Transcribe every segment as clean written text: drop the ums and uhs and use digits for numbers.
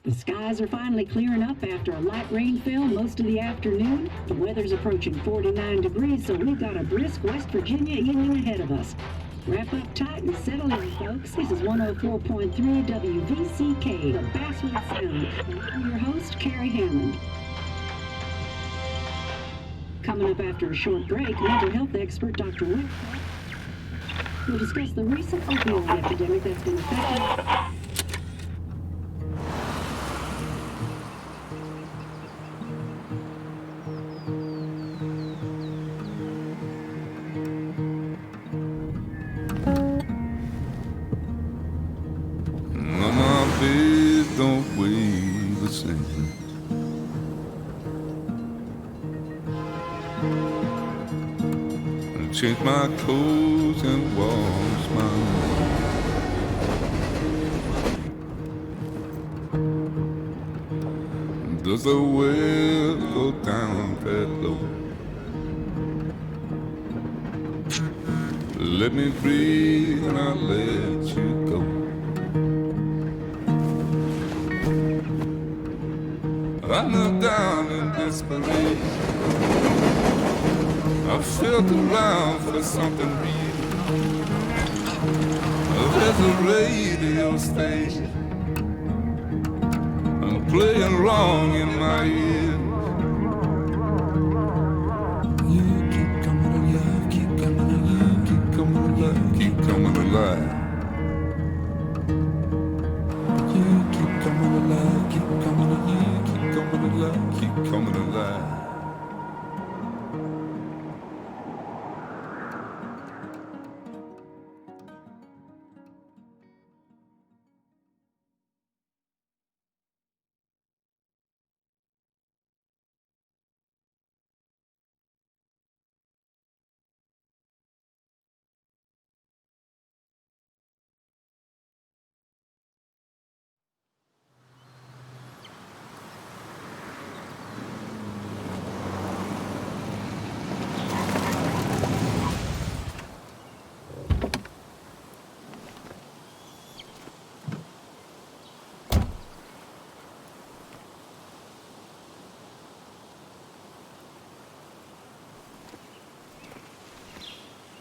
The skies are finally clearing up after a light rainfall most of the afternoon. The weather's approaching 49 degrees, so we've got a brisk West Virginia evening ahead of us. Wrap up tight and settle in, folks. This is 104.3 WVCK, the Basswood Sound. And I'm your host, Carrie Hammond. Coming up after a short break, mental health expert Dr. Wick will discuss the recent opioid epidemic that's been affecting... Don't weigh the same. And change my clothes and wash my hands. Does the well go down that low? Let me breathe and I'll let you go. I knelt down in desperation. I felt around for something real. There's a radio station. I'm playing wrong in my ear. You keep coming alive, keep coming alive, keep coming alive, keep coming alive. You keep coming alive, keep coming alive, keep coming alive, keep coming alive.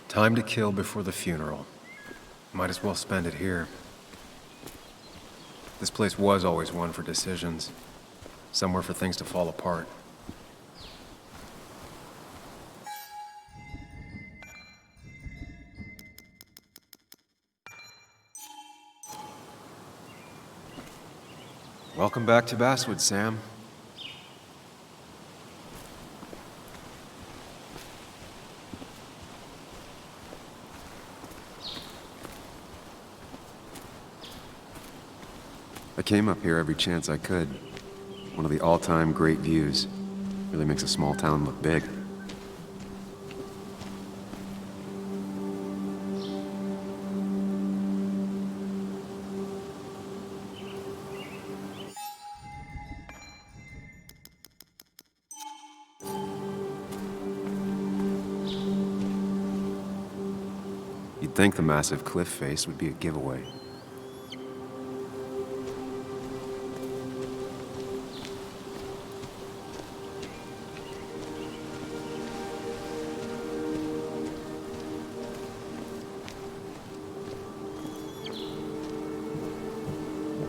Time to kill before the funeral. Might as well spend it here. This place was always one for decisions. Somewhere for things to fall apart. Welcome back to Basswood, Sam. I came up here every chance I could. One of the all-time great views. Really makes a small town look big. You'd think the massive cliff face would be a giveaway.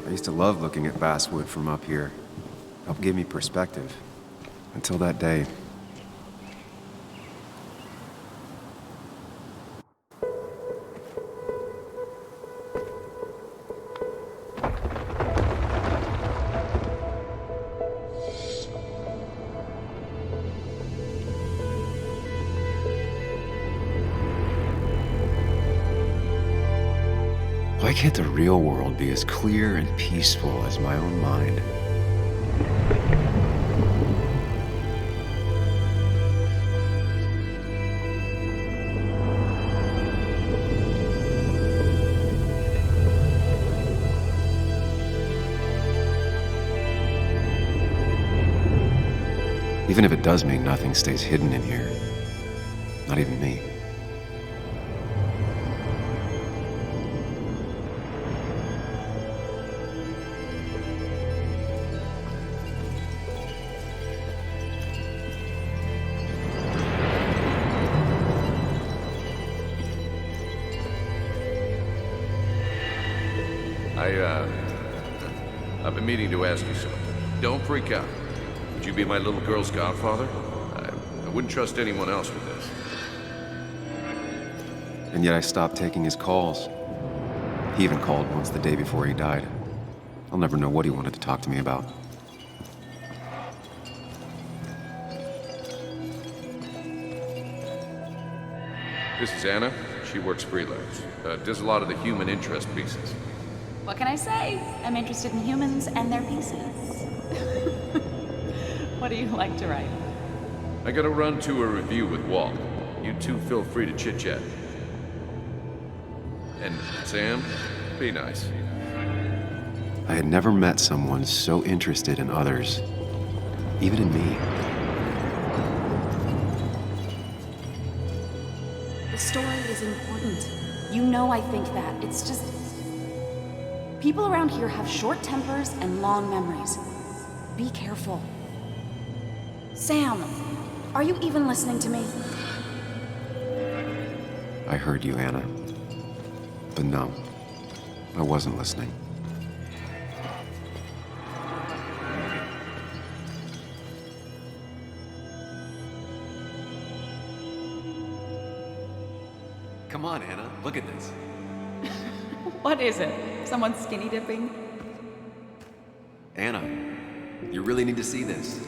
I used to love looking at Basswood from up here. Helped give me perspective. Until that day. Why can't the real world be as clear and peaceful as my own mind? Even if it does mean nothing stays hidden in here. Not even me. I've been meaning to ask you something. Don't freak out. Would you be my little girl's godfather? I wouldn't trust anyone else with this. And yet I stopped taking his calls. He even called once the day before he died. I'll never know what he wanted to talk to me about. This is Anna. She works freelance. Does a lot of the human interest pieces. What can I say? I'm interested in humans and their pieces. What do you like to write? I gotta run to a review with Walt. You two feel free to chit-chat. And Sam, be nice. I had never met someone so interested in others, even in me. The story is important. You know I think that. It's just... people around here have short tempers and long memories. Be careful. Sam, are you even listening to me? I heard you, Anna. But no, I wasn't listening. Come on, Anna, look at this. What is it? Someone skinny dipping? Anna, you really need to see this.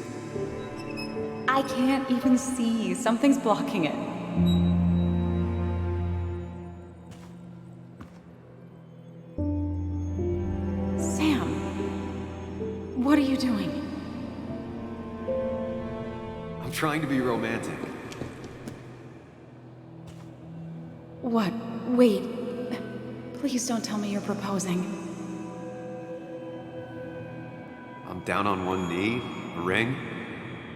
I can't even see. Something's blocking it. Sam, what are you doing? I'm trying to be romantic. What? Wait. Please don't tell me you're proposing. I'm down on one knee, a ring.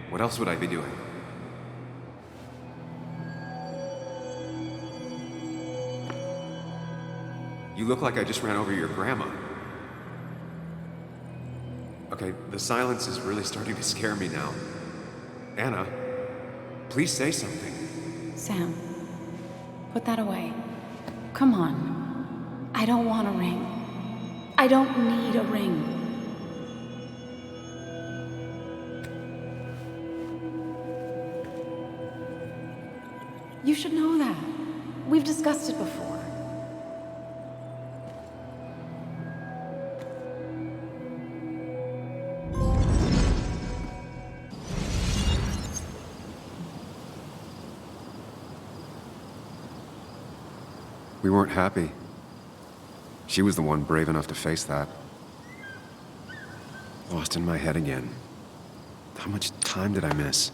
What else would I be doing? You look like I just ran over your grandma. Okay, the silence is really starting to scare me now. Anna, please say something. Sam, put that away. Come on. I don't want a ring. I don't need a ring. You should know that. We've discussed it before. We weren't happy. She was the one brave enough to face that. Lost in my head again. How much time did I miss?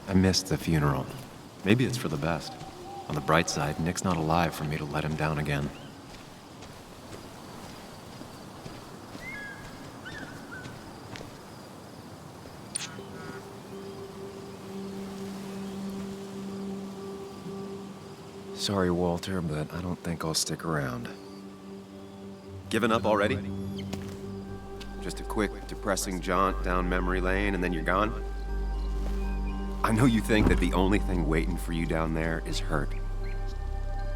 I missed the funeral. Maybe it's for the best. On the bright side, Nick's not alive for me to let him down again. Sorry, Walter, but I don't think I'll stick around. Given up already? Just a quick, depressing jaunt down memory lane and then you're gone? I know you think that the only thing waiting for you down there is hurt.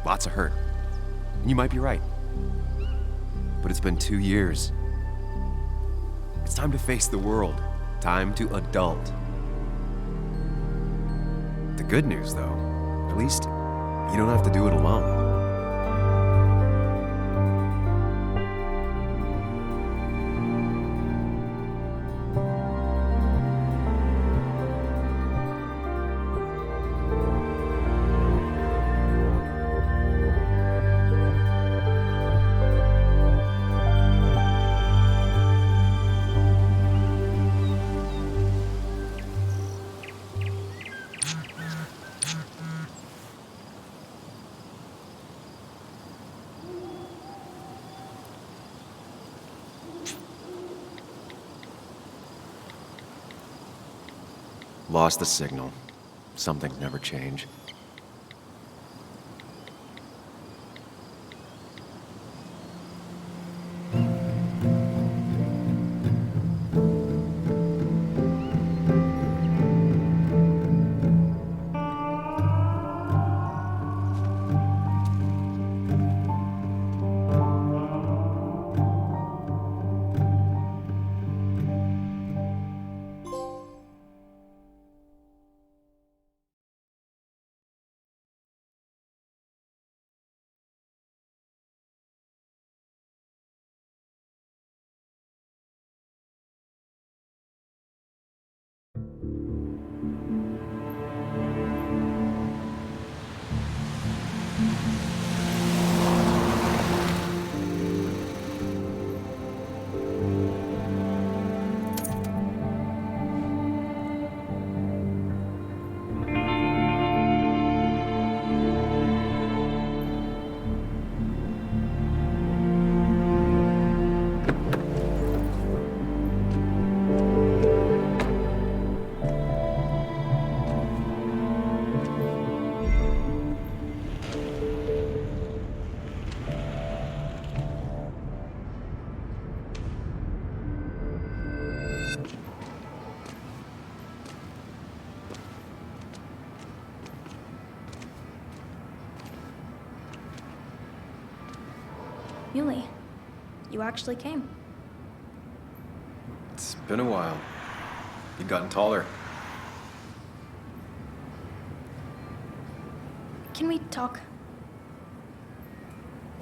Lots of hurt. And you might be right. But it's been 2 years. It's time to face the world. Time to adult. The good news, though, at least you don't have to do it alone. Lost the signal. Some things never change. Muley, you actually came. It's been a while. You've gotten taller. Can we talk?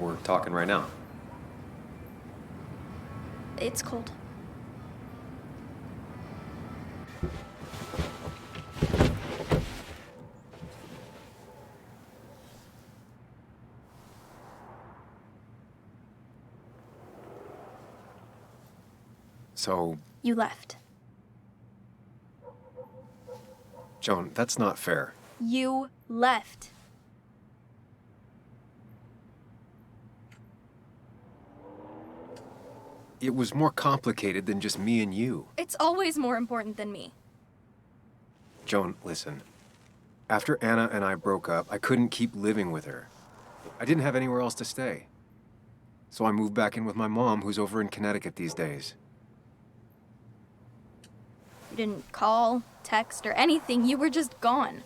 We're talking right now. It's cold. So, You left. Joan, that's not fair. You left. It was more complicated than just me and you. It's always more important than me. Joan, listen. After Anna and I broke up, I couldn't keep living with her. I didn't have anywhere else to stay. So I moved back in with my mom, who's over in Connecticut these days. You didn't call, text, or anything. You were just gone.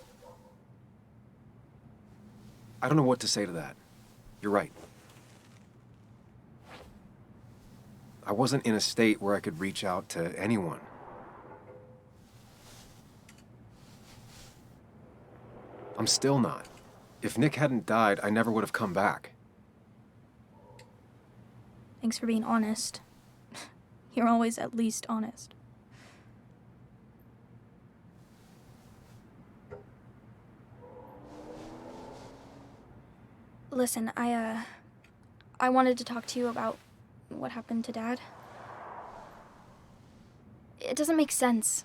I don't know what to say to that. You're right. I wasn't in a state where I could reach out to anyone. I'm still not. If Nick hadn't died, I never would have come back. Thanks for being honest. You're always at least honest. Listen, I wanted to talk to you about what happened to Dad. It doesn't make sense.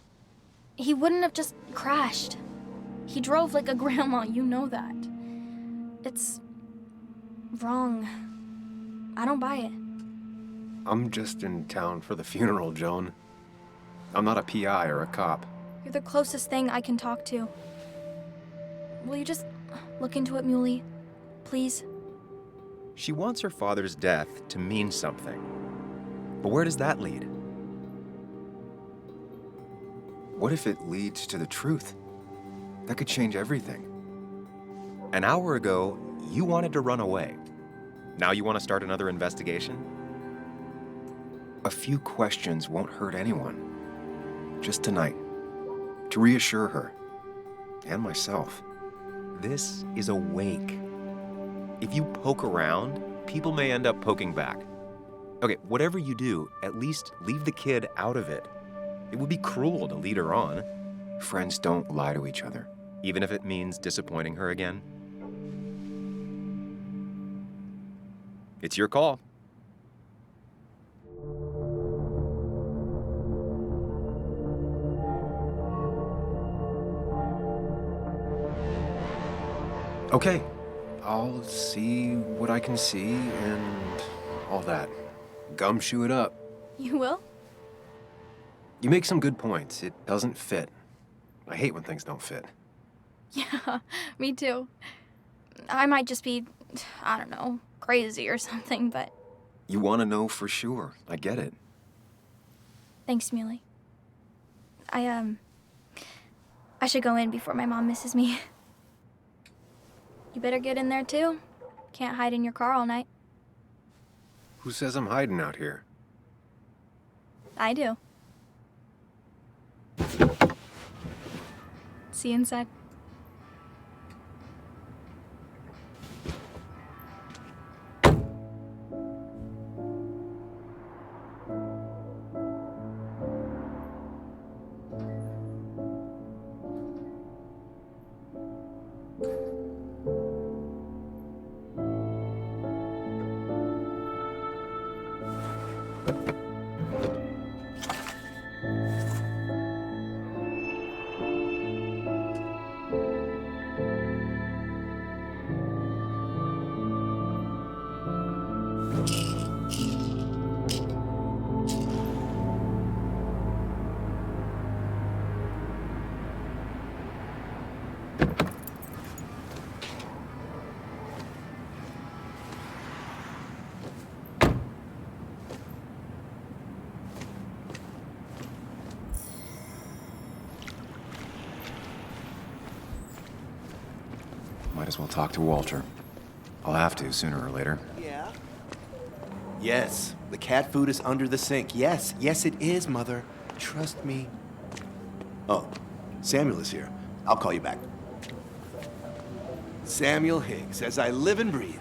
He wouldn't have just crashed. He drove like a grandma, you know that. It's wrong. I don't buy it. I'm just in town for the funeral, Joan. I'm not a PI or a cop. You're the closest thing I can talk to. Will you just look into it, Muley? Please? She wants her father's death to mean something. But where does that lead? What if it leads to the truth? That could change everything. An hour ago, you wanted to run away. Now you want to start another investigation? A few questions won't hurt anyone. Just tonight. To reassure her. And myself. This is a wake. If you poke around, people may end up poking back. Okay, whatever you do, at least leave the kid out of it. It would be cruel to lead her on. Friends don't lie to each other, even if it means disappointing her again. It's your call. Okay, I'll see what I can see and all that. Gumshoe it up. You will? You make some good points. It doesn't fit. I hate when things don't fit. Yeah, me too. I might just be, I don't know, crazy or something, but You want to know for sure. I get it. thanks, Muley. I should go in before my mom misses me. You better get in there too. Can't hide in your car all night. Who says I'm hiding out here? I do. See you inside. Might as well talk to Walter. I'll have to sooner or later. Yeah? Yes, the cat food is under the sink. Yes, yes it is, Mother. Trust me. Oh, Samuel is here. I'll call you back. Samuel Higgs, as I live and breathe.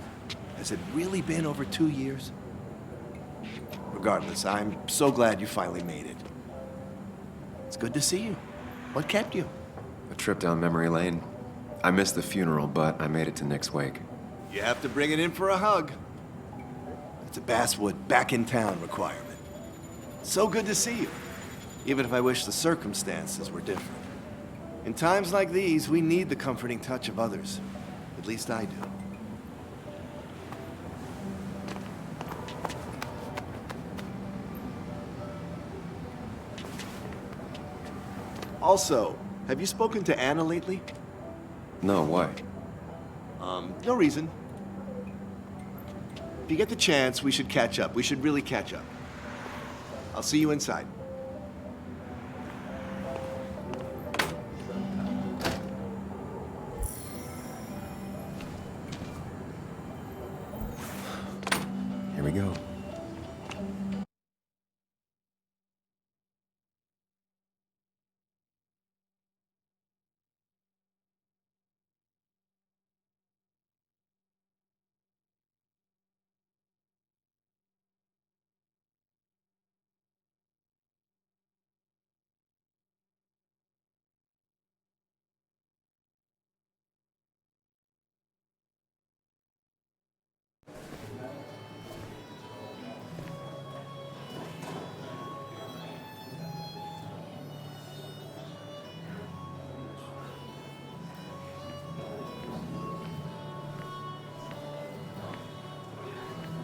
Has it really been over 2 years? Regardless, I'm so glad you finally made it. It's good to see you. What kept you? A trip down memory lane. I missed the funeral, but I made it to Nick's wake. You have to bring it in for a hug. It's a Basswood back in town requirement. So good to see you, even if I wish the circumstances were different. In times like these, we need the comforting touch of others. At least I do. Also, have you spoken to Anna lately? No, why? No reason. If you get the chance, we should catch up. We should really catch up. I'll see you inside. Here we go.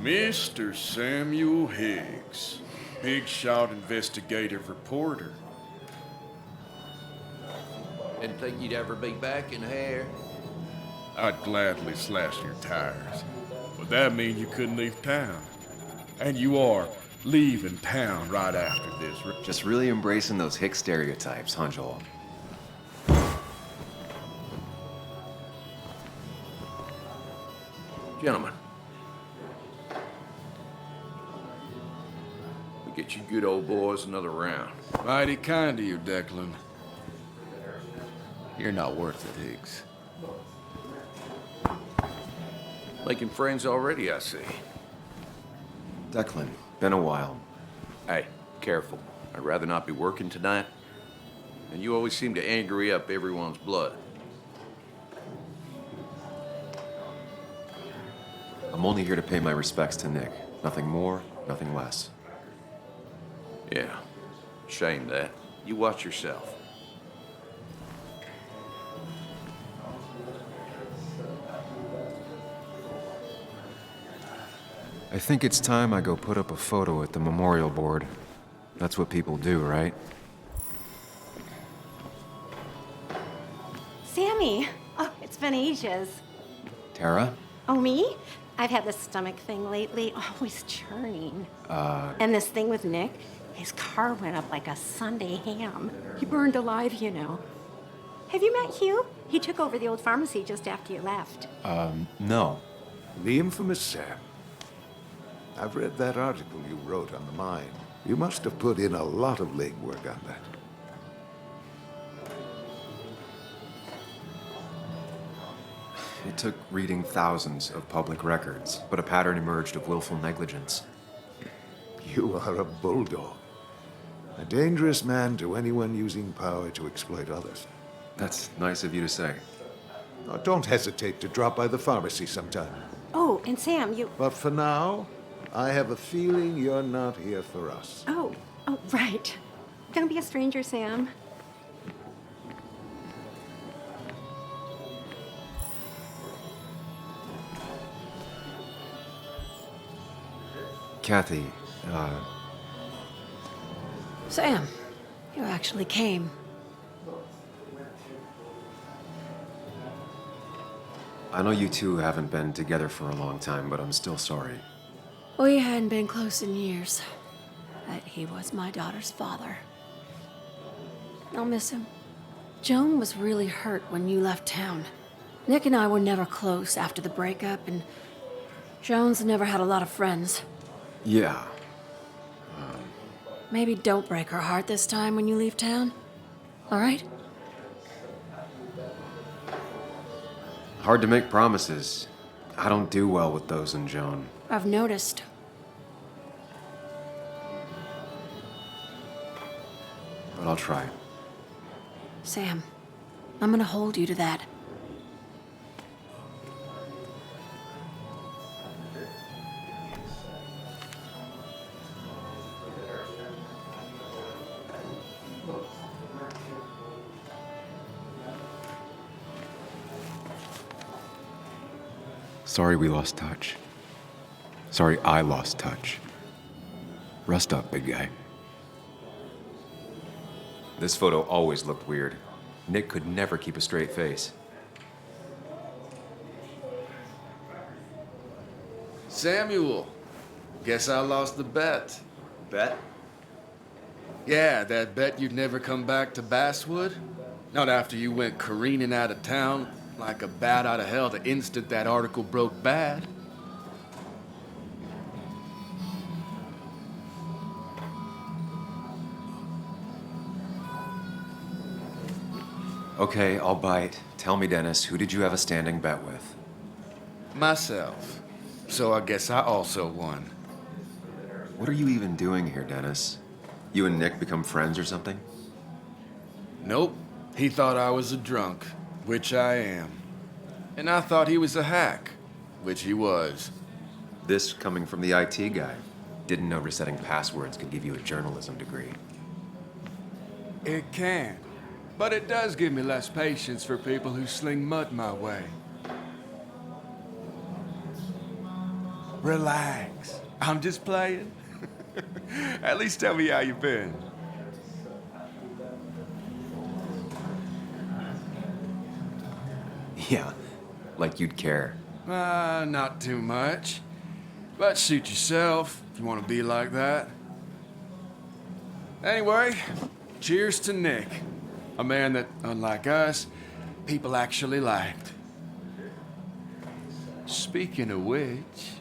Mr. Samuel Higgs, big shot investigative reporter. Didn't think you'd ever be back in here. I'd gladly slash your tires, but that mean you couldn't leave town. And you are leaving town right after this. Just really embracing those hick stereotypes, huh, Joel? Gentlemen. We get you good old boys another round. Mighty kind of you, Declan. You're not worth it, Higgs. Making friends already, I see. Declan, been a while. Hey, careful. I'd rather not be working tonight. And you always seem to angry up everyone's blood. I'm only here to pay my respects to Nick. Nothing more, nothing less. Yeah, shame that. You watch yourself. I think it's time I go put up a photo at the memorial board. That's what people do, right? Sammy. Oh, it's been ages. Tara? Oh, me? I've had this stomach thing lately, always churning. And this thing with Nick, his car went up like a Sunday ham. He burned alive, you know. Have you met Hugh? He took over the old pharmacy just after you left. No. The infamous Sam. I've read that article you wrote on the mine. You must have put in a lot of legwork on that. It took reading thousands of public records, but a pattern emerged of willful negligence. You are a bulldog. A dangerous man to anyone using power to exploit others. That's nice of you to say. Now, don't hesitate to drop by the pharmacy sometime. Oh, and Sam, you... But for now, I have a feeling you're not here for us. Oh, right. Don't be a stranger, Sam. Kathy, Sam, you actually came. I know you two haven't been together for a long time, but I'm still sorry. We hadn't been close in years, but he was my daughter's father. I'll miss him. Joan was really hurt when you left town. Nick and I were never close after the breakup, and Joan's never had a lot of friends. Yeah. Maybe don't break her heart this time when you leave town. All right? Hard to make promises. I don't do well with those in Joan. I've noticed. But I'll try. Sam, I'm gonna hold you to that. Sorry we lost touch. Sorry I lost touch. Rest up, big guy. This photo always looked weird. Nick could never keep a straight face. Samuel, guess I lost the bet. Bet? Yeah, that bet you'd never come back to Basswood? Not after you went careening out of town like a bat out of hell the instant that article broke bad. Okay, I'll bite. Tell me, Dennis, who did you have a standing bet with? Myself. So I guess I also won. What are you even doing here, Dennis? You and Nick become friends or something? Nope. He thought I was a drunk, which I am. And I thought he was a hack, which he was. This coming from the IT guy. Didn't know resetting passwords could give you a journalism degree. It can. But it does give me less patience for people who sling mud my way. Relax. I'm just playing. At least tell me how you been. Yeah, like you'd care. Not too much. But suit yourself if you want to be like that. Anyway, cheers to Nick. A man that, unlike us, people actually liked. Speaking of which...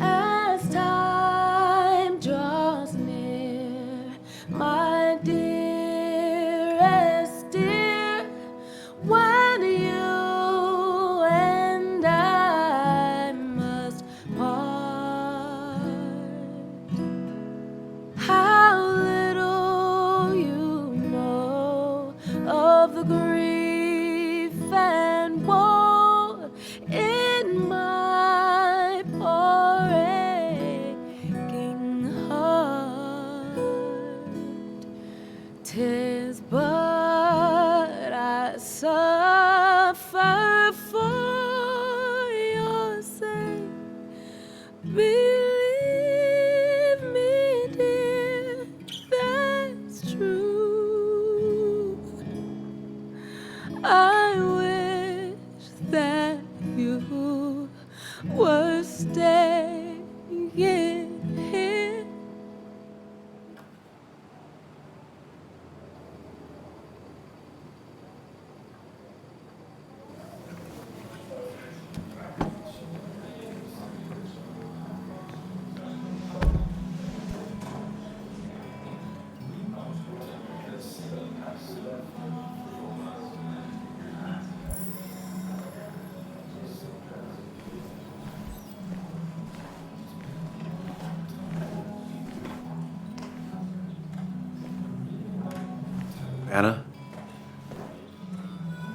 As time draws near, my dearest dear, when you and I must part, how little you know of the grief and woe 'tis but I suffer for your sake. Believe me, dear, that's true. I wish that you were staying here. Anna?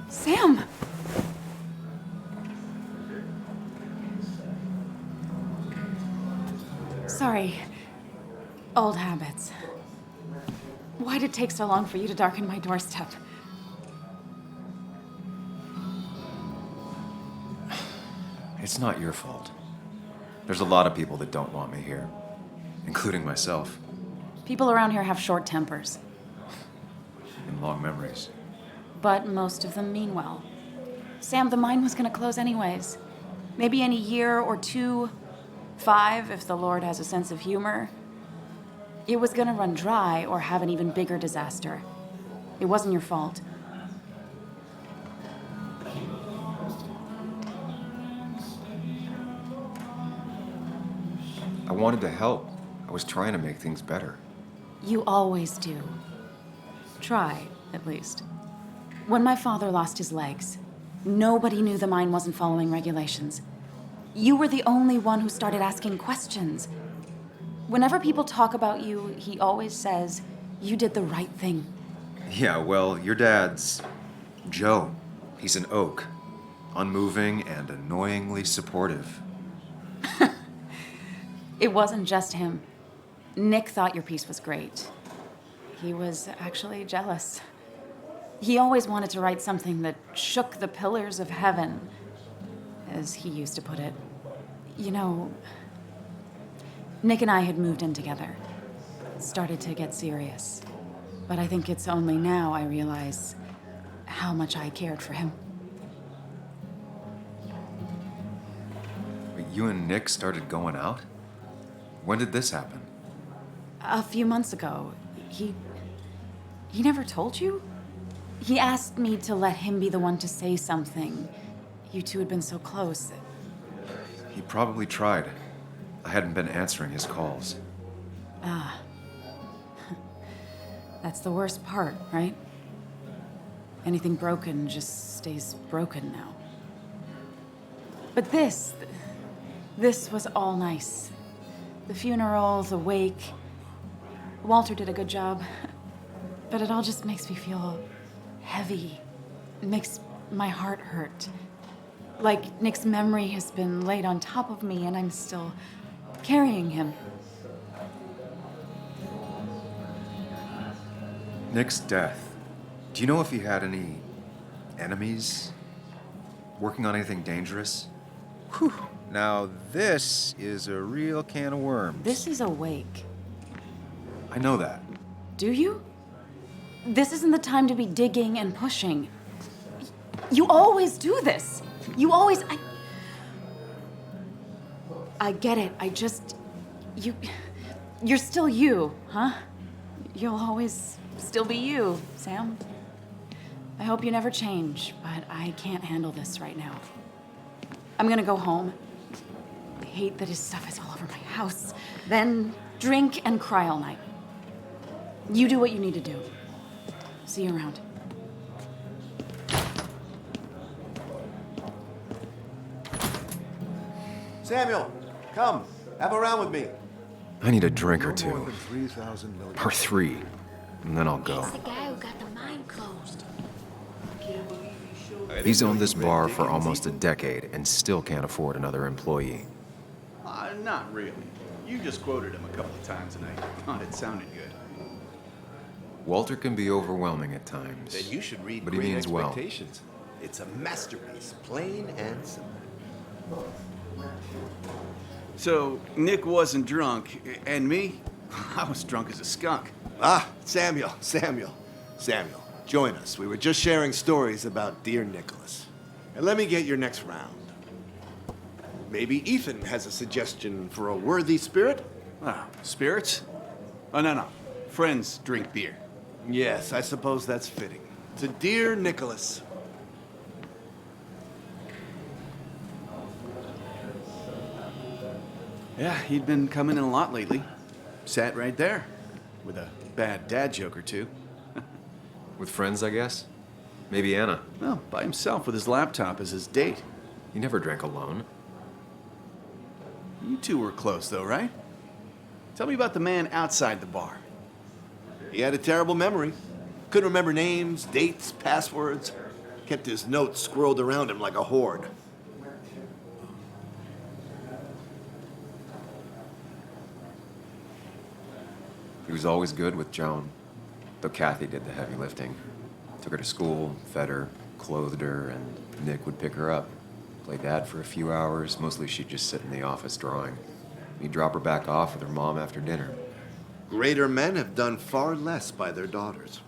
Sam! Sorry. Old habits. Why'd it take so long for you to darken my doorstep? It's not your fault. There's a lot of people that don't want me here, including myself, People around here have short tempers, and long memories. but most of them mean well. Sam, the mine was gonna close anyways. Maybe in a year or 2, 5, if the Lord has a sense of humor. It was gonna run dry or have an even bigger disaster. It wasn't your fault. I wanted to help. I was trying to make things better. You always do. Try, at least. When my father lost his legs, nobody knew the mine wasn't following regulations. You were the only one who started asking questions. Whenever people talk about you, he always says, you did the right thing. Yeah, well, your dad's Joe. He's an oak. Unmoving and annoyingly supportive. It wasn't just him. Nick thought your piece was great. He was actually jealous. He always wanted to write something that shook the pillars of heaven, as he used to put it. You know, Nick and I had moved in together. It started to get serious. But I think it's only now I realize how much I cared for him. Wait, you and Nick started going out? When did this happen? A few months ago, he never told you? He asked me to let him be the one to say something. You two had been so close. He probably tried. I hadn't been answering his calls. Ah. That's the worst part, right? Anything broken just stays broken now. But this was all nice. The funeral, the wake. Walter did a good job. But it all just makes me feel heavy. It makes my heart hurt. Like Nick's memory has been laid on top of me and I'm still carrying him. Nick's death. Do you know if he had any enemies? Working on anything dangerous? Whew. Now this is a real can of worms. This is a wake. I know that. Do you? This isn't the time to be digging and pushing. You always do this. You always... I get it. I just... You're still you, huh? You'll always still be you, Sam. I hope you never change, but I can't handle this right now. I'm gonna go home. I hate that his stuff is all over my house. Then drink and cry all night. You do what you need to do. See you around. Samuel, come. Have a round with me. I need a drink or No more two. than 3,000 million. Or 3. And then I'll go. It's the guy who got the mine closed. He's owned this bar for almost a decade and still can't afford another employee. Not really. You just quoted him a couple of times and I thought it sounded good. Walter can be overwhelming at times. Then you should read but he Great means well. Expectations. It's a masterpiece, plain and simple. So, Nick wasn't drunk, and me? I was drunk as a skunk. Ah, Samuel. Join us. We were just sharing stories about dear Nicholas. And let me get your next round. Maybe Ethan has a suggestion for a worthy spirit? Ah, spirits? Oh, no. Friends drink beer. Yes, I suppose that's fitting. To dear Nicholas. Yeah, he'd been coming in a lot lately. Sat right there, with a bad dad joke or two. With friends, I guess? Maybe Anna. Well, by himself with his laptop as his date. He never drank alone. You two were close, though, right? Tell me about the man outside the bar. He had a terrible memory. Couldn't remember names, dates, passwords. Kept his notes squirreled around him like a hoard. He was always good with Joan, though Kathy did the heavy lifting. Took her to school, fed her, clothed her, and Nick would pick her up. Play dad for a few hours. Mostly she'd just sit in the office drawing. He'd drop her back off with her mom after dinner. Greater men have done far less by their daughters.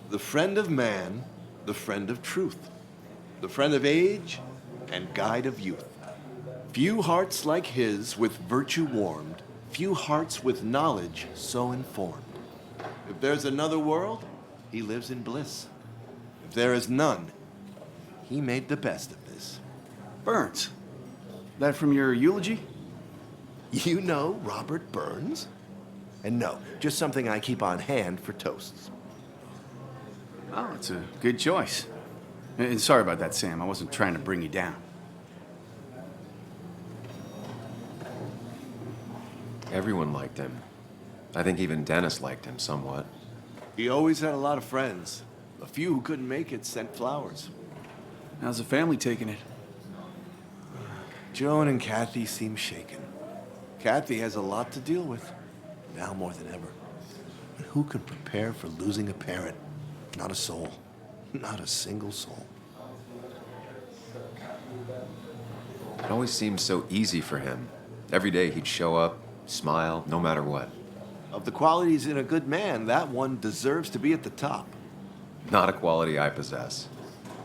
The friend of man, the friend of truth, the friend of age, and guide of youth. Few hearts like his with virtue warmed, few hearts with knowledge so informed. If there's another world, he lives in bliss. If there is none, he made the best of this. Burns. That from your eulogy? You know Robert Burns? And no, just something I keep on hand for toasts. Oh, it's a good choice. And sorry about that, Sam. I wasn't trying to bring you down. Everyone liked him. I think even Dennis liked him somewhat. He always had a lot of friends. A few who couldn't make it sent flowers. How's the family taking it? Joan and Kathy seem shaken. Kathy has a lot to deal with, now more than ever. And who can prepare for losing a parent? Not a soul. Not a single soul. It always seemed so easy for him. Every day he'd show up, smile, no matter what. Of the qualities in a good man, that one deserves to be at the top. Not a quality I possess.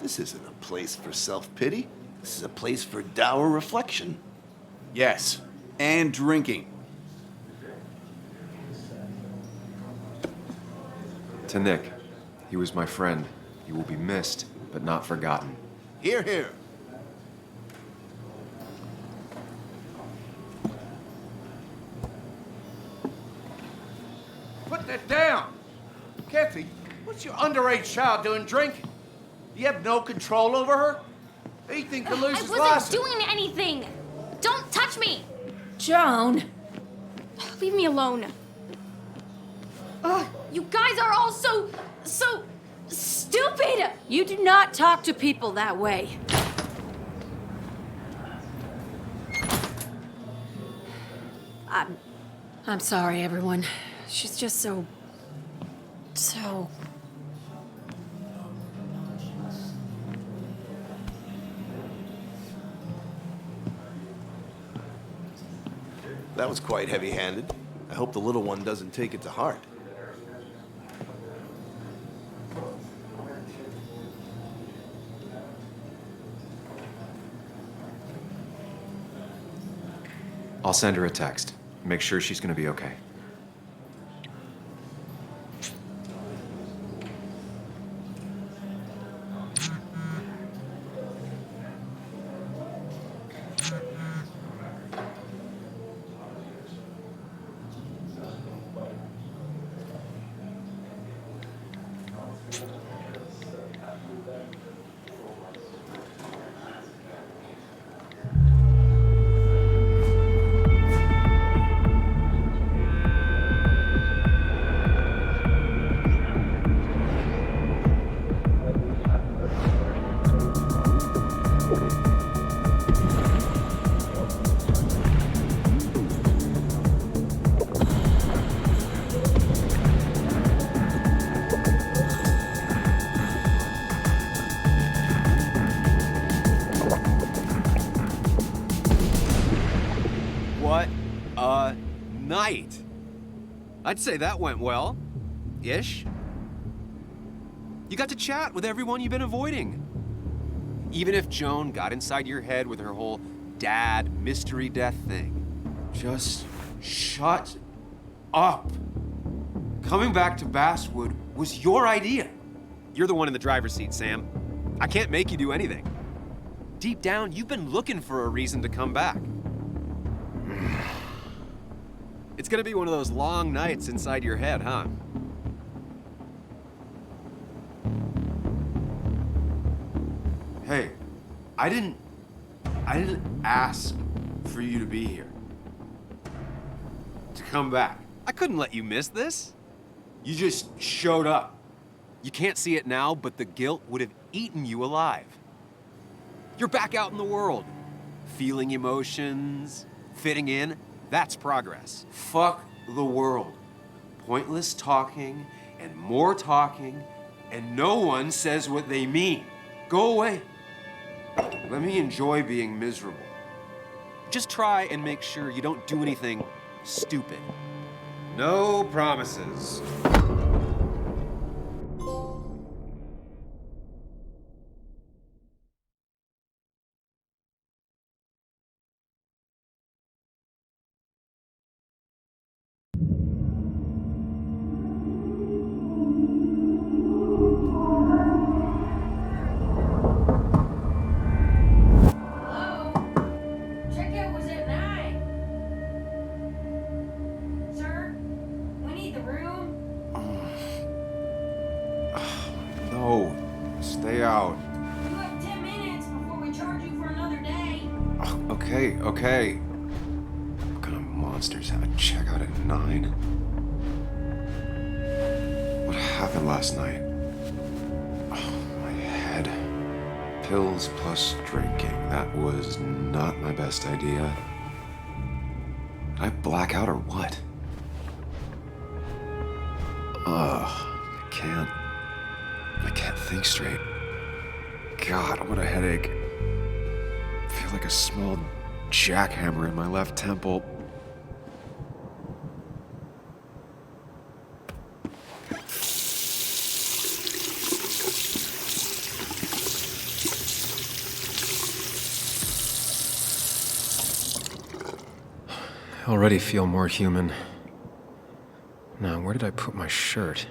This isn't a place for self-pity. This is a place for dour reflection. Yes, and drinking. To Nick, he was my friend. He will be missed, but not forgotten. Hear, hear. Put that down! Kathy, what's your underage child doing drinking? You have no control over her? Ethan could lose his I license. wasn't doing anything! Don't touch me! Joan! Leave me alone. Ugh, you guys are all so stupid! You do not talk to people that way. I'm sorry, everyone. She's just so... That was quite heavy-handed. I hope the little one doesn't take it to heart. I'll send her a text. Make sure she's gonna be okay. I'd say that went well. Ish. You got to chat with everyone you've been avoiding. Even if Joan got inside your head with her whole dad mystery death thing. Just shut up. Coming back to Basswood was your idea. You're the one in the driver's seat, Sam. I can't make you do anything. Deep down, you've been looking for a reason to come back. It's gonna be one of those long nights inside your head, huh? Hey, I didn't ask for you to be here. To come back. I couldn't let you miss this. You just showed up. You can't see it now, but the guilt would have eaten you alive. You're back out in the world. Feeling emotions, fitting in, that's progress. Fuck the world. Pointless talking and more talking, and no one says what they mean. Go away. Let me enjoy being miserable. Just try and make sure you don't do anything stupid. No promises. Checkout was at 9. Sir, we need the room. No, stay out. You have 10 minutes before we charge you for another day. Okay. What kind of monsters have a checkout at 9? What happened last night? Oh, my head. Pills plus drinking. That was not my best idea. Did I black out or what? I can't think straight. God, what a headache. I feel like a small jackhammer in my left temple. I already feel more human. Now, where did I put my shirt?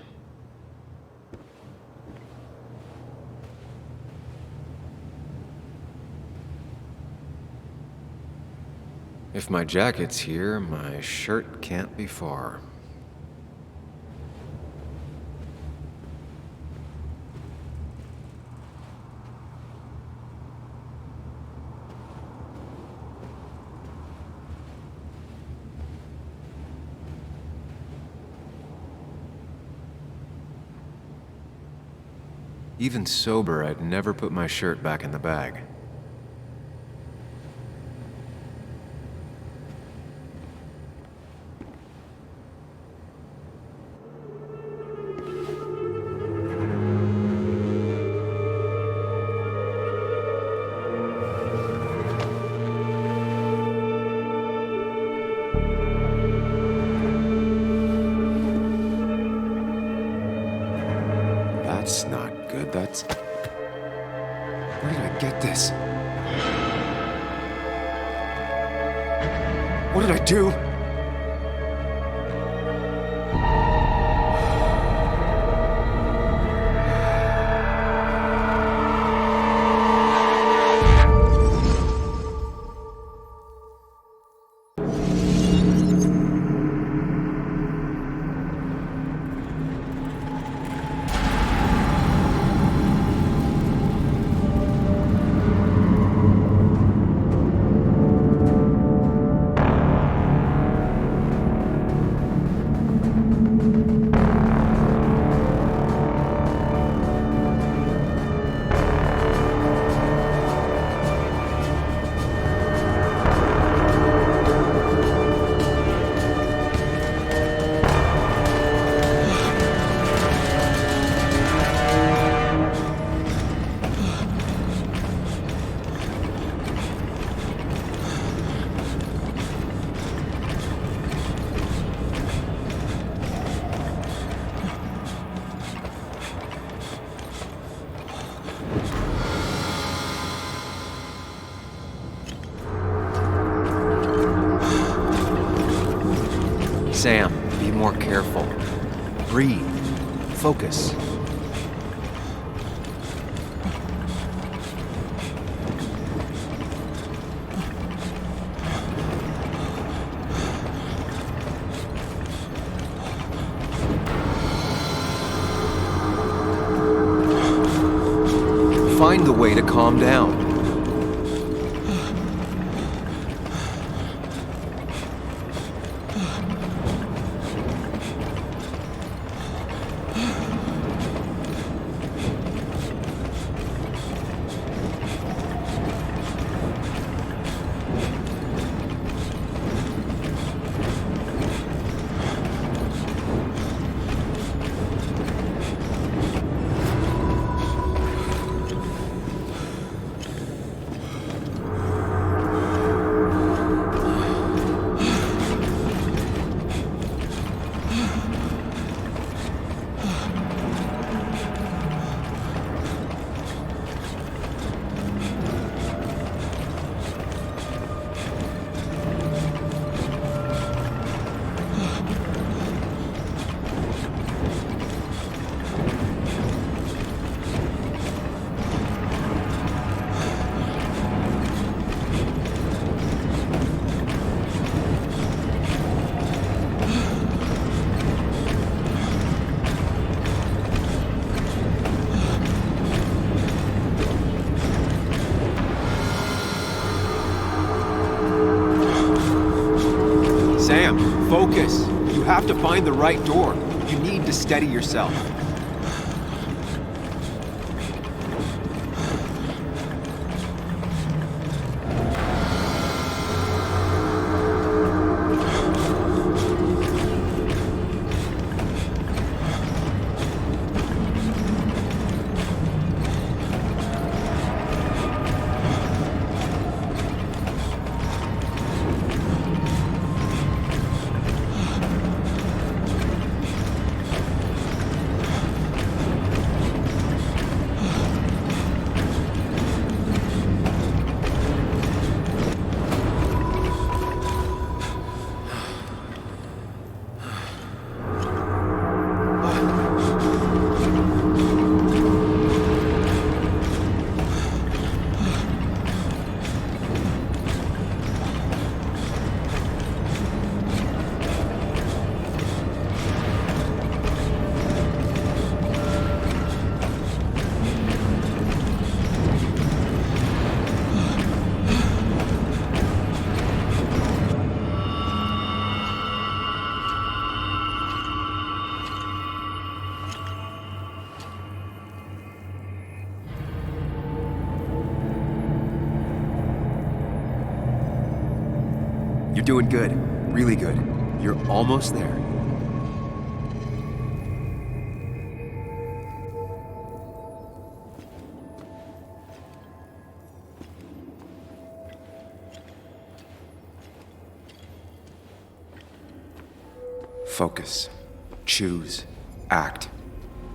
If my jacket's here, my shirt can't be far. Even sober, I'd never put my shirt back in the bag. That's not good. That's... Where did I get this? What did I do? Sam, be more careful. Breathe. Focus. Find the way to calm down. Sam, focus. You have to find the right door. You need to steady yourself. You're doing good. Really good. You're almost there. Focus. Choose. Act.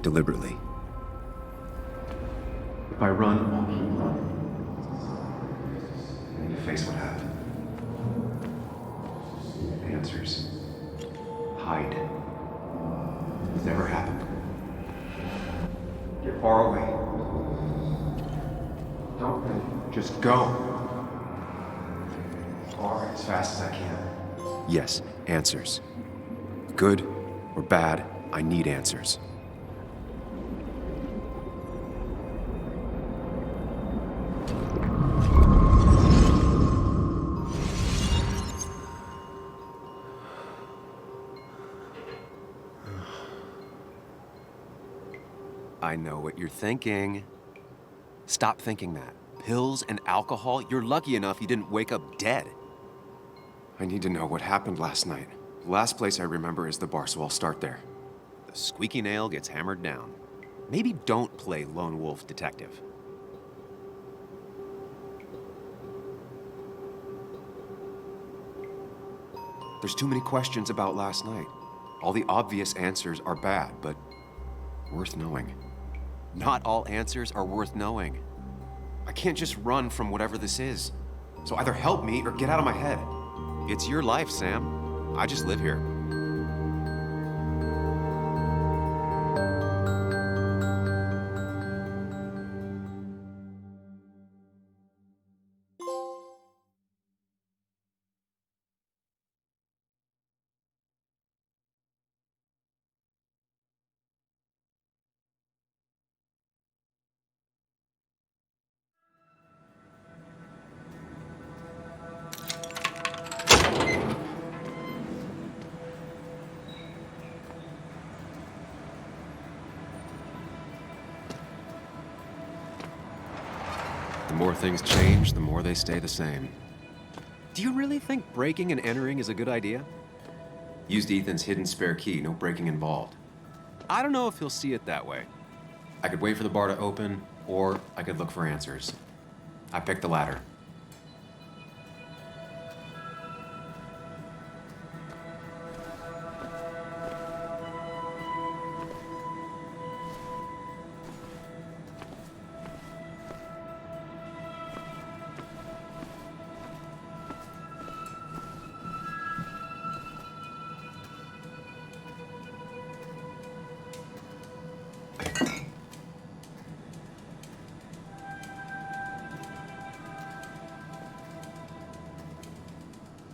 Deliberately. If I run, I'll keep running. I need to face what happened. Answers. Hide. It's never happened. Get far away. Don't think. Just go. Far as fast as I can. Yes, answers. Good or bad, I need answers. I know what you're thinking. Stop thinking that. Pills and alcohol, you're lucky enough you didn't wake up dead. I need to know what happened last night. The last place I remember is the bar, so I'll start there. The squeaky nail gets hammered down. Maybe don't play lone wolf detective. There's too many questions about last night. All the obvious answers are bad, but worth knowing. Not all answers are worth knowing. I can't just run from whatever this is. So either help me or get out of my head. It's your life, Sam. I just live here. The more things change, the more they stay the same. Do you really think breaking and entering is a good idea? Used Ethan's hidden spare key, no breaking involved. I don't know if he'll see it that way. I could wait for the bar to open, or I could look for answers. I picked the latter.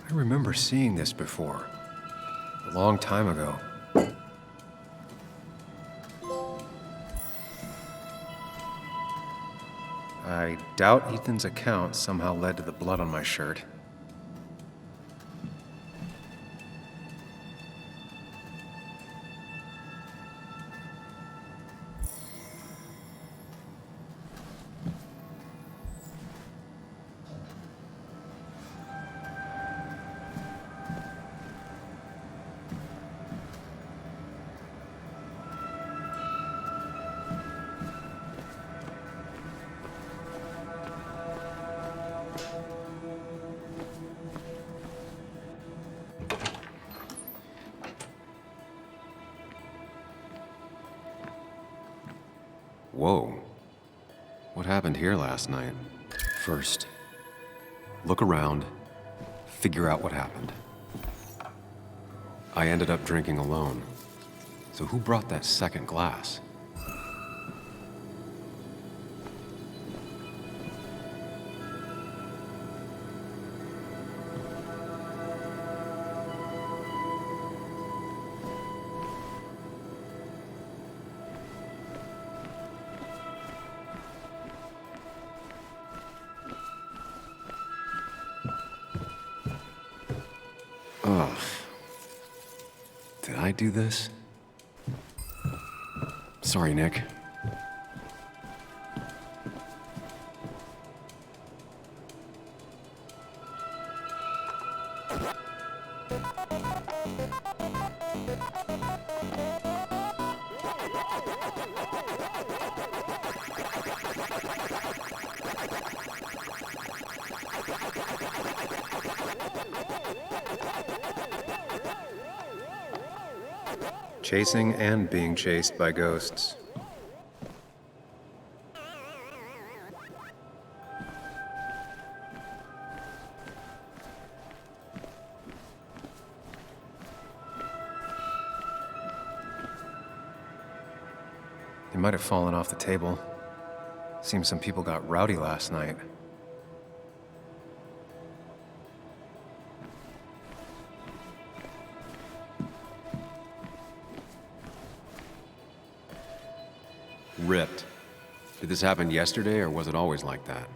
I remember seeing this before, a long time ago. I doubt Ethan's account somehow led to the blood on my shirt. Whoa. What happened here last night? First, look around, figure out what happened. I ended up drinking alone. So who brought that second glass? Ugh. Did I do this? Sorry, Nick. Chasing and being chased by ghosts. They might have fallen off the table. Seems some people got rowdy last night. Ripped. Did this happen yesterday, or was it always like that?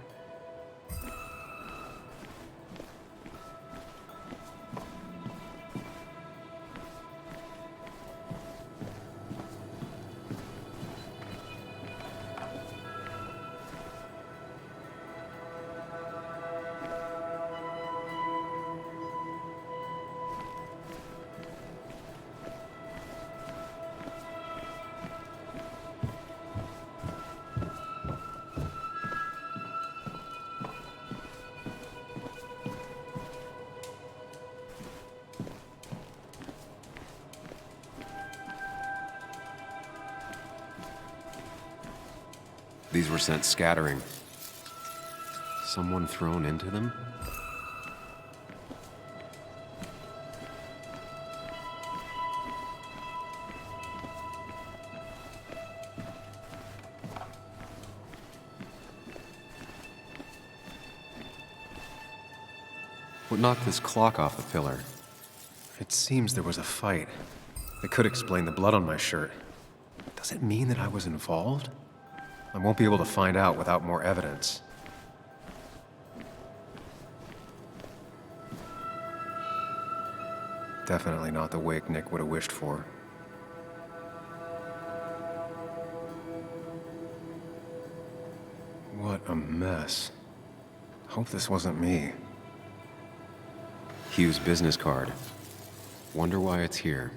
These were sent scattering. Someone thrown into them? What knocked this clock off the pillar? It seems there was a fight. It could explain the blood on my shirt. Does it mean that I was involved? I won't be able to find out without more evidence. Definitely not the wake Nick would have wished for. What a mess. Hope this wasn't me. Hugh's business card. Wonder why it's here.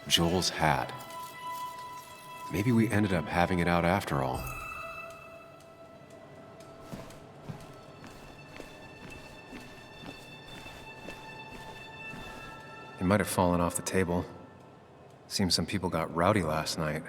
Joel's hat. Maybe we ended up having it out after all. It might have fallen off the table. Seems some people got rowdy last night.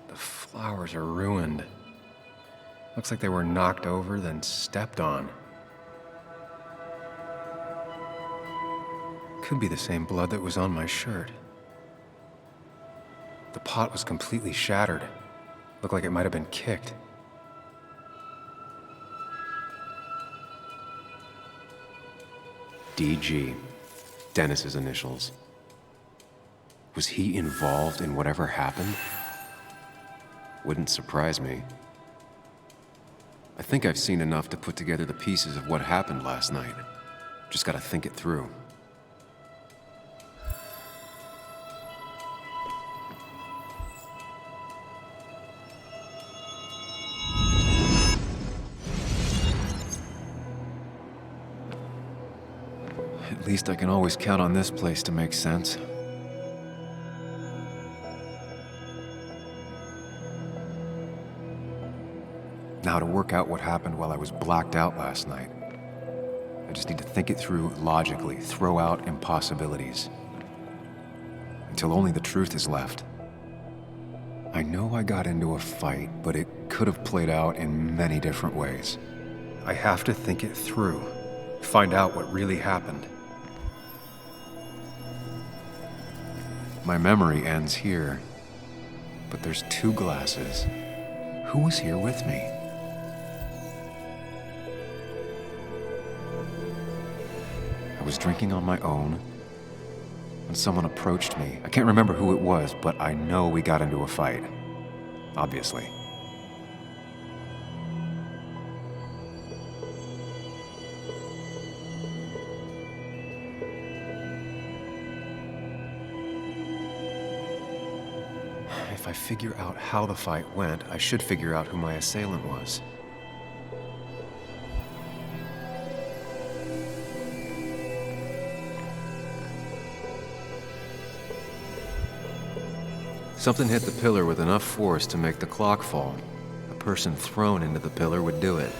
The flowers are ruined. Looks like they were knocked over, then stepped on. Could be the same blood that was on my shirt. The pot was completely shattered. Looked like it might have been kicked. DG. Dennis's initials. Was he involved in whatever happened? Wouldn't surprise me. I think I've seen enough to put together the pieces of what happened last night. Just gotta think it through. At least I can always count on this place to make sense. Now to work out what happened while I was blacked out last night. I just need to think it through logically, throw out impossibilities. Until only the truth is left. I know I got into a fight, but it could have played out in many different ways. I have to think it through, find out what really happened. My memory ends here, but there's two glasses. Who was here with me? I was drinking on my own when someone approached me. I can't remember who it was, but I know we got into a fight. Obviously. If I figure out how the fight went, I should figure out who my assailant was. Something hit the pillar with enough force to make the clock fall. A person thrown into the pillar would do it.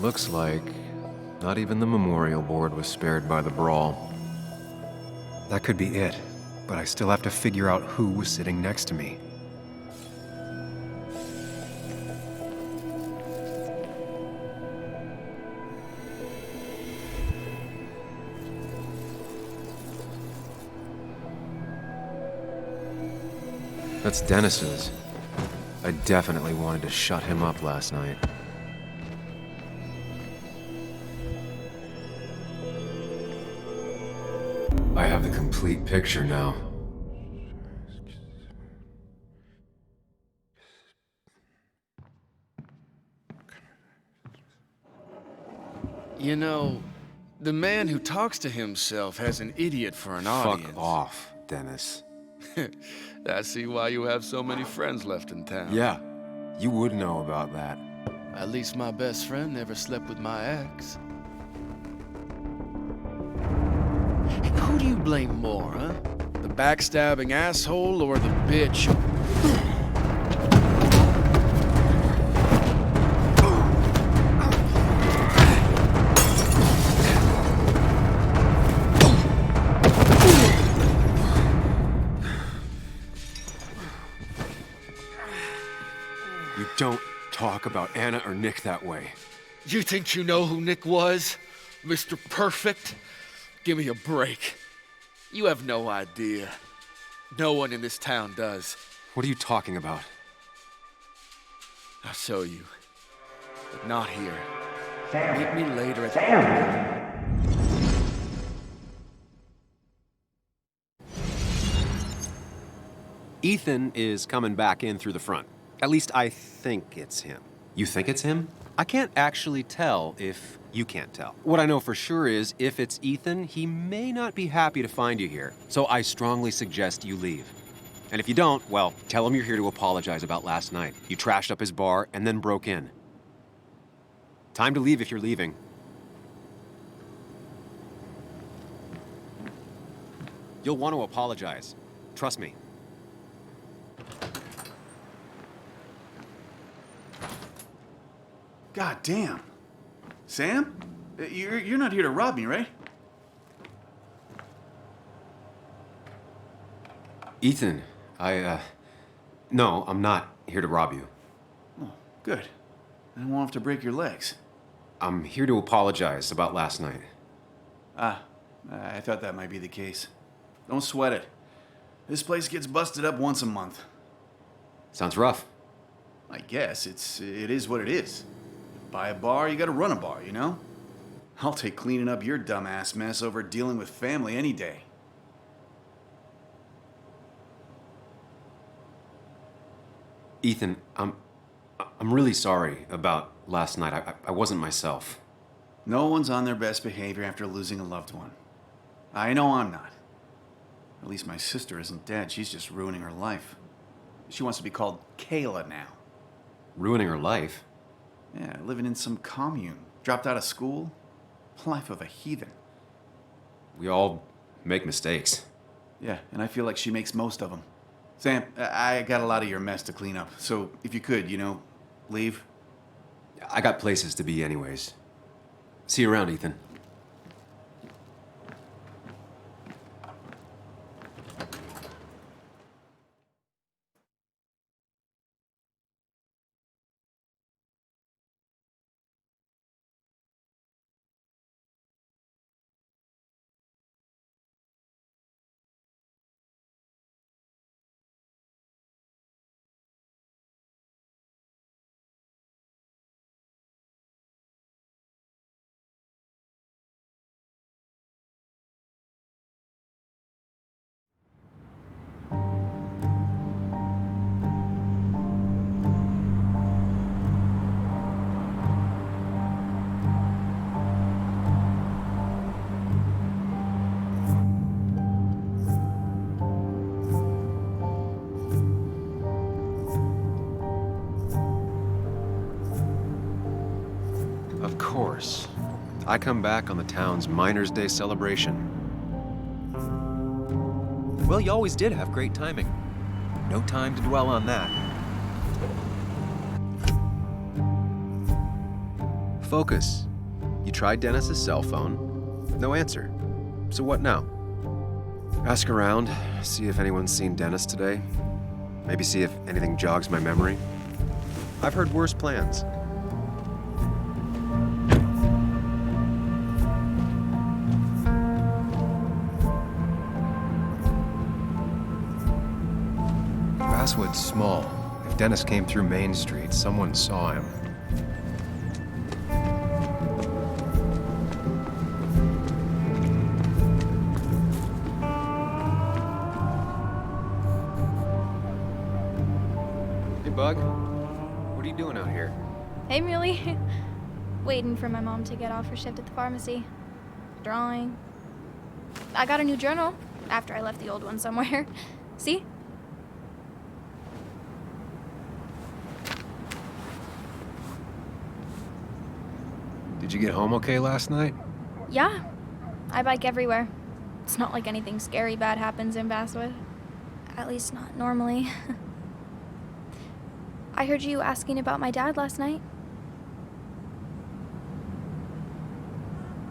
Looks like not even the memorial board was spared by the brawl. That could be it, but I still have to figure out who was sitting next to me. That's Dennis's. I definitely wanted to shut him up last night. I have the complete picture now. You know, the man who talks to himself has an idiot for an audience. Fuck off, Dennis. I see why you have so many friends left in town. Yeah, you would know about that. At least my best friend never slept with my ex. Who do you blame more, huh? The backstabbing asshole or the bitch? You don't talk about Anna or Nick that way. You think you know who Nick was? Mr. Perfect? Give me a break. You have no idea. No one in this town does. What are you talking about? I'll show you. But not here. Meet me later at the... Ethan is coming back in through the front. At least I think it's him. You think it's him? I can't actually tell if you can't tell. What I know for sure is, if it's Ethan, he may not be happy to find you here. So I strongly suggest you leave. And if you don't, well, tell him you're here to apologize about last night. You trashed up his bar and then broke in. Time to leave if you're leaving. You'll want to apologize. Trust me. God damn. Sam? You're not here to rob me, right? Ethan, no, I'm not here to rob you. Oh, good. I won't have to break your legs. I'm here to apologize about last night. Ah, I thought that might be the case. Don't sweat it. This place gets busted up once a month. Sounds rough. I guess it is what it is. Buy a bar, you gotta run a bar, you know? I'll take cleaning up your dumbass mess over dealing with family any day. Ethan, I'm really sorry about last night. I wasn't myself. No one's on their best behavior after losing a loved one. I know I'm not. At least my sister isn't dead. She's just ruining her life. She wants to be called Kayla now. Ruining her life? Yeah, living in some commune. Dropped out of school. Life of a heathen. We all make mistakes. Yeah, and I feel like she makes most of them. Sam, I got a lot of your mess to clean up, so if you could, leave. I got places to be anyways. See you around, Ethan. Of course. I come back on the town's Miners' Day celebration. Well, you always did have great timing. No time to dwell on that. Focus. You tried Dennis's cell phone. No answer. So what now? Ask around, see if anyone's seen Dennis today. Maybe see if anything jogs my memory. I've heard worse plans. Basswood's small. If Dennis came through Main Street, someone saw him. Hey, Bug. What are you doing out here? Hey, Muley. Waiting for my mom to get off her shift at the pharmacy. Drawing. I got a new journal after I left the old one somewhere. See? Did you get home okay last night? Yeah. I bike everywhere. It's not like anything scary bad happens in Basswood. At least not normally. I heard you asking about my dad last night.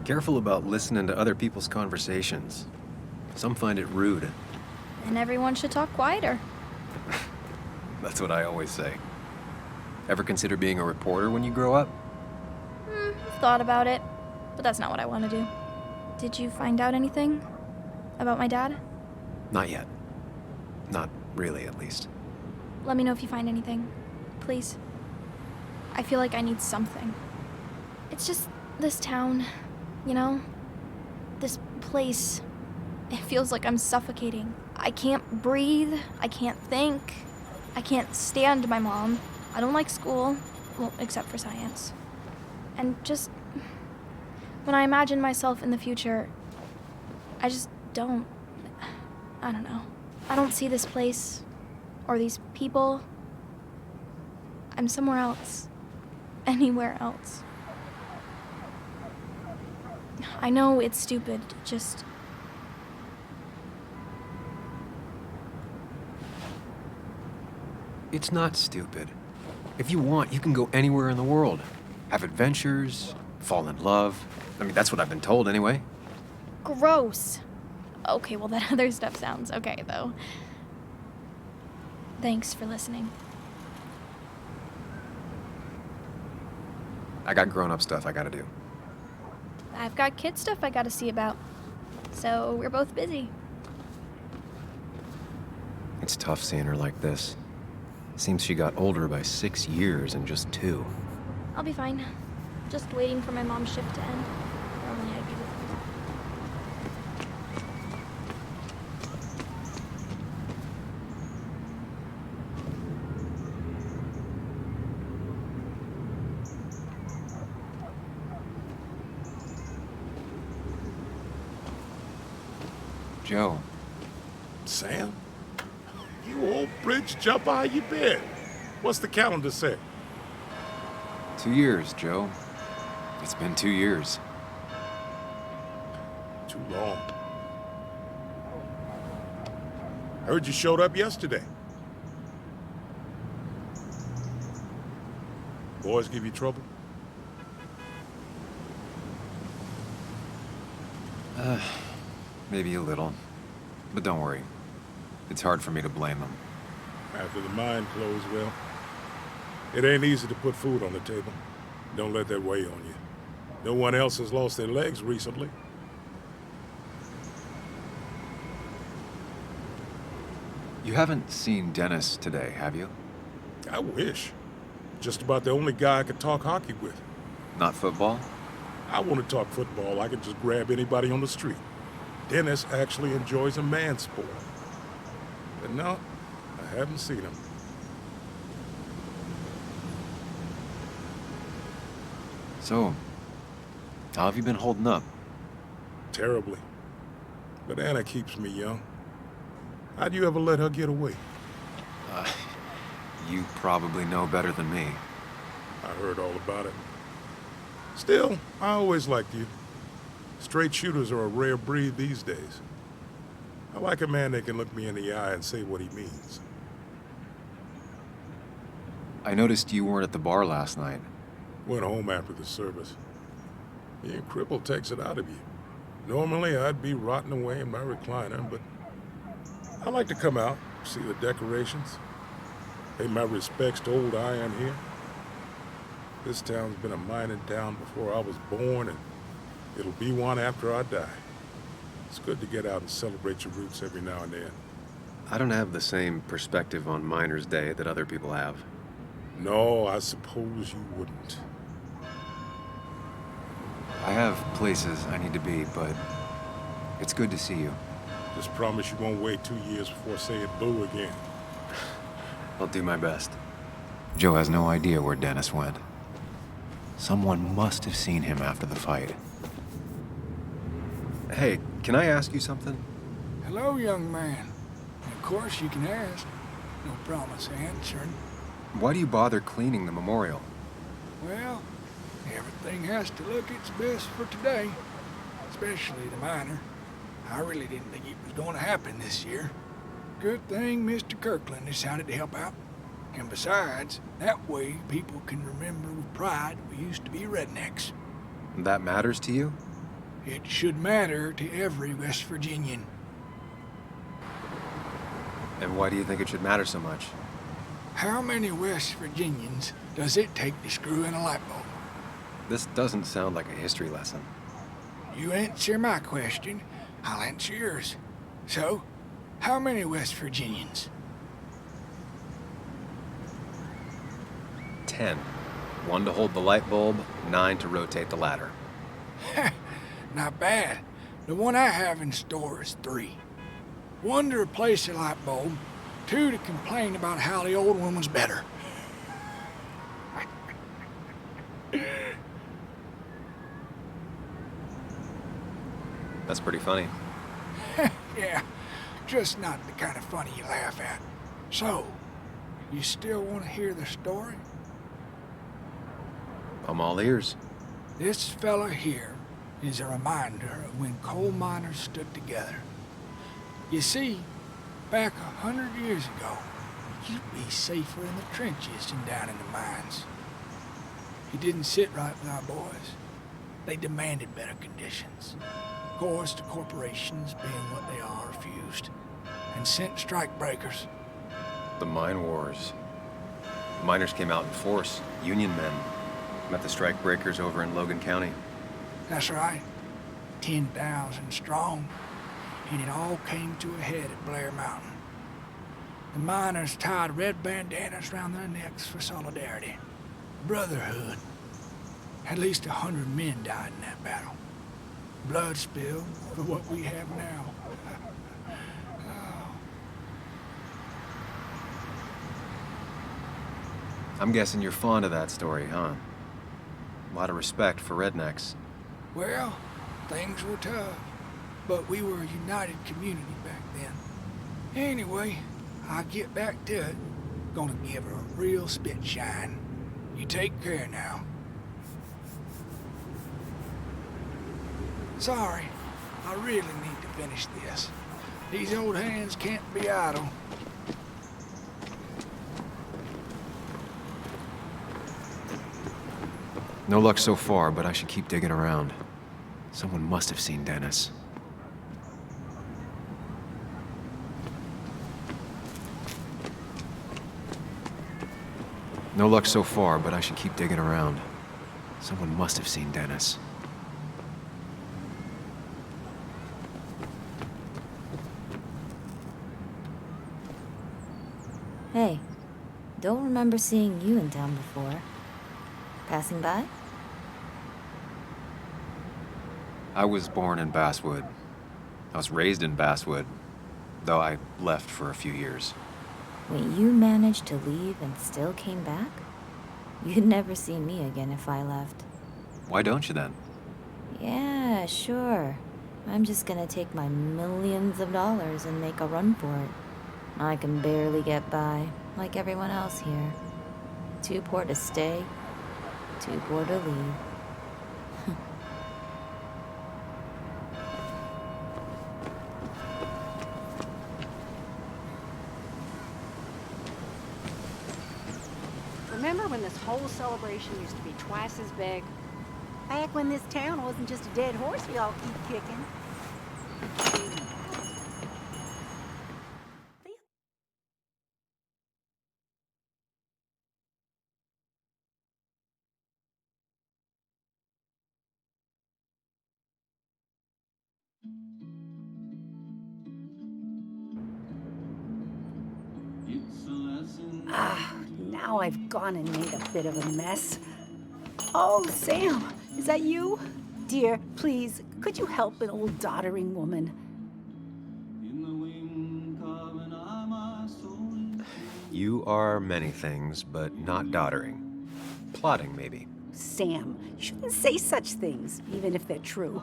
Careful about listening to other people's conversations. Some find it rude. And everyone should talk quieter. That's what I always say. Ever consider being a reporter when you grow up? Thought about it, but that's not what I want to do. Did you find out anything about my dad? Not yet. Not really, at least. Let me know if you find anything, please. I feel like I need something. It's just this town, you know? This place. It feels like I'm suffocating. I can't breathe. I can't think. I can't stand my mom. I don't like school. Well, except for science. And just when I imagine myself in the future, I just don't. I don't know. I don't see this place or these people. I'm somewhere else. Anywhere else. I know it's stupid, just. It's not stupid. If you want, you can go anywhere in the world. Have adventures, fall in love. I mean, that's what I've been told anyway. Gross. Okay, well, that other stuff sounds okay, though. Thanks for listening. I got grown-up stuff I gotta do. I've got kid stuff I gotta see about. So we're both busy. It's tough seeing her like this. Seems she got older by 6 years in just 2. I'll be fine. Just waiting for my mom's shift to end. Normally I'd be with Joe. Sam? You old bridge jumper, how you been? What's the calendar say? 2 years, Joe. It's been 2 years. Too long. Heard you showed up yesterday. Boys give you trouble? Maybe a little. But don't worry. It's hard for me to blame them. After the mine closed, well, it ain't easy to put food on the table. Don't let that weigh on you. No one else has lost their legs recently. You haven't seen Dennis today, have you? I wish. Just about the only guy I could talk hockey with. Not football? I want to talk football. I can just grab anybody on the street. Dennis actually enjoys a man's sport. But no, I haven't seen him. So, how have you been holding up? Terribly. But Anna keeps me young. How'd you ever let her get away? You probably know better than me. I heard all about it. Still, I always liked you. Straight shooters are a rare breed these days. I like a man that can look me in the eye and say what he means. I noticed you weren't at the bar last night. Went home after the service. Being crippled takes it out of you. Normally, I'd be rotting away in my recliner, but I like to come out, see the decorations, pay my respects to old Iron here. This town's been a mining town before I was born, and it'll be one after I die. It's good to get out and celebrate your roots every now and then. I don't have the same perspective on Miners' Day that other people have. No, I suppose you wouldn't. I have places I need to be, but it's good to see you. Just promise you won't wait 2 years before saying boo again. I'll do my best. Joe has no idea where Dennis went. Someone must have seen him after the fight. Hey, can I ask you something? Hello, young man. Of course you can ask. No promise answering. Why do you bother cleaning the memorial? Well, everything has to look its best for today. Especially the miner. I really didn't think it was going to happen this year. Good thing Mr. Kirkland decided to help out. And besides, that way people can remember with pride we used to be rednecks. That matters to you? It should matter to every West Virginian. And why do you think it should matter so much? How many West Virginians does it take to screw in a light bulb? This doesn't sound like a history lesson. You answer my question, I'll answer yours. So, how many West Virginians? 10. 1 to hold the light bulb, 9 to rotate the ladder. Not bad. The one I have in store is 3. 1 to replace the light bulb, 2 to complain about how the old one was better. That's pretty funny. Yeah, just not the kind of funny you laugh at. So, you still want to hear the story? I'm all ears. This fella here is a reminder of when coal miners stood together. You see, back 100 years ago, you'd be safer in the trenches than down in the mines. It didn't sit right with our boys. They demanded better conditions. Of course, the corporations, being what they are, refused and sent strike breakers. The mine wars. Miners came out in force. Union men met the strike breakers over in Logan County. That's right. 10,000 strong. And it all came to a head at Blair Mountain. The miners tied red bandanas around their necks for solidarity. Brotherhood. At least 100 men died in that battle. Blood spilled for what we have now. I'm guessing you're fond of that story, huh? A lot of respect for rednecks. Well, things were tough, but we were a united community back then. Anyway, I'll get back to it. Gonna give her a real spit shine. You take care now. Sorry, I really need to finish this. These old hands can't be idle. No luck so far, but I should keep digging around. Someone must have seen Dennis. No luck so far, but I should keep digging around. Someone must have seen Dennis. Hey, don't remember seeing you in town before. Passing by? I was born in Basswood. I was raised in Basswood, though I left for a few years. Wait, you managed to leave and still came back? You'd never see me again if I left. Why don't you then? Yeah, sure. I'm just gonna take my millions of dollars and make a run for it. I can barely get by, like everyone else here. Too poor to stay, too poor to leave. Remember when this whole celebration used to be twice as big? Back when this town wasn't just a dead horse we all keep kicking. Now I've gone and made a bit of a mess. Oh, Sam, is that you? Dear, please, could you help an old doddering woman? You are many things, but not doddering. Plotting, maybe. Sam, you shouldn't say such things, even if they're true.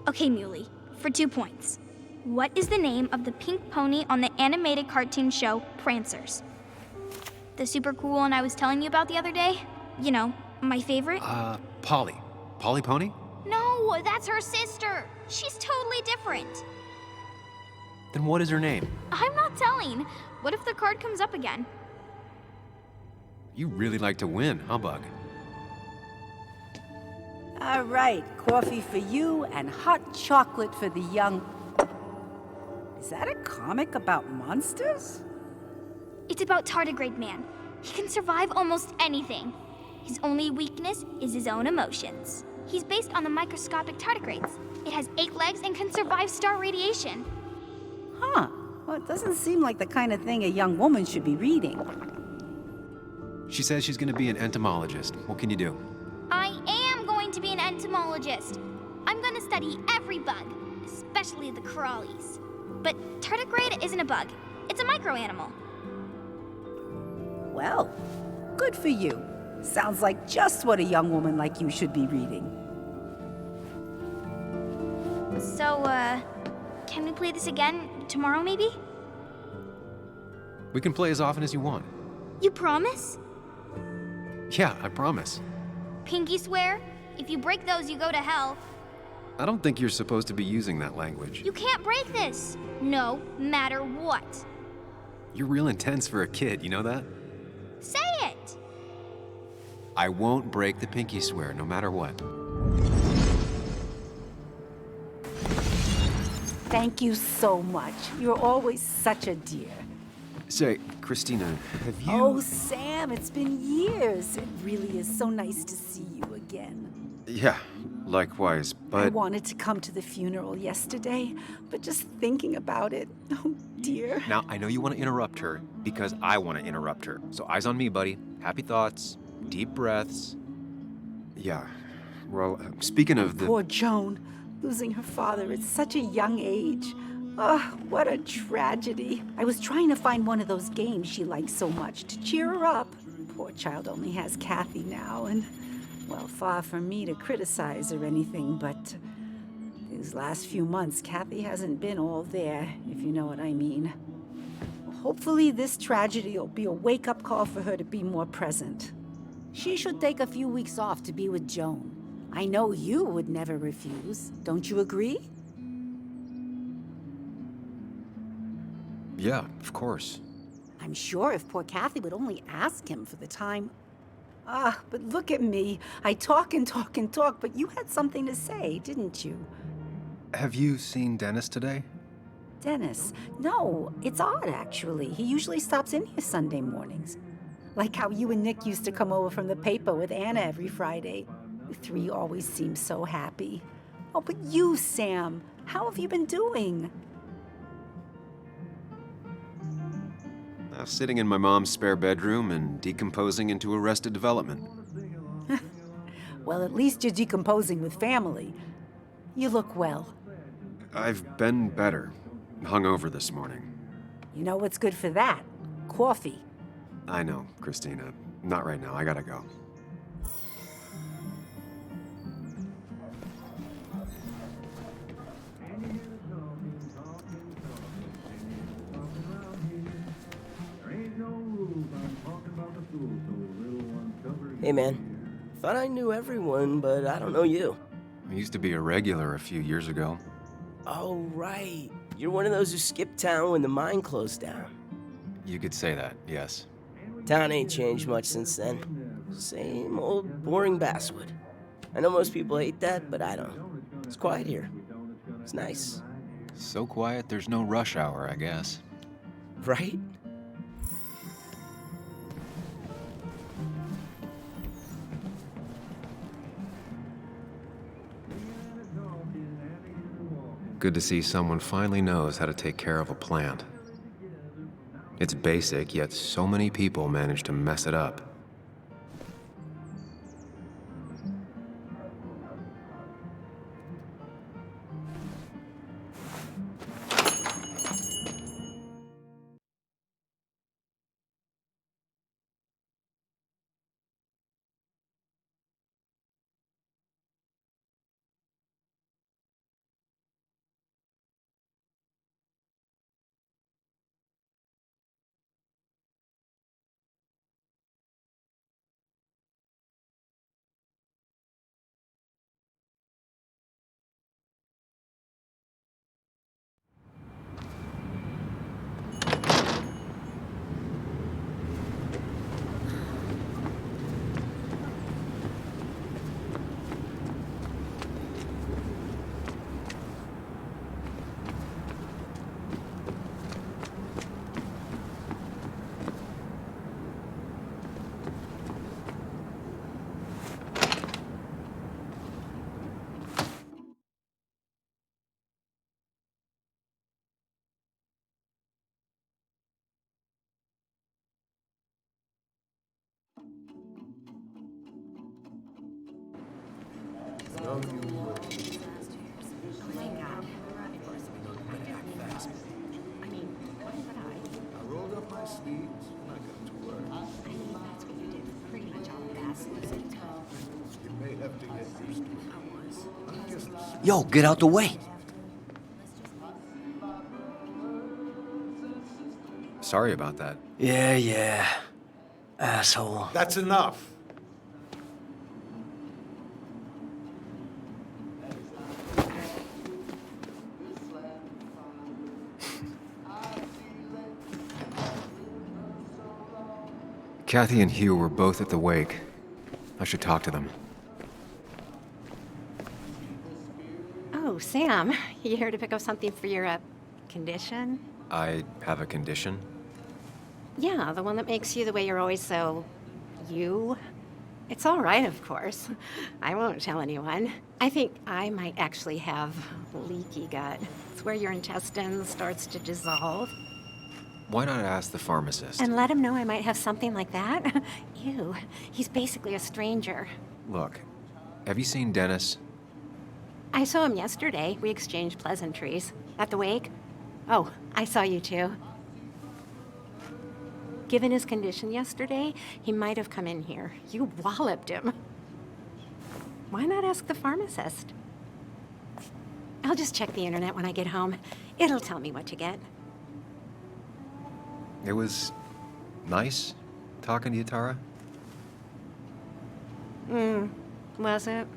Okay, Muley, for 2 points. What is the name of the pink pony on the animated cartoon show Prancers? The super cool one I was telling you about the other day? You know, my favorite? Polly. Polly Pony? No, that's her sister. She's totally different. Then what is her name? I'm not telling. What if the card comes up again? You really like to win, huh, Bug? All right, coffee for you and hot chocolate for the young... Is that a comic about monsters? It's about Tardigrade Man. He can survive almost anything. His only weakness is his own emotions. He's based on the microscopic tardigrades. It has 8 legs and can survive star radiation. Huh. Well, it doesn't seem like the kind of thing a young woman should be reading. She says she's gonna be an entomologist. What can you do? I am going to be an entomologist. I'm going to study every bug, especially the crawlies. But tardigrade isn't a bug. It's a microanimal. Well, good for you. Sounds like just what a young woman like you should be reading. So, can we play this again tomorrow, maybe? We can play as often as you want. You promise? Yeah, I promise. Pinky swear? If you break those, you go to hell. I don't think you're supposed to be using that language. You can't break this. No matter what. You're real intense for a kid, you know that? Say it! I won't break the pinky swear, no matter what. Thank you so much. You're always such a dear. Say, Christina, have you... Oh, Sam, it's been years. It really is so nice to see you again. Yeah, likewise, but... I wanted to come to the funeral yesterday, but just thinking about it, oh dear. Now, I know you want to interrupt her, because I want to interrupt her. So eyes on me, buddy. Happy thoughts, deep breaths. Yeah, well, speaking of the... Poor Joan, losing her father at such a young age. Oh, what a tragedy. I was trying to find one of those games she likes so much to cheer her up. Poor child only has Kathy now, and, well, far from me to criticize or anything, but these last few months, Kathy hasn't been all there, if you know what I mean. Hopefully this tragedy will be a wake-up call for her to be more present. She should take a few weeks off to be with Joan. I know you would never refuse. Don't you agree? Yeah, of course. I'm sure if poor Kathy would only ask him for the time. But look at me. I talk and talk and talk, but you had something to say, didn't you? Have you seen Dennis today? Dennis? No, it's odd, actually. He usually stops in here Sunday mornings. Like how you and Nick used to come over from the paper with Anna every Friday. You 3 always seem so happy. Oh, but you, Sam, how have you been doing? Sitting in my mom's spare bedroom and decomposing into Arrested Development. Well, at least you're decomposing with family. You look well. I've been better. Hungover this morning. You know what's good for that? Coffee. I know, Christina. Not right now. I gotta go. Hey, man. Thought I knew everyone, but I don't know you. I used to be a regular a few years ago. Oh, right. You're one of those who skipped town when the mine closed down. You could say that, yes. Town ain't changed much since then. Same old boring basswood. I know most people hate that, but I don't. It's quiet here. It's nice. So quiet, there's no rush hour, I guess. Right? Good to see someone finally knows how to take care of a plant. It's basic, yet so many people manage to mess it up. I rolled up my sleeves and I got to work. That's what you did pretty much all of that. You may have to get used to it. I guess the Yo, get out the way. Sorry about that. Yeah. Asshole. That's enough. Kathy and Hugh were both at the wake. I should talk to them. Oh, Sam, you here to pick up something for your, condition? I have a condition. Yeah, the one that makes you the way you're always so... you? It's all right, of course. I won't tell anyone. I think I might actually have leaky gut. It's where your intestine starts to dissolve. Why not ask the pharmacist? And let him know I might have something like that? Ew, he's basically a stranger. Look, have you seen Dennis? I saw him yesterday. We exchanged pleasantries. At the wake? Oh, I saw you too. Given his condition yesterday, he might have come in here. You walloped him. Why not ask the pharmacist? I'll just check the internet when I get home. It'll tell me what to get. It was nice talking to you, Tara. Was it?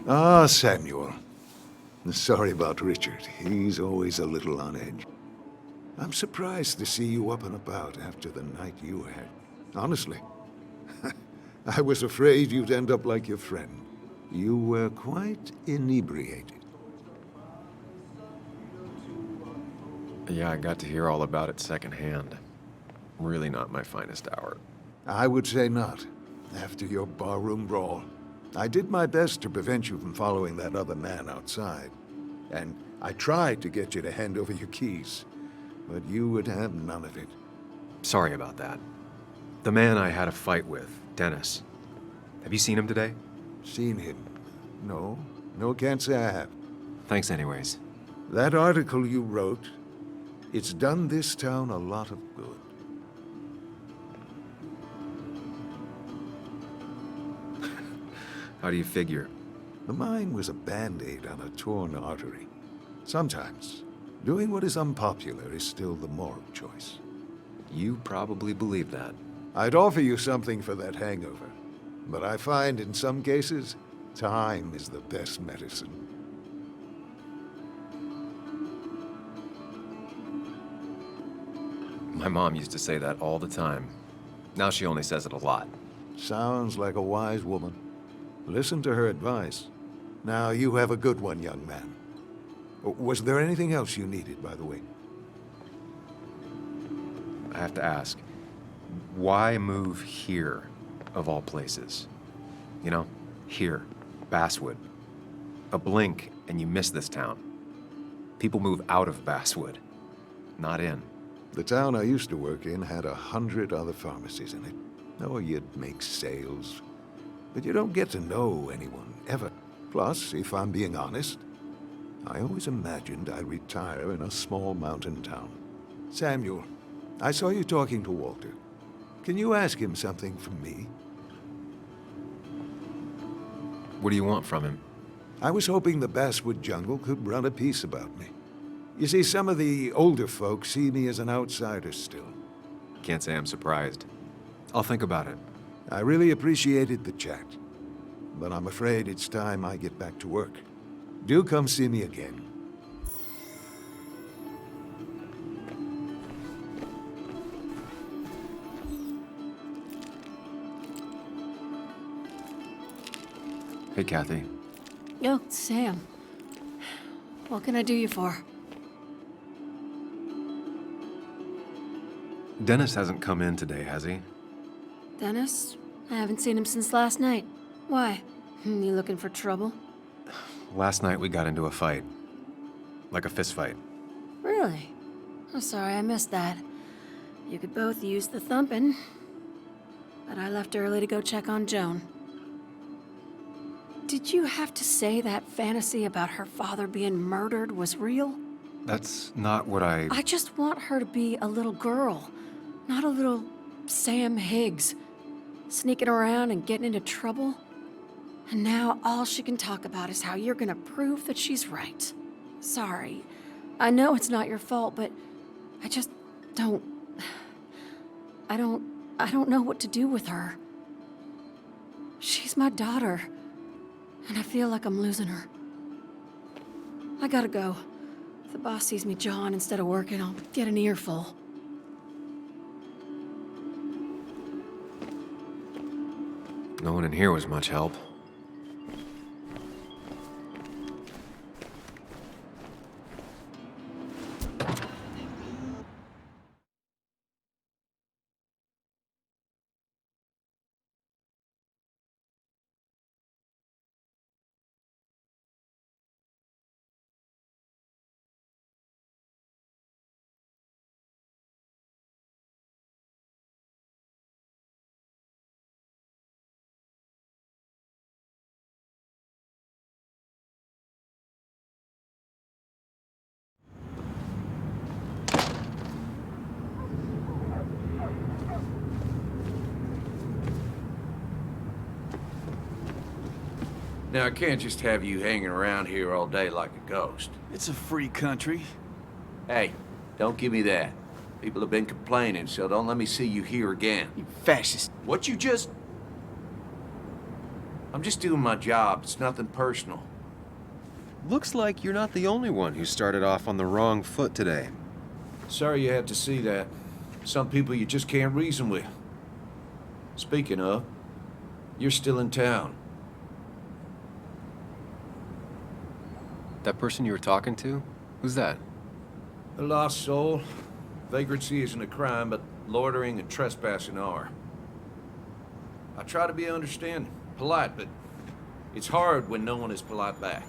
Ah, Samuel. Sorry about Richard. He's always a little on edge. I'm surprised to see you up and about after the night you had. Honestly. I was afraid you'd end up like your friend. You were quite inebriated. Yeah, I got to hear all about it secondhand. Really not my finest hour. I would say not, after your barroom brawl. I did my best to prevent you from following that other man outside. And I tried to get you to hand over your keys, but you would have none of it. Sorry about that. The man I had a fight with, Dennis. Have you seen him today? Seen him? No. No, can't say I have. Thanks anyways. That article you wrote, it's done this town a lot of good. How do you figure? Mine was a band-aid on a torn artery. Sometimes, doing what is unpopular is still the moral choice. You probably believe that. I'd offer you something for that hangover, but I find in some cases, time is the best medicine. My mom used to say that all the time. Now she only says it a lot. Sounds like a wise woman. Listen to her advice. Now you have a good one, young man. Was there anything else you needed, by the way? I have to ask, why move here, of all places? You know, here, Basswood. A blink and you miss this town. People move out of Basswood, not in. The town I used to work in had 100 other pharmacies in it. Oh, you'd make sales. But you don't get to know anyone, ever. Plus, if I'm being honest, I always imagined I'd retire in a small mountain town. Samuel, I saw you talking to Walter. Can you ask him something from me? What do you want from him? I was hoping the Basswood jungle could run a piece about me. You see, some of the older folks see me as an outsider still. Can't say I'm surprised. I'll think about it. I really appreciated the chat, but I'm afraid it's time I get back to work. Do come see me again. Hey, Kathy. Yo, Sam. What can I do you for? Dennis hasn't come in today, has he? Dennis? I haven't seen him since last night. Why? You looking for trouble? Last night we got into a fight. Like a fist fight. Really? I'm sorry I missed that. You could both use the thumping. But I left early to go check on Joan. Did you have to say that fantasy about her father being murdered was real? That's not what I just want her to be a little girl, not a little Sam Higgs, sneaking around and getting into trouble. And now all she can talk about is how you're gonna prove that she's right. Sorry. I know it's not your fault, but I just don't... I don't know what to do with her. She's my daughter, and I feel like I'm losing her. I gotta go. If the boss sees me jawing instead of working, I'll get an earful. No one in here was much help. Now, I can't just have you hanging around here all day like a ghost. It's a free country. Hey, don't give me that. People have been complaining, so don't let me see you here again. You fascist. What you just... I'm just doing my job. It's nothing personal. Looks like you're not the only one who started off on the wrong foot today. Sorry you had to see that. Some people you just can't reason with. Speaking of, you're still in town. That person you were talking to? Who's that? A lost soul. Vagrancy isn't a crime, but loitering and trespassing are. I try to be understanding, polite, but it's hard when no one is polite back.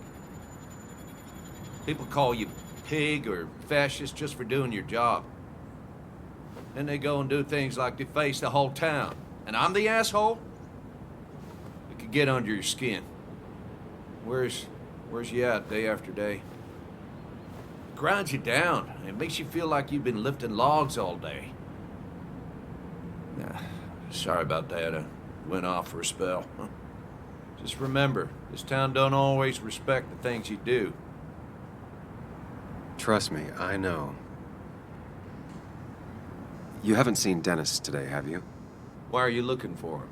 People call you pig or fascist just for doing your job. Then they go and do things like deface the whole town. And I'm the asshole? It could get under your skin. Where's you at day after day? It grinds you down. It makes you feel like you've been lifting logs all day. Sorry about that. I went off for a spell. Just remember, this town don't always respect the things you do. Trust me, I know. You haven't seen Dennis today, have you? Why are you looking for him?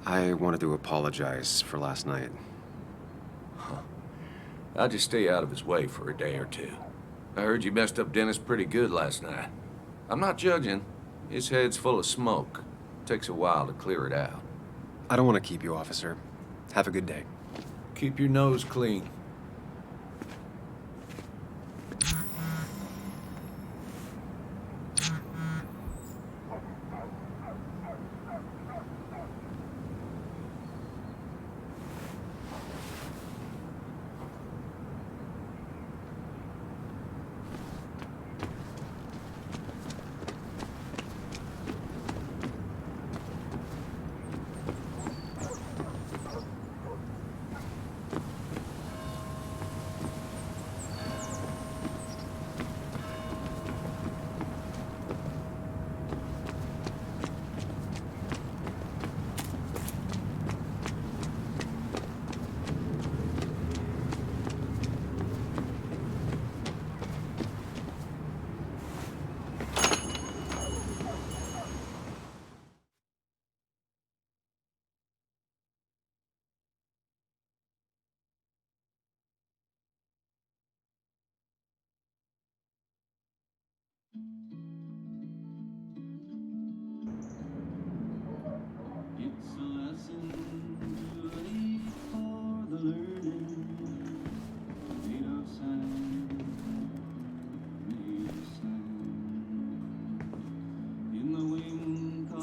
I wanted to apologize for last night. I'll just stay out of his way for a day or two. I heard you messed up Dennis pretty good last night. I'm not judging. His head's full of smoke. Takes a while to clear it out. I don't want to keep you, officer. Have a good day. Keep your nose clean.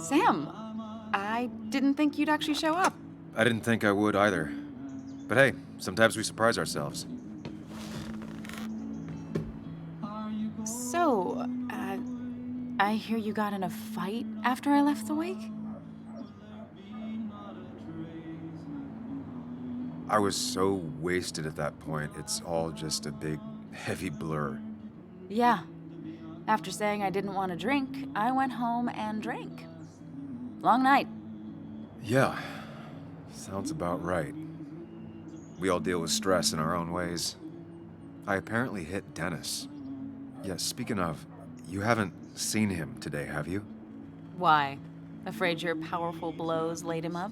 Sam, I didn't think you'd actually show up. I didn't think I would either. But hey, sometimes we surprise ourselves. So, I hear you got in a fight after I left the wake? I was so wasted at that point, it's all just a big, heavy blur. Yeah. After saying I didn't want to drink, I went home and drank. Long night. Yeah, sounds about right. We all deal with stress in our own ways. I apparently hit Dennis. Yeah, speaking of, you haven't seen him today, have you? Why? Afraid your powerful blows laid him up?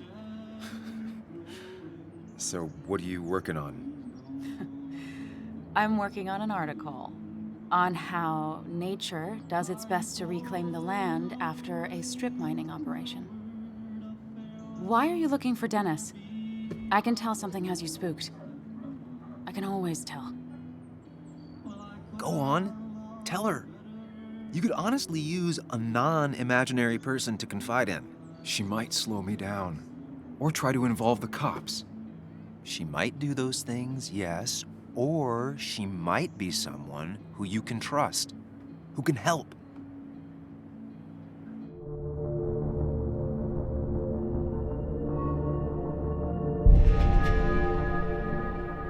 So, what are you working on? I'm working on an article on how nature does its best to reclaim the land after a strip mining operation. Why are you looking for Dennis? I can tell something has you spooked. I can always tell. Go on, tell her. You could honestly use a non-imaginary person to confide in. She might slow me down, or try to involve the cops. She might do those things, yes, or she might be someone who you can trust, who can help.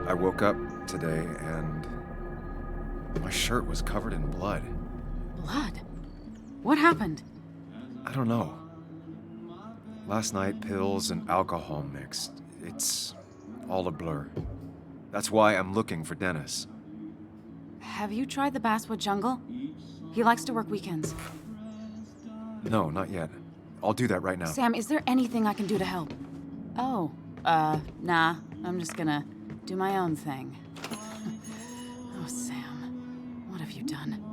I woke up today and my shirt was covered in blood. Blood? What happened? I don't know. Last night, pills and alcohol mixed. It's all a blur. That's why I'm looking for Dennis. Have you tried the Basswood Jungle? He likes to work weekends. No, not yet. I'll do that right now. Sam, is there anything I can do to help? Oh, nah. I'm just gonna do my own thing. Oh, Sam. What have you done?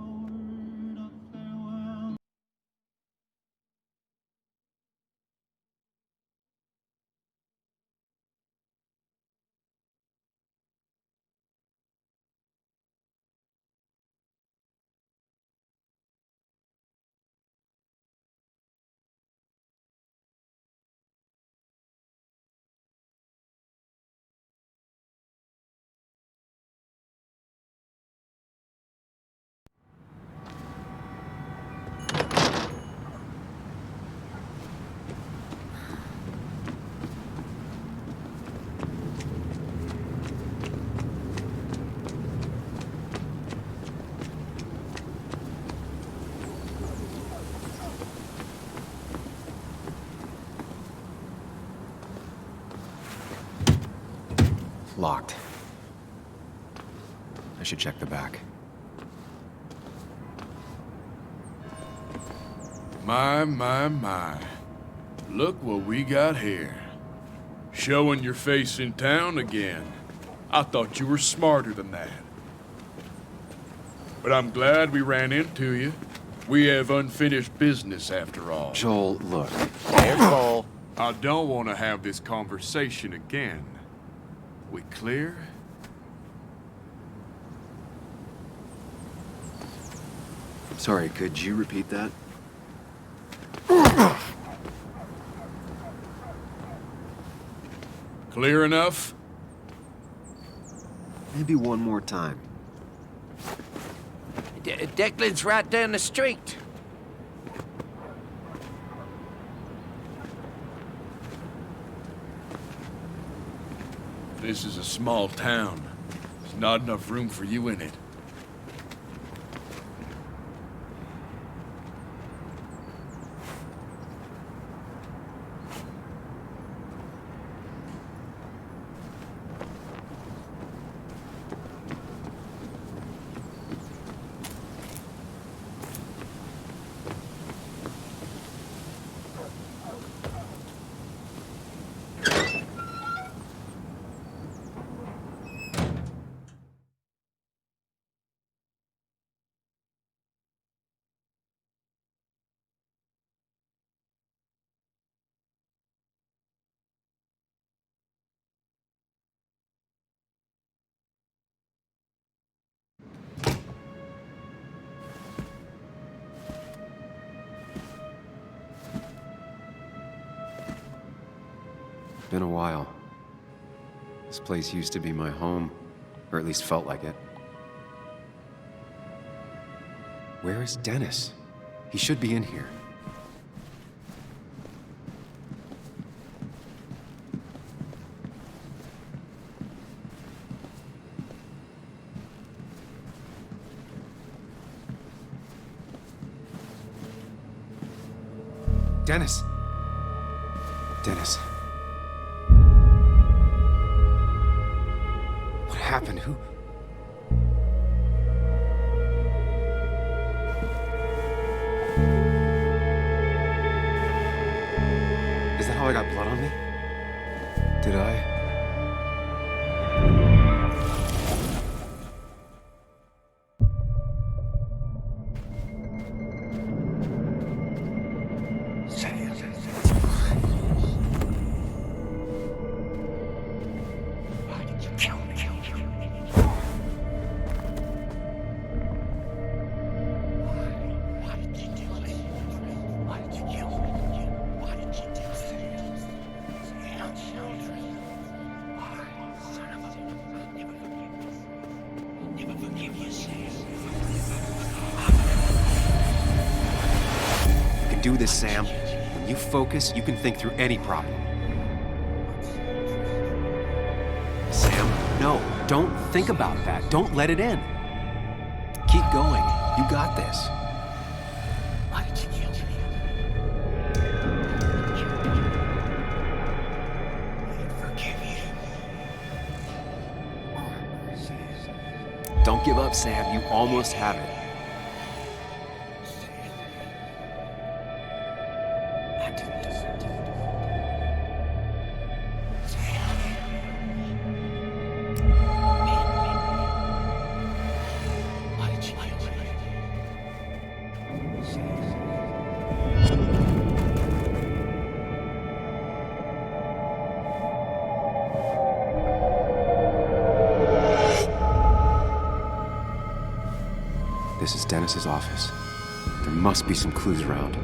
Locked. I should check the back. My, my. Look what we got here. Showing your face in town again. I thought you were smarter than that. But I'm glad we ran into you. We have unfinished business after all. Joel, look. Careful. I don't want to have this conversation again. We clear? Sorry, could you repeat that? Clear enough? Maybe one more time. Declan's right down the street. This is a small town. There's not enough room for you in it. Been a while. This place used to be my home, or at least felt like it. Where is Dennis? He should be in here. Dennis! Dennis. What happened? Who? Is that how I got blood on me? Did I? Do this, Sam. When you focus, you can think through any problem. Sam, no, don't think about that. Don't let it in. Keep going. You got this. Why did you kill me? I forgive you. Don't give up, Sam. You almost have it. This is Dennis's office. There must be some clues around.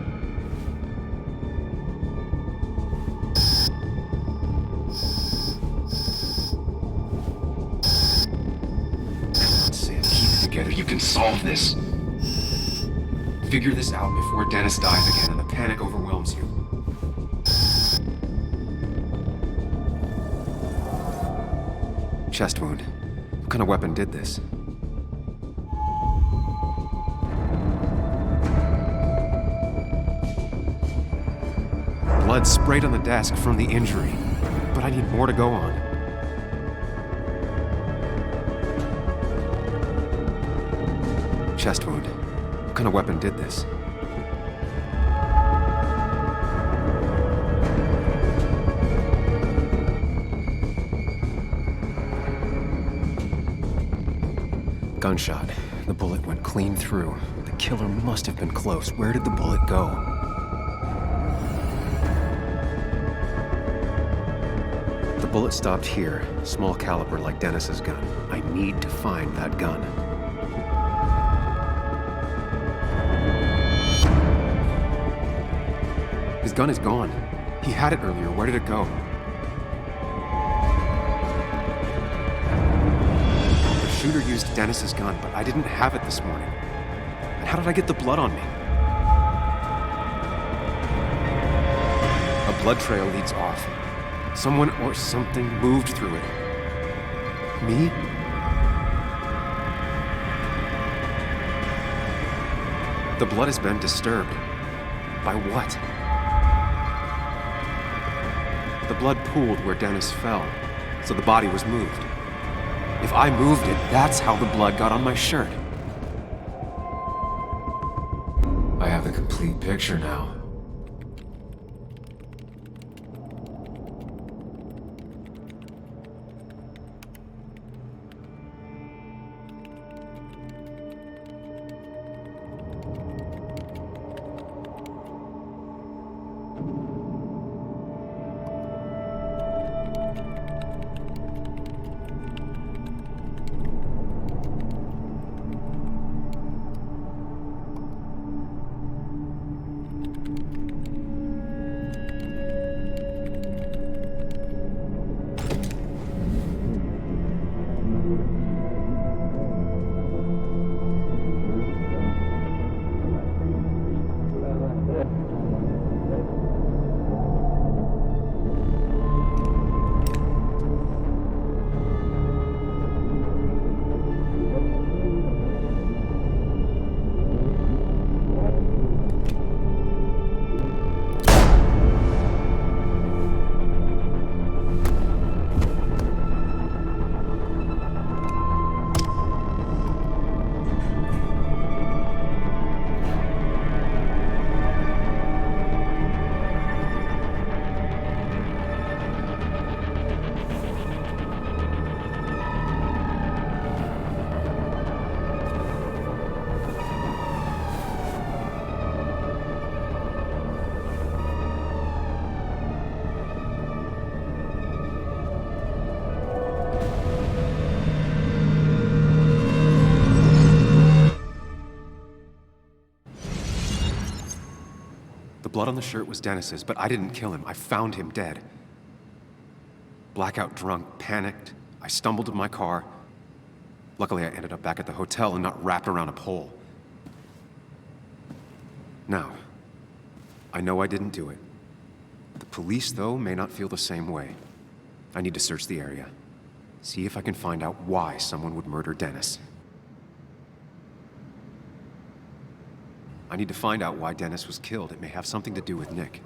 Come on, Sam, keep it together. You can solve this. Figure this out before Dennis dies again and the panic overwhelms you. Chest wound. What kind of weapon did this? Blood sprayed on the desk from the injury, but I need more to go on. chest wound. What kind of weapon did this? Gunshot. The bullet went clean through. The killer must have been close. Where did the bullet go? The bullet stopped here. Small caliber like Dennis's gun. I need to find that gun. His gun is gone. He had it earlier. Where did it go? The shooter used Dennis's gun, but I didn't have it this morning. And how did I get the blood on me? A blood trail leads off. Someone or something moved through it. Me? The blood has been disturbed. By what? The blood pooled where Dennis fell, so the body was moved. If I moved it, that's how the blood got on my shirt. I have the complete picture now. The blood on the shirt was Dennis's, but I didn't kill him. I found him dead. Blackout drunk, panicked. I stumbled to my car. Luckily, I ended up back at the hotel and not wrapped around a pole. Now, I know I didn't do it. The police, though, may not feel the same way. I need to search the area. See if I can find out why someone would murder Dennis. I need to find out why Dennis was killed. It may have something to do with Nick.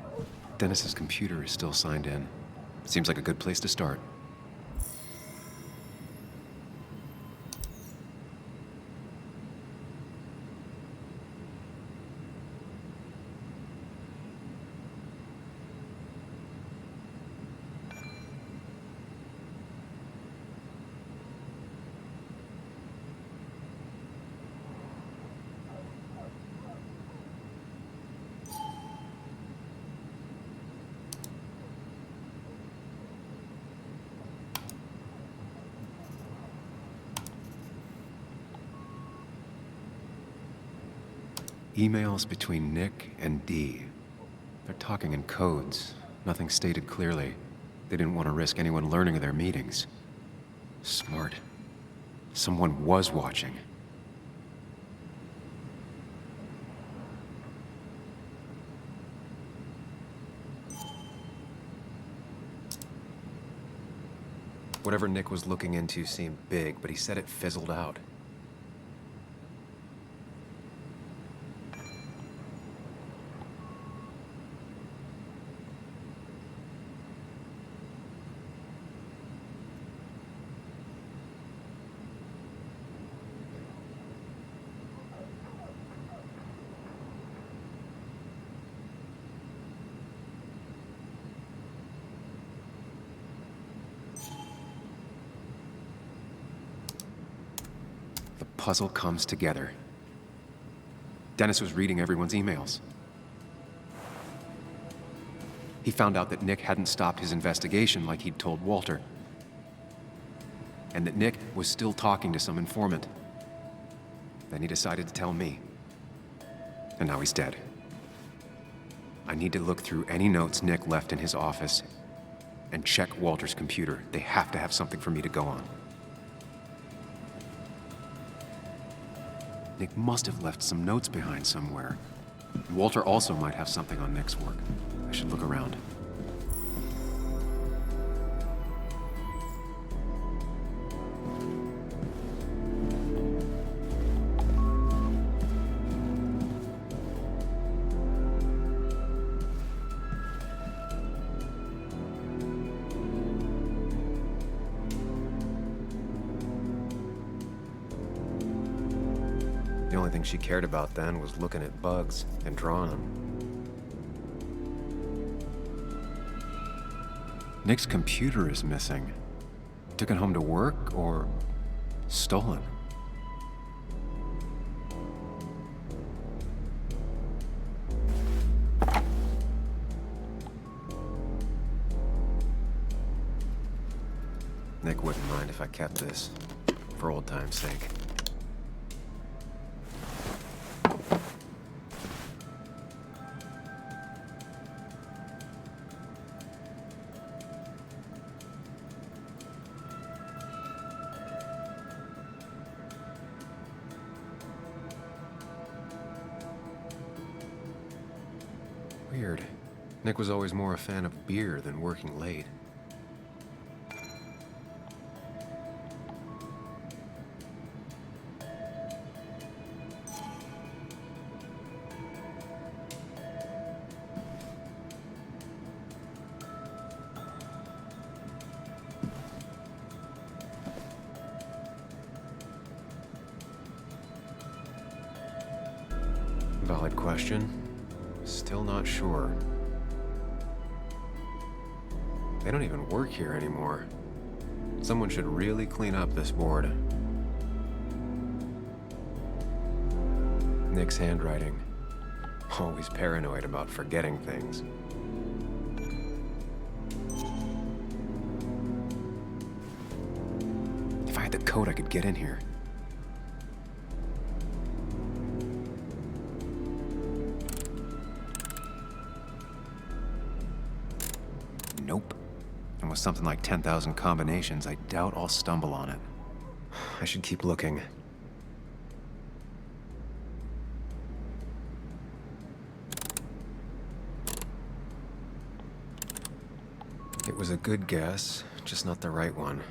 Dennis's computer is still signed in. Seems like a good place to start. Emails between Nick and Dee. They're talking in codes. Nothing stated clearly. They didn't want to risk anyone learning of their meetings. Smart. Someone was watching. Whatever Nick was looking into seemed big, but he said it fizzled out. puzzle comes together. Dennis was reading everyone's emails. He found out that Nick hadn't stopped his investigation like he'd told Walter. And that Nick was still talking to some informant. Then he decided to tell me. And now he's dead. I need to look through any notes Nick left in his office and check Walter's computer. They have to have something for me to go on. Nick must have left some notes behind somewhere. Walter also might have something on Nick's work. I should look around. The only thing she cared about then was looking at bugs and drawing them. Nick's computer is missing. Took it home to work or stolen? Nick wouldn't mind if I kept this, for old time's sake. Weird. Nick was always more a fan of beer than working late. Valid question. Still not sure. They don't even work here anymore. Someone should really clean up this board. Nick's handwriting. Always paranoid about forgetting things. If I had the code, I could get in here. Nope. And with something like 10,000 combinations, I doubt I'll stumble on it. I should keep looking. It was a good guess, just not the right one.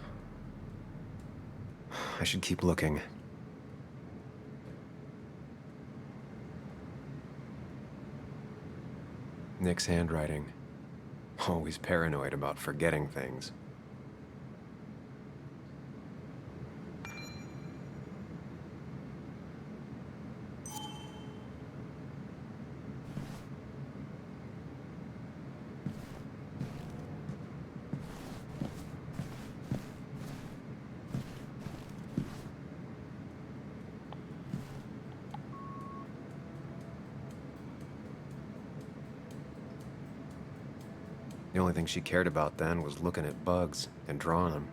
I should keep looking. Nick's handwriting. Always paranoid about forgetting things. The only thing she cared about then was looking at bugs and drawing them.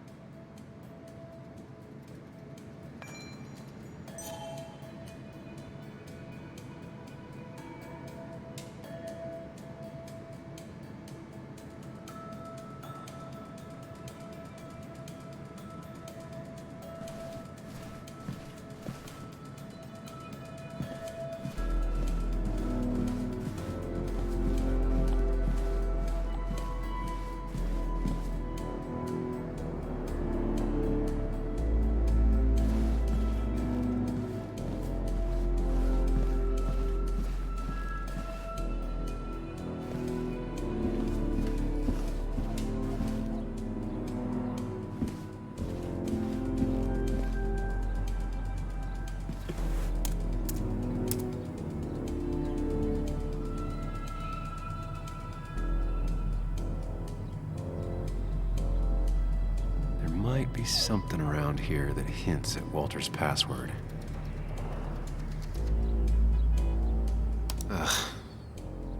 Might be something around here that hints at Walter's password.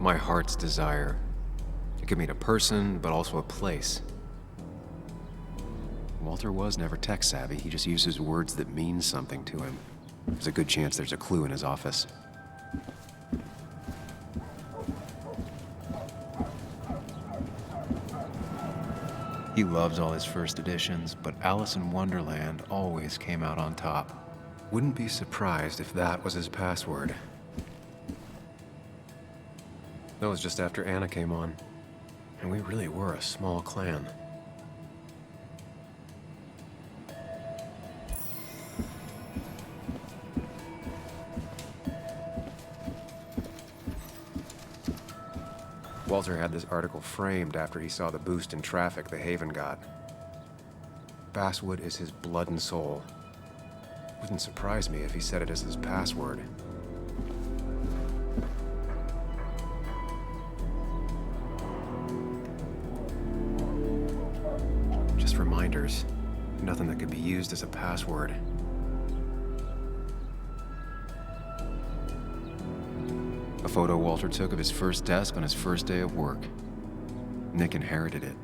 My heart's desire. It could mean a person, but also a place. Walter was never tech-savvy. He just uses words that mean something to him. There's a good chance there's a clue in his office. He loves all his first editions, but Alice in Wonderland always came out on top. Wouldn't be surprised if that was his password. That was just after Anna came on. And we really were a small clan. Walter had this article framed after he saw the boost in traffic the Haven got. Basswood is his blood and soul. Wouldn't surprise me if he said it as his password. Just reminders. Nothing that could be used as a password. A photo Walter took of his first desk on his first day of work. Nick inherited it.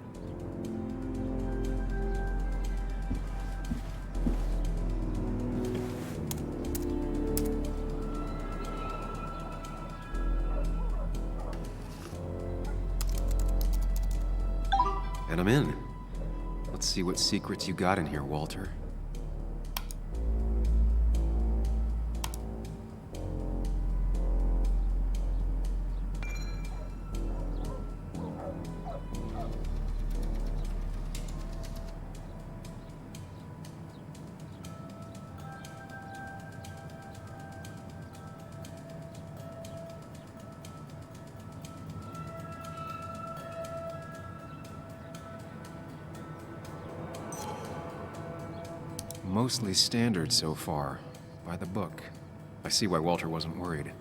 And I'm in. Let's see what secrets you got in here, Walter. Mostly standard so far, by the book. I see why Walter wasn't worried.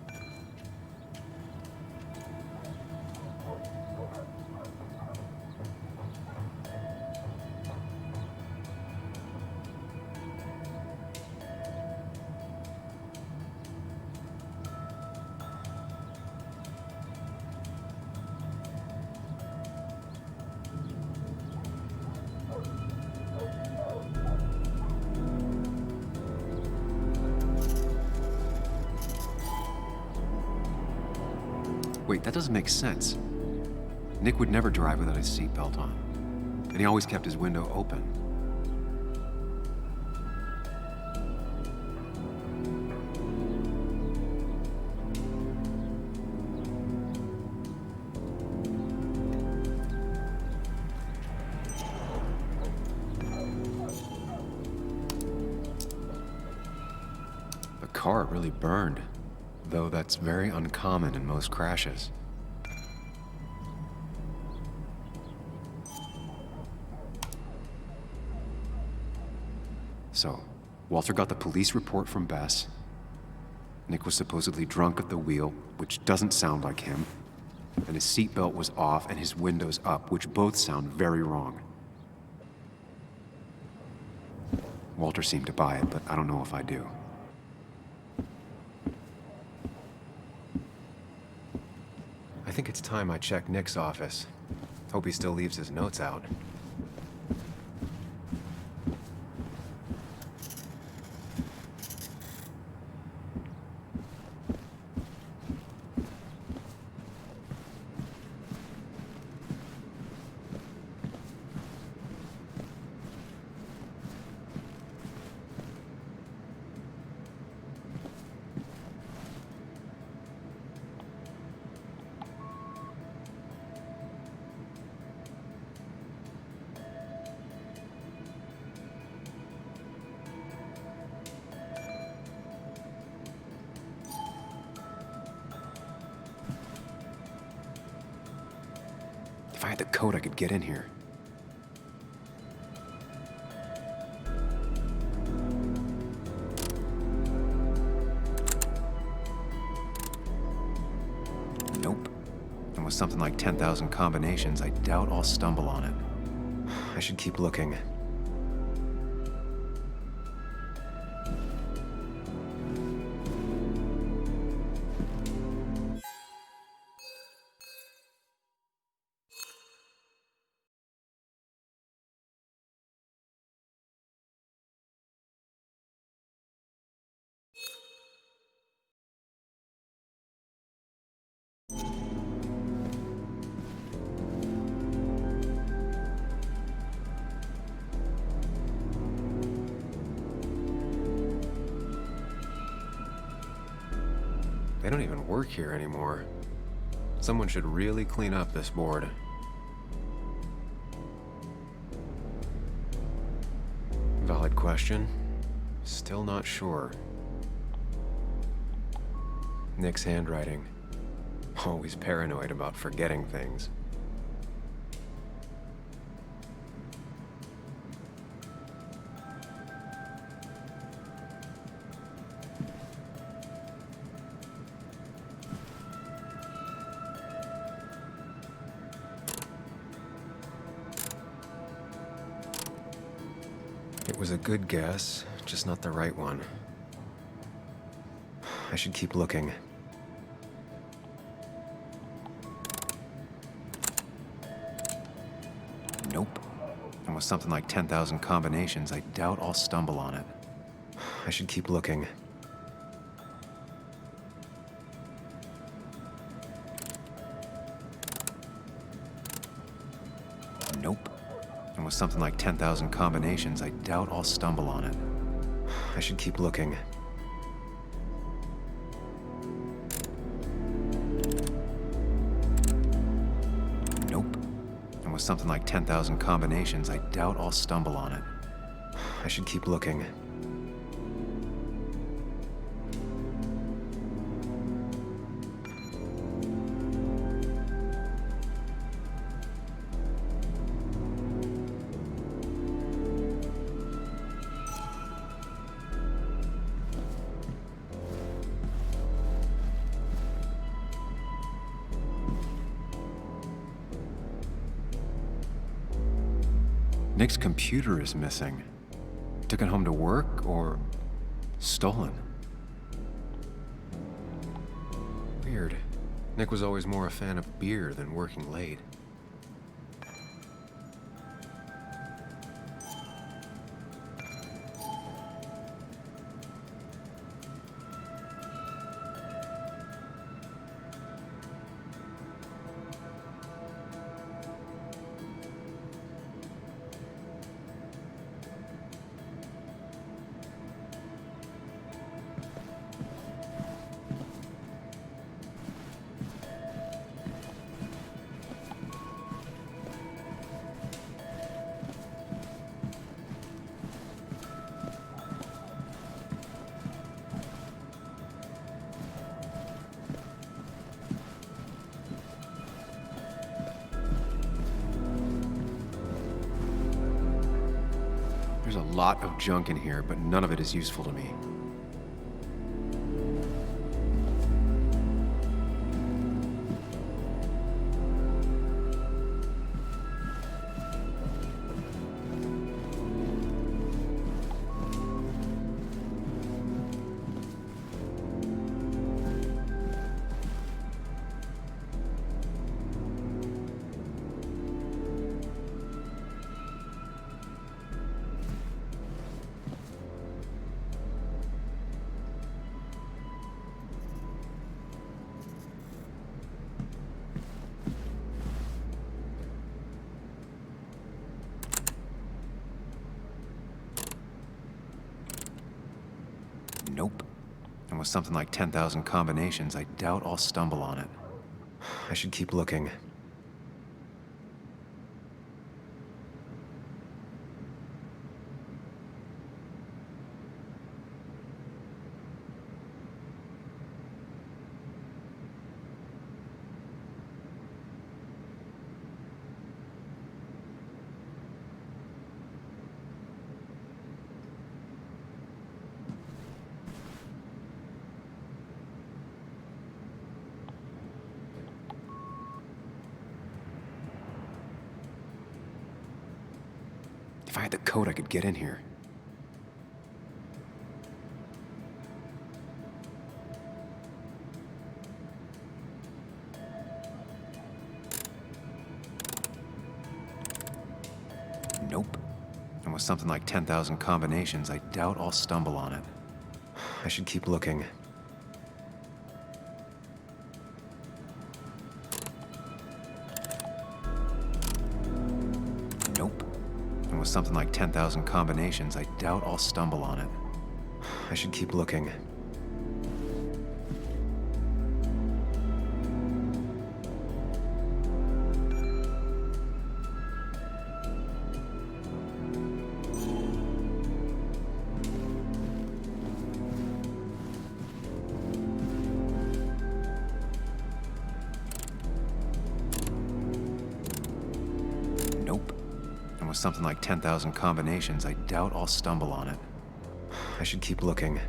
Wait, that doesn't make sense. Nick would never drive without his seatbelt on. And he always kept his window open. The car really burned. Though that's very uncommon in most crashes. So, Walter got the police report from Bess. Nick was supposedly drunk at the wheel, which doesn't sound like him. And his seatbelt was off and his windows up, which both sound very wrong. Walter seemed to buy it, but I don't know if I do. I think it's time I check Nick's office. Hope he still leaves his notes out. If I had the code, I could get in here. Nope. And with something like 10,000 combinations, I doubt I'll stumble on it. I should keep looking. They don't even work here anymore. Someone should really clean up this board. Valid question. Still not sure. Nick's handwriting. Always paranoid about forgetting things. It was a good guess, just not the right one. I should keep looking. Nope. And with something like 10,000 combinations, I doubt I'll stumble on it. I should keep looking. Nope. And with something like 10,000 combinations, I doubt I'll stumble on it. I should keep looking. Nope. And with something like 10,000 combinations, I doubt I'll stumble on it. I should keep looking. Nick's computer is missing. Took it home to work or stolen? Weird. Nick was always more a fan of beer than working late. There's a lot of junk in here, but none of it is useful to me. Nope. And with something like 10,000 combinations, I doubt I'll stumble on it. I should keep looking. If I had the code, I could get in here. Nope. And with something like 10,000 combinations, I doubt I'll stumble on it. I should keep looking. with something like 10,000 combinations, I doubt I'll stumble on it. I should keep looking. With something like 10,000 combinations, I doubt I'll stumble on it. I should keep looking.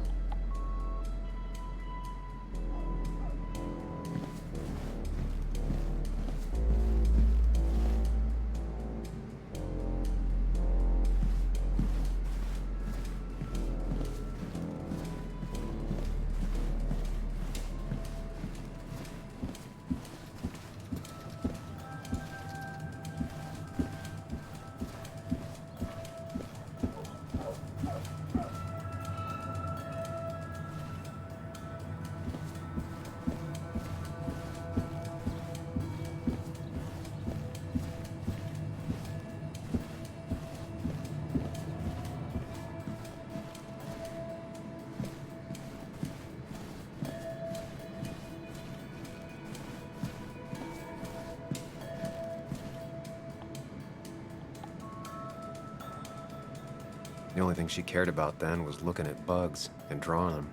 The only thing she cared about then was looking at bugs and drawing them.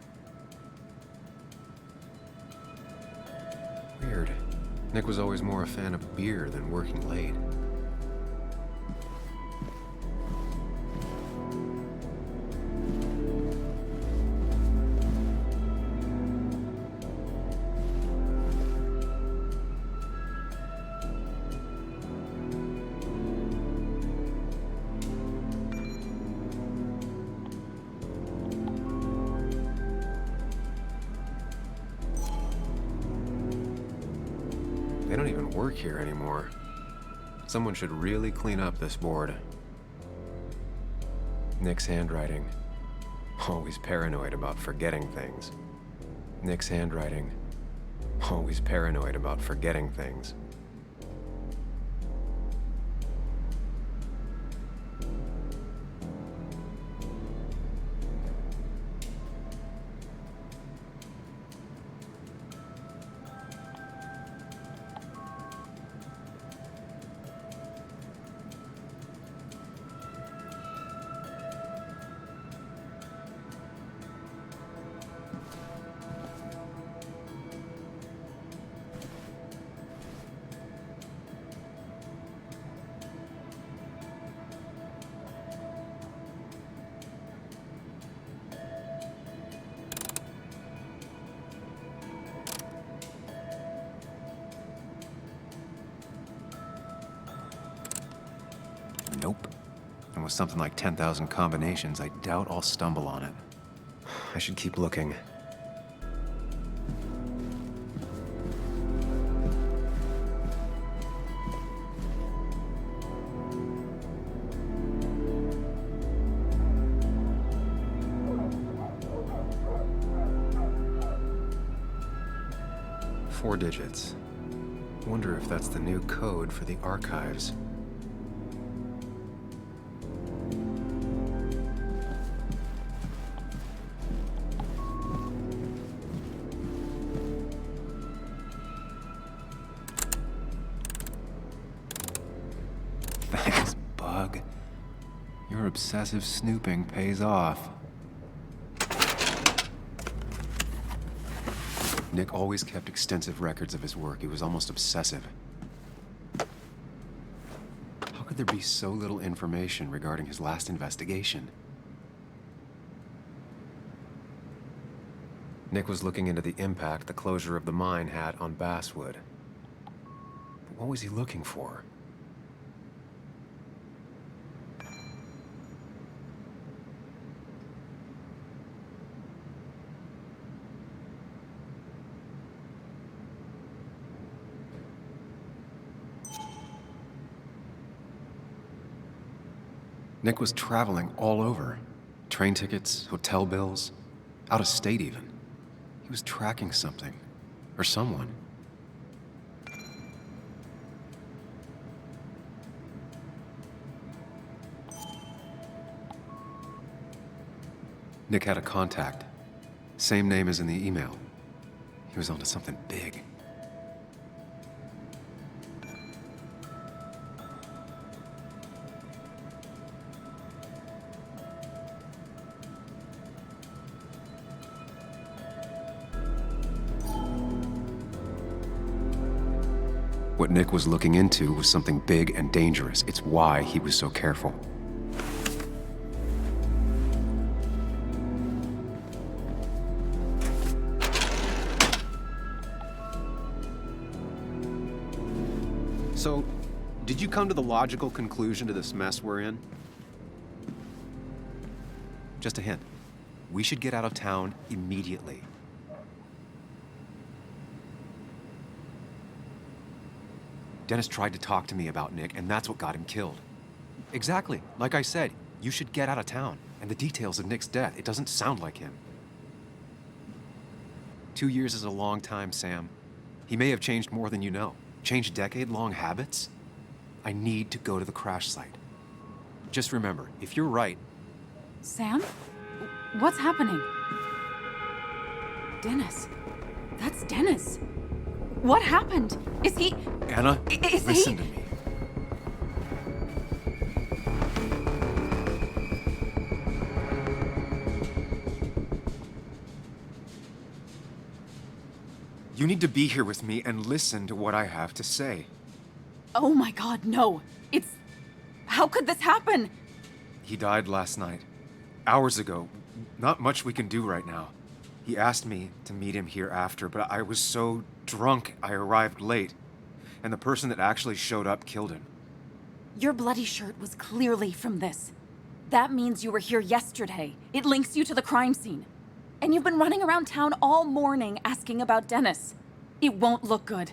Weird. Nick was always more a fan of beer than working late. They don't even work here anymore. Someone should really clean up this board. Nick's handwriting. Always paranoid about forgetting things. Nick's handwriting. Always paranoid about forgetting things. Nope. And with something like 10,000 combinations, I doubt I'll stumble on it. I should keep looking. Four digits. Wonder if that's the new code for the archives. Thanks, Bug. Your obsessive snooping pays off. Nick always kept extensive records of his work. He was almost obsessive. How could there be so little information regarding his last investigation? Nick was looking into the impact the closure of the mine had on Basswood. But what was he looking for? Nick was traveling all over. Train tickets, hotel bills, out of state even. He was tracking something, or someone. Nick had a contact. Same name as in the email. He was onto something big. What Nick was looking into was something big and dangerous. It's why he was so careful. So, did you come to the logical conclusion to this mess we're in? Just a hint. We should get out of town immediately. Dennis tried to talk to me about Nick, and that's what got him killed. Exactly. Like I said, you should get out of town. And the details of Nick's death, it doesn't sound like him. 2 years is a long time, Sam. He may have changed more than you know. Changed decade-long habits? I need to go to the crash site. Just remember, if you're right... Sam? What's happening? Dennis. That's Dennis. What happened? Is he... Anna, listen to me. You need to be here with me and listen to what I have to say. Oh my God, no. It's... How could this happen? He died last night. Hours ago. Not much we can do right now. He asked me to meet him here after, but I was so drunk I arrived late. And the person that actually showed up killed him. Your bloody shirt was clearly from this. That means you were here yesterday. It links you to the crime scene. And you've been running around town all morning asking about Dennis. It won't look good.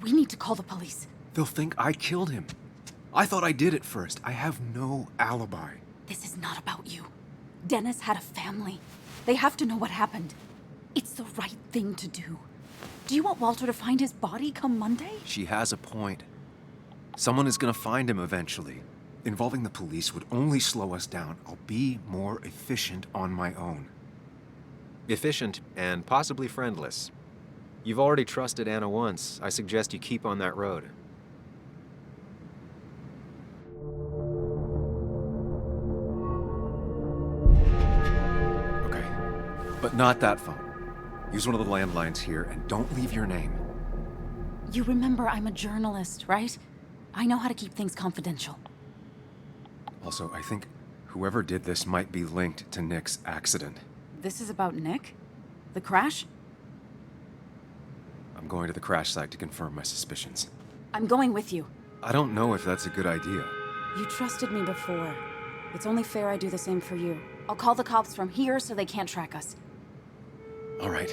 We need to call the police. They'll think I killed him. I thought I did at first. I have no alibi. This is not about you. Dennis had a family. They have to know what happened. It's the right thing to do. Do you want Walter to find his body come Monday? She has a point. Someone is gonna find him eventually. Involving the police would only slow us down. I'll be more efficient on my own. Efficient and possibly friendless. You've already trusted Anna once. I suggest you keep on that road. Okay, but not that phone. Use one of the landlines here and don't leave your name. You remember I'm a journalist, right? I know how to keep things confidential. Also, I think whoever did this might be linked to Nick's accident. This is about Nick? The crash? I'm going to the crash site to confirm my suspicions. I'm going with you. I don't know if that's a good idea. You trusted me before. It's only fair I do the same for you. I'll call the cops from here so they can't track us. All right.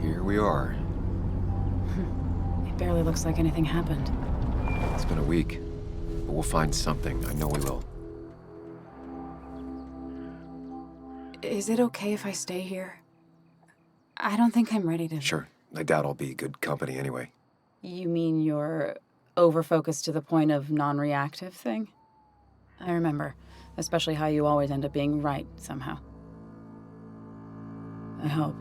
Here we are. It barely looks like anything happened. It's been a week, but we'll find something. I know we will. Is it okay if I stay here? I don't think I'm ready to... Sure. I doubt I'll be good company anyway. You mean you're over-focused to the point of non-reactive thing? I remember, especially how you always end up being right somehow. I hope.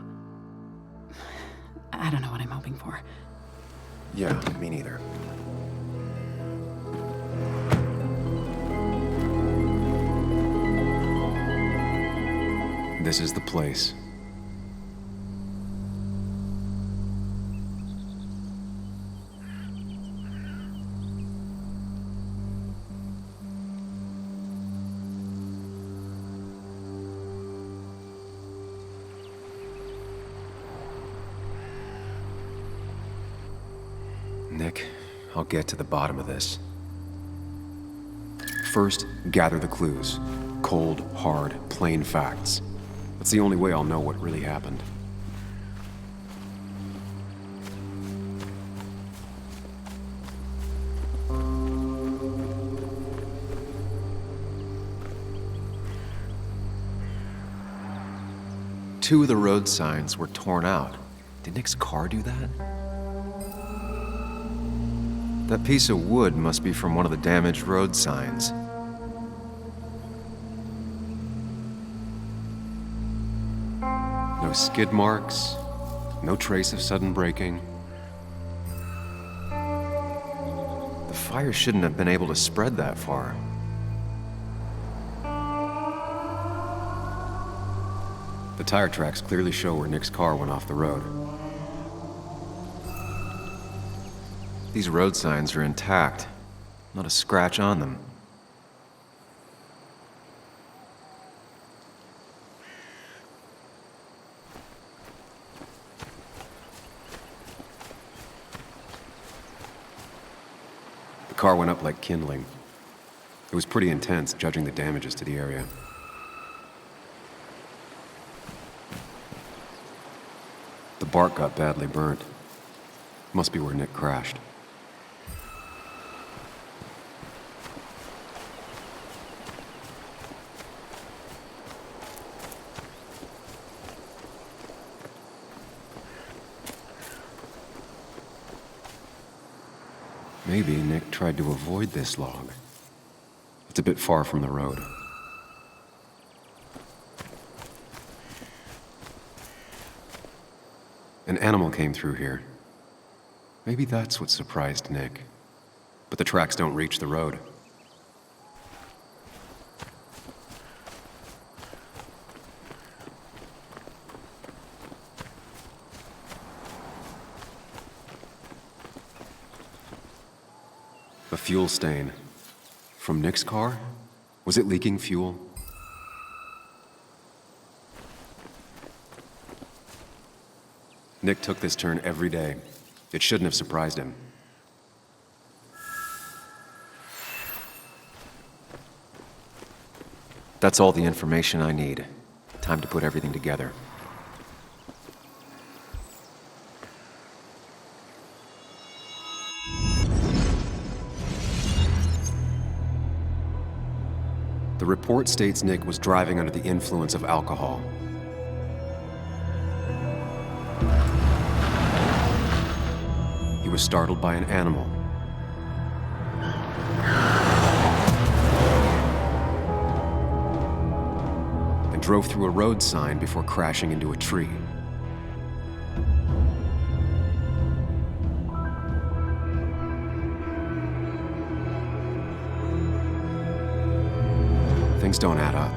I don't know what I'm hoping for. Yeah, me neither. This is the place. Nick, I'll get to the bottom of this. First, gather the clues. Cold, hard, plain facts. That's the only way I'll know what really happened. 2 of the road signs were torn out. Did Nick's car do that? That piece of wood must be from one of the damaged road signs. No skid marks, no trace of sudden braking. The fire shouldn't have been able to spread that far. The tire tracks clearly show where Nick's car went off the road. These road signs are intact, not a scratch on them. The car went up like kindling. It was pretty intense, judging the damages to the area. The bark got badly burnt. Must be where Nick crashed. Maybe Nick tried to avoid this log. It's a bit far from the road. An animal came through here. Maybe that's what surprised Nick. But the tracks don't reach the road. A fuel stain. From Nick's car? Was it leaking fuel? Nick took this turn every day. It shouldn't have surprised him. That's all the information I need. Time to put everything together. The report states Nick was driving under the influence of alcohol. He was startled by an animal. And drove through a road sign before crashing into a tree. Things don't add up.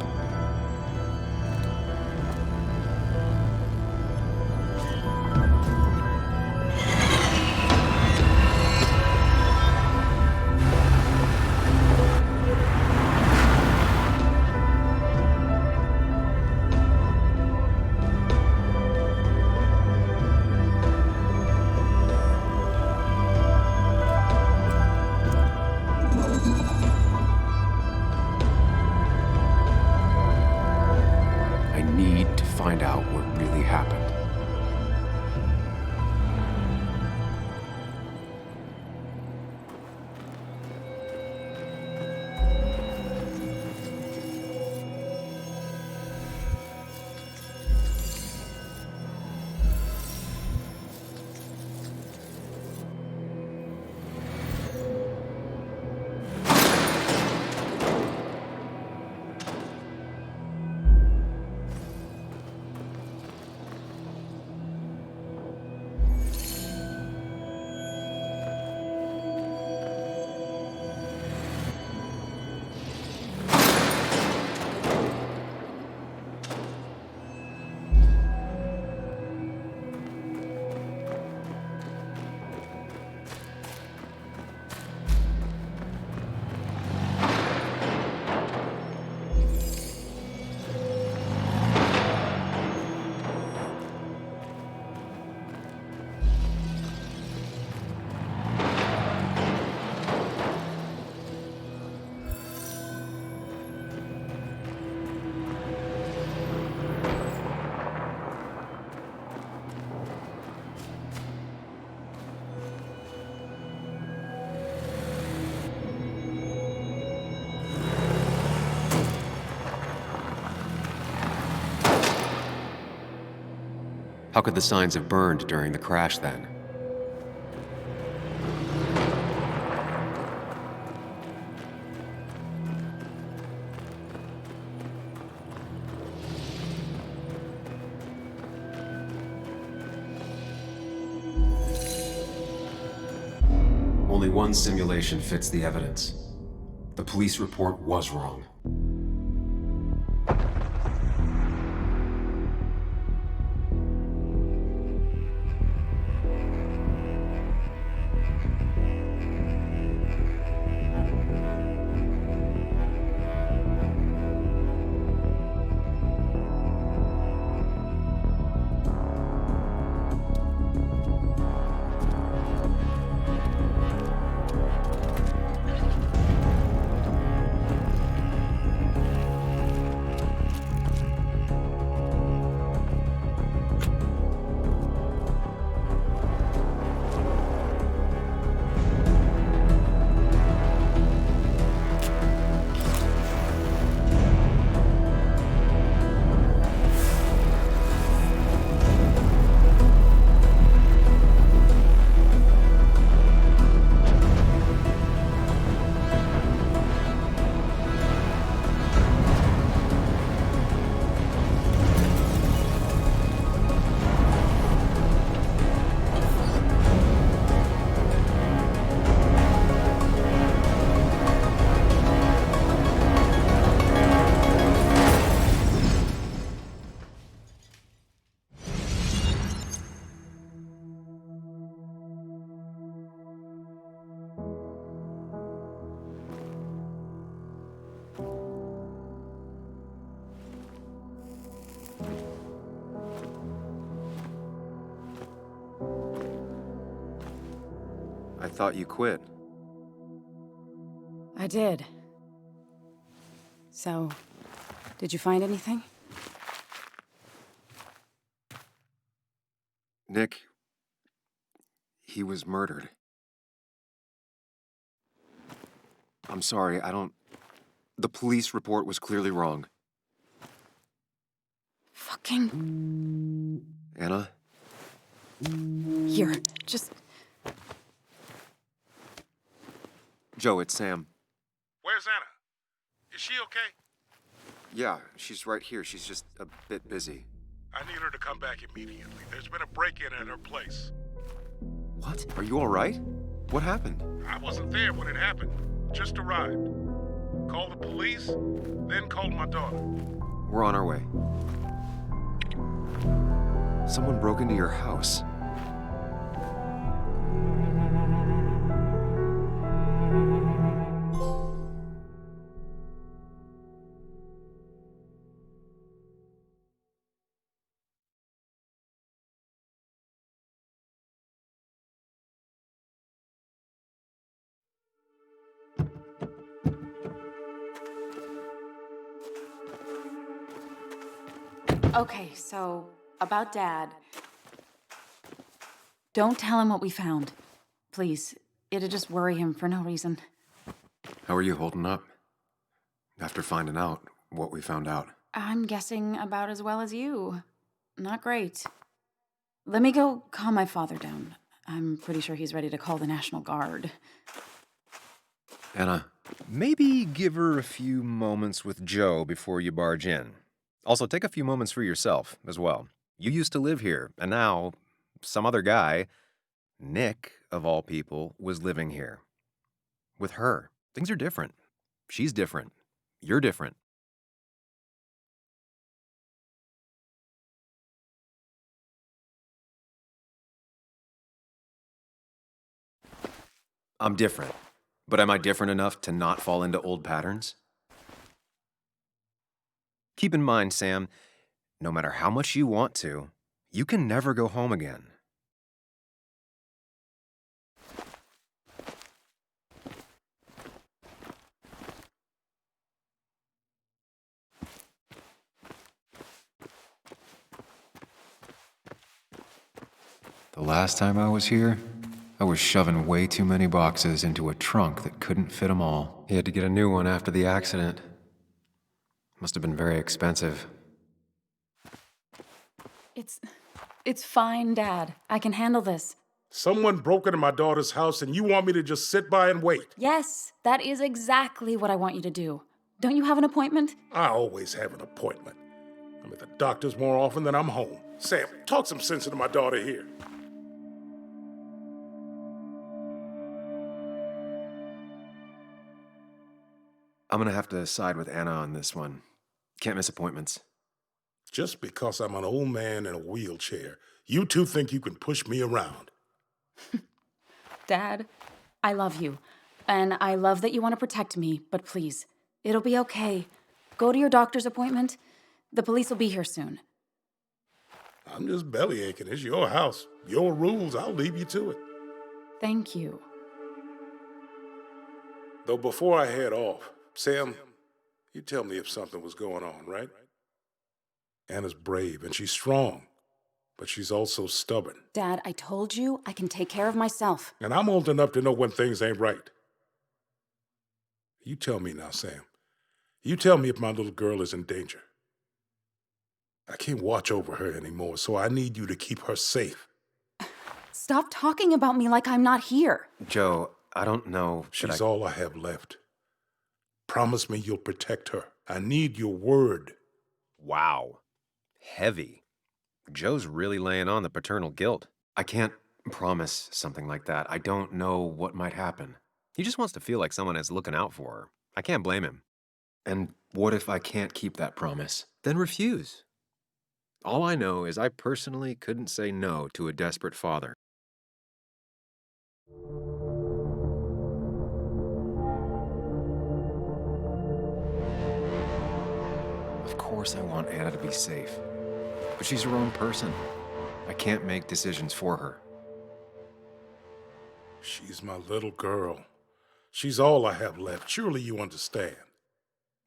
How could the signs have burned during the crash then? Only one simulation fits the evidence. The police report was wrong. I thought you quit. I did. So, did you find anything? Nick, he was murdered. I'm sorry, the police report was clearly wrong. Fucking... Anna? Here, just... Joe, it's Sam. Where's Anna? Is she okay? Yeah, she's right here. She's just a bit busy. I need her to come back immediately. There's been a break-in at her place. What? Are you all right? What happened? I wasn't there when it happened. Just arrived. Called the police, then called my daughter. We're on our way. Someone broke into your house. Okay, so, about Dad. Don't tell him what we found. Please. It'd just worry him for no reason. How are you holding up? After finding out what we found out. I'm guessing about as well as you. Not great. Let me go calm my father down. I'm pretty sure he's ready to call the National Guard. Anna, maybe give her a few moments with Joe before you barge in. Also, take a few moments for yourself as well. You used to live here, and now some other guy, Nick, of all people, was living here. With her. Things are different. She's different. You're different. I'm different. But am I different enough to not fall into old patterns? Keep in mind, Sam, no matter how much you want to, you can never go home again. The last time I was here, I was shoving way too many boxes into a trunk that couldn't fit them all. He had to get a new one after the accident. Must have been very expensive. It's fine, Dad. I can handle this. Someone broke into my daughter's house and you want me to just sit by and wait? Yes, that is exactly what I want you to do. Don't you have an appointment? I always have an appointment. I'm at the doctor's more often than I'm home. Sam, talk some sense into my daughter here. I'm gonna have to side with Anna on this one. Can't miss appointments. Just because I'm an old man in a wheelchair, you two think you can push me around. Dad, I love you. And I love that you want to protect me, but please, it'll be okay. Go to your doctor's appointment. The police will be here soon. I'm just belly aching. It's your house. Your rules. I'll leave you to it. Thank you. Though before I head off, Sam, you tell me if something was going on, right? Anna's brave and she's strong, but she's also stubborn. Dad, I told you I can take care of myself. And I'm old enough to know when things ain't right. You tell me now, Sam. You tell me if my little girl is in danger. I can't watch over her anymore, so I need you to keep her safe. Stop talking about me like I'm not here. Joe, I don't know. She's all I have left. Promise me you'll protect her. I need your word. Wow. Heavy. Joe's really laying on the paternal guilt. I can't promise something like that. I don't know what might happen. He just wants to feel like someone is looking out for her. I can't blame him. And what if I can't keep that promise? Then refuse. All I know is I personally couldn't say no to a desperate father. Of course I want Anna to be safe. But she's her own person. I can't make decisions for her. She's my little girl. She's all I have left. Surely you understand.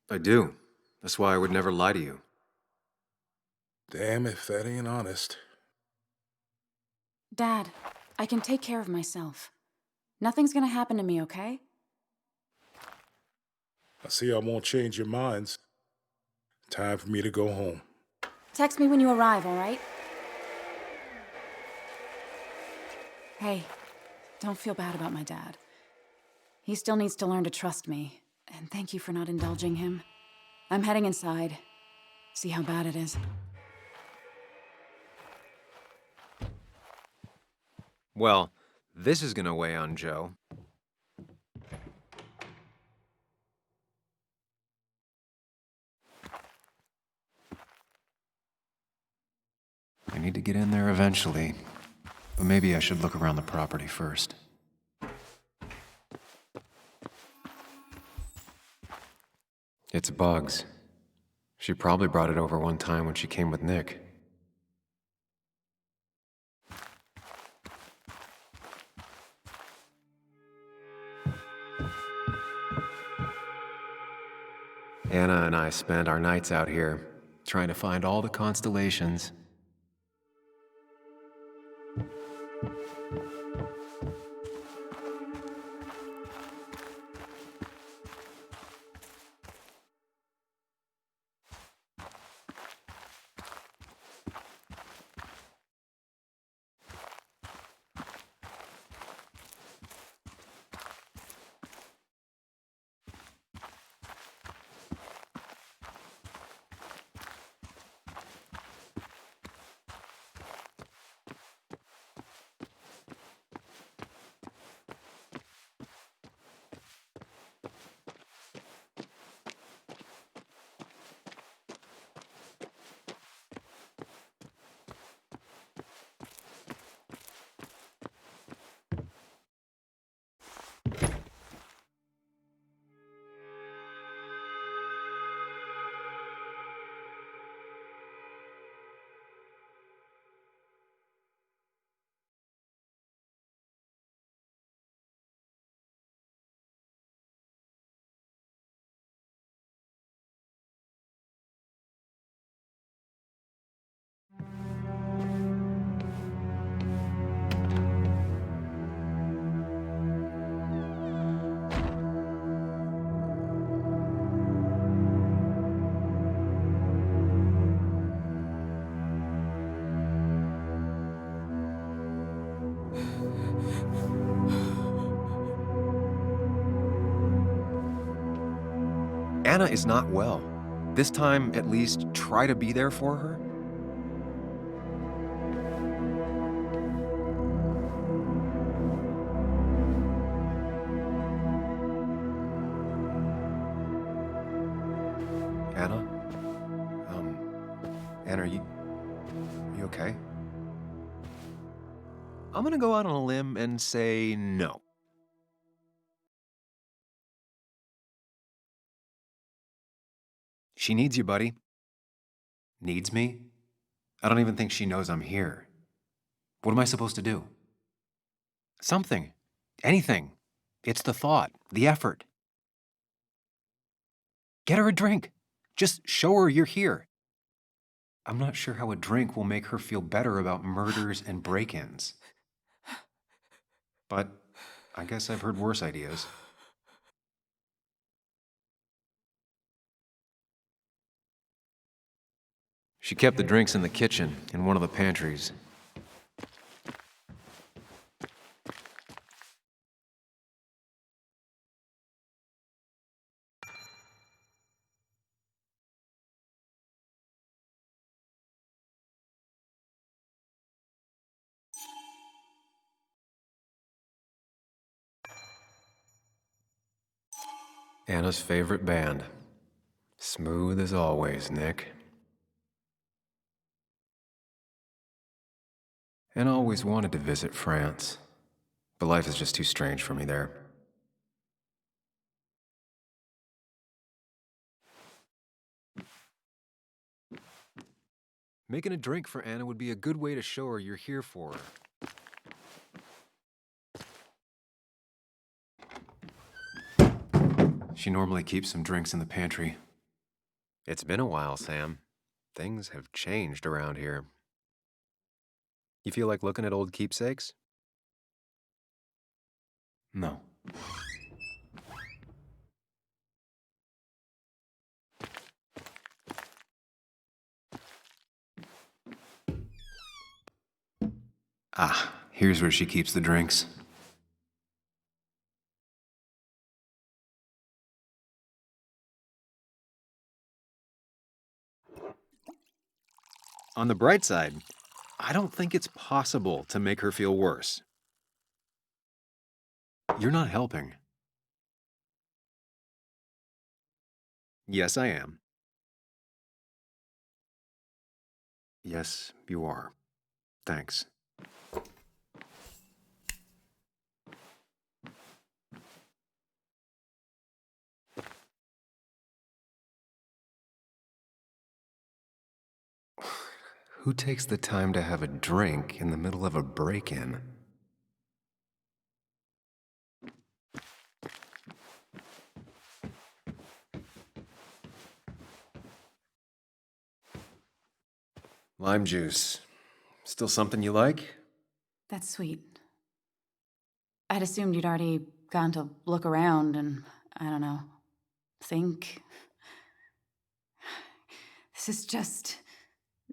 I do. That's why I would never lie to you. Damn if that ain't honest. Dad, I can take care of myself. Nothing's gonna happen to me, okay? I see I won't change your minds. Time for me to go home. Text me when you arrive, all right? Hey, don't feel bad about my dad. He still needs to learn to trust me, and thank you for not indulging him. I'm heading inside. See how bad it is. Well, this is gonna weigh on Joe. I need to get in there eventually, but maybe I should look around the property first. It's Bugs. She probably brought it over one time when she came with Nick. Anna and I spend our nights out here, trying to find all the constellations. Anna is not well. This time, at least, try to be there for her. Anna? Anna, are you okay? I'm gonna go out on a limb and say no. She needs you, buddy. Needs me? I don't even think she knows I'm here. What am I supposed to do? Something. Anything. It's the thought, the effort. Get her a drink. Just show her you're here. I'm not sure how a drink will make her feel better about murders and break-ins. But I guess I've heard worse ideas. She kept the drinks in the kitchen, in one of the pantries. Anna's favorite band. Smooth as always, Nick. Anna always wanted to visit France, but life is just too strange for me there. Making a drink for Anna would be a good way to show her you're here for her. She normally keeps some drinks in the pantry. It's been a while, Sam. Things have changed around here. You feel like looking at old keepsakes? No. Ah, here's where she keeps the drinks. On the bright side, I don't think it's possible to make her feel worse. You're not helping. Yes, I am. Yes, you are. Thanks. Who takes the time to have a drink in the middle of a break-in? Lime juice. Still something you like? That's sweet. I'd assumed you'd already gone to look around and, I don't know, think.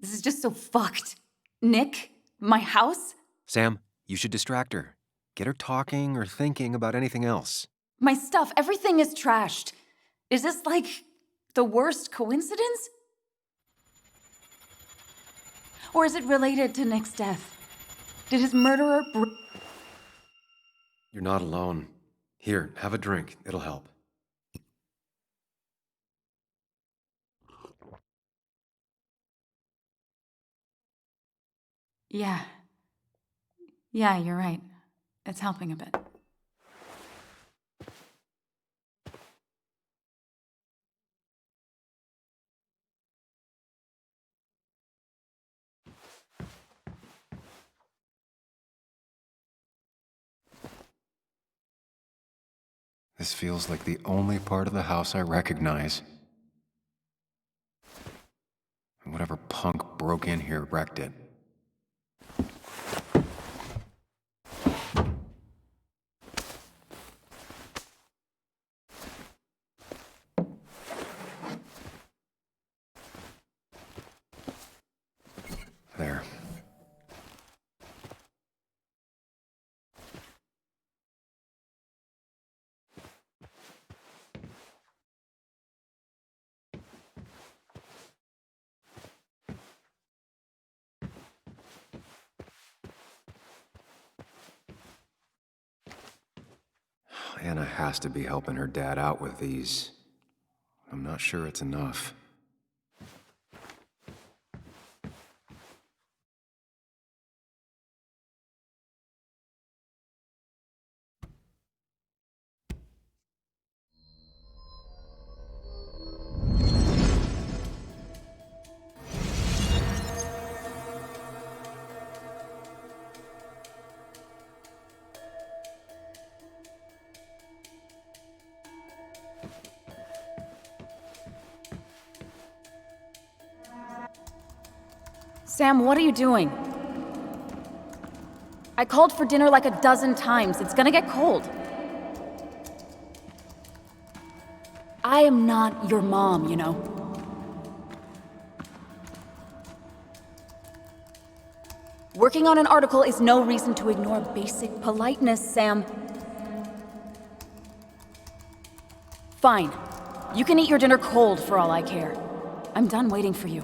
This is just so fucked. Nick, my house, Sam, you should distract her. Get her talking or thinking about anything else. my stuff, everything is trashed. Is this like the worst coincidence? Or is it related to Nick's death? Did his murderer You're not alone. Here, have a drink. It'll help. Yeah. Yeah, you're right. It's helping a bit. This feels like the only part of the house I recognize. And whatever punk broke in here wrecked it. There. Anna has to be helping her dad out with these. I'm not sure it's enough. Sam, what are you doing? I called for dinner like a dozen times. It's gonna get cold. I am not your mom, you know. Working on an article is no reason to ignore basic politeness, Sam. Fine. You can eat your dinner cold for all I care. I'm done waiting for you.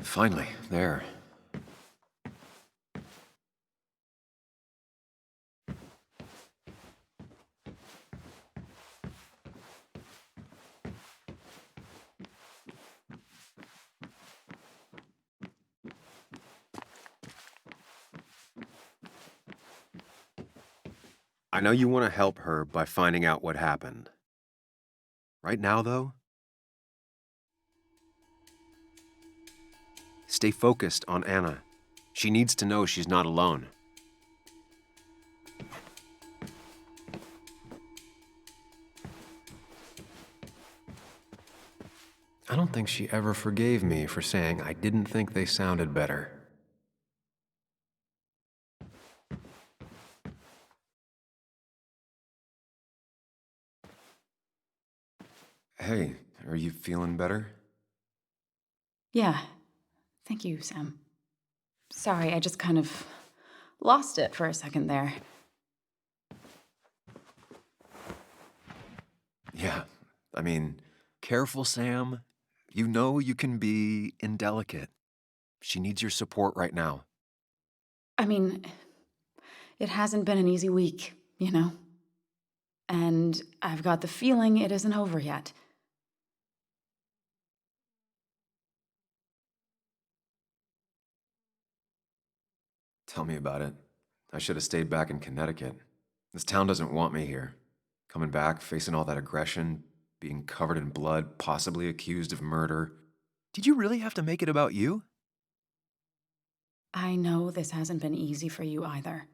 Finally, there. I know you want to help her by finding out what happened. Right now, though, stay focused on Anna. She needs to know she's not alone. I don't think she ever forgave me for saying I didn't think they sounded better. Hey, are you feeling better? Yeah. Thank you, Sam. Sorry, I just kind of lost it for a second there. Yeah, I mean, careful, Sam. You know you can be indelicate. She needs your support right now. I mean, it hasn't been an easy week, you know? And I've got the feeling it isn't over yet. Tell me about it. I should have stayed back in Connecticut. This town doesn't want me here. Coming back, facing all that aggression, being covered in blood, possibly accused of murder. Did you really have to make it about you? I know this hasn't been easy for you either.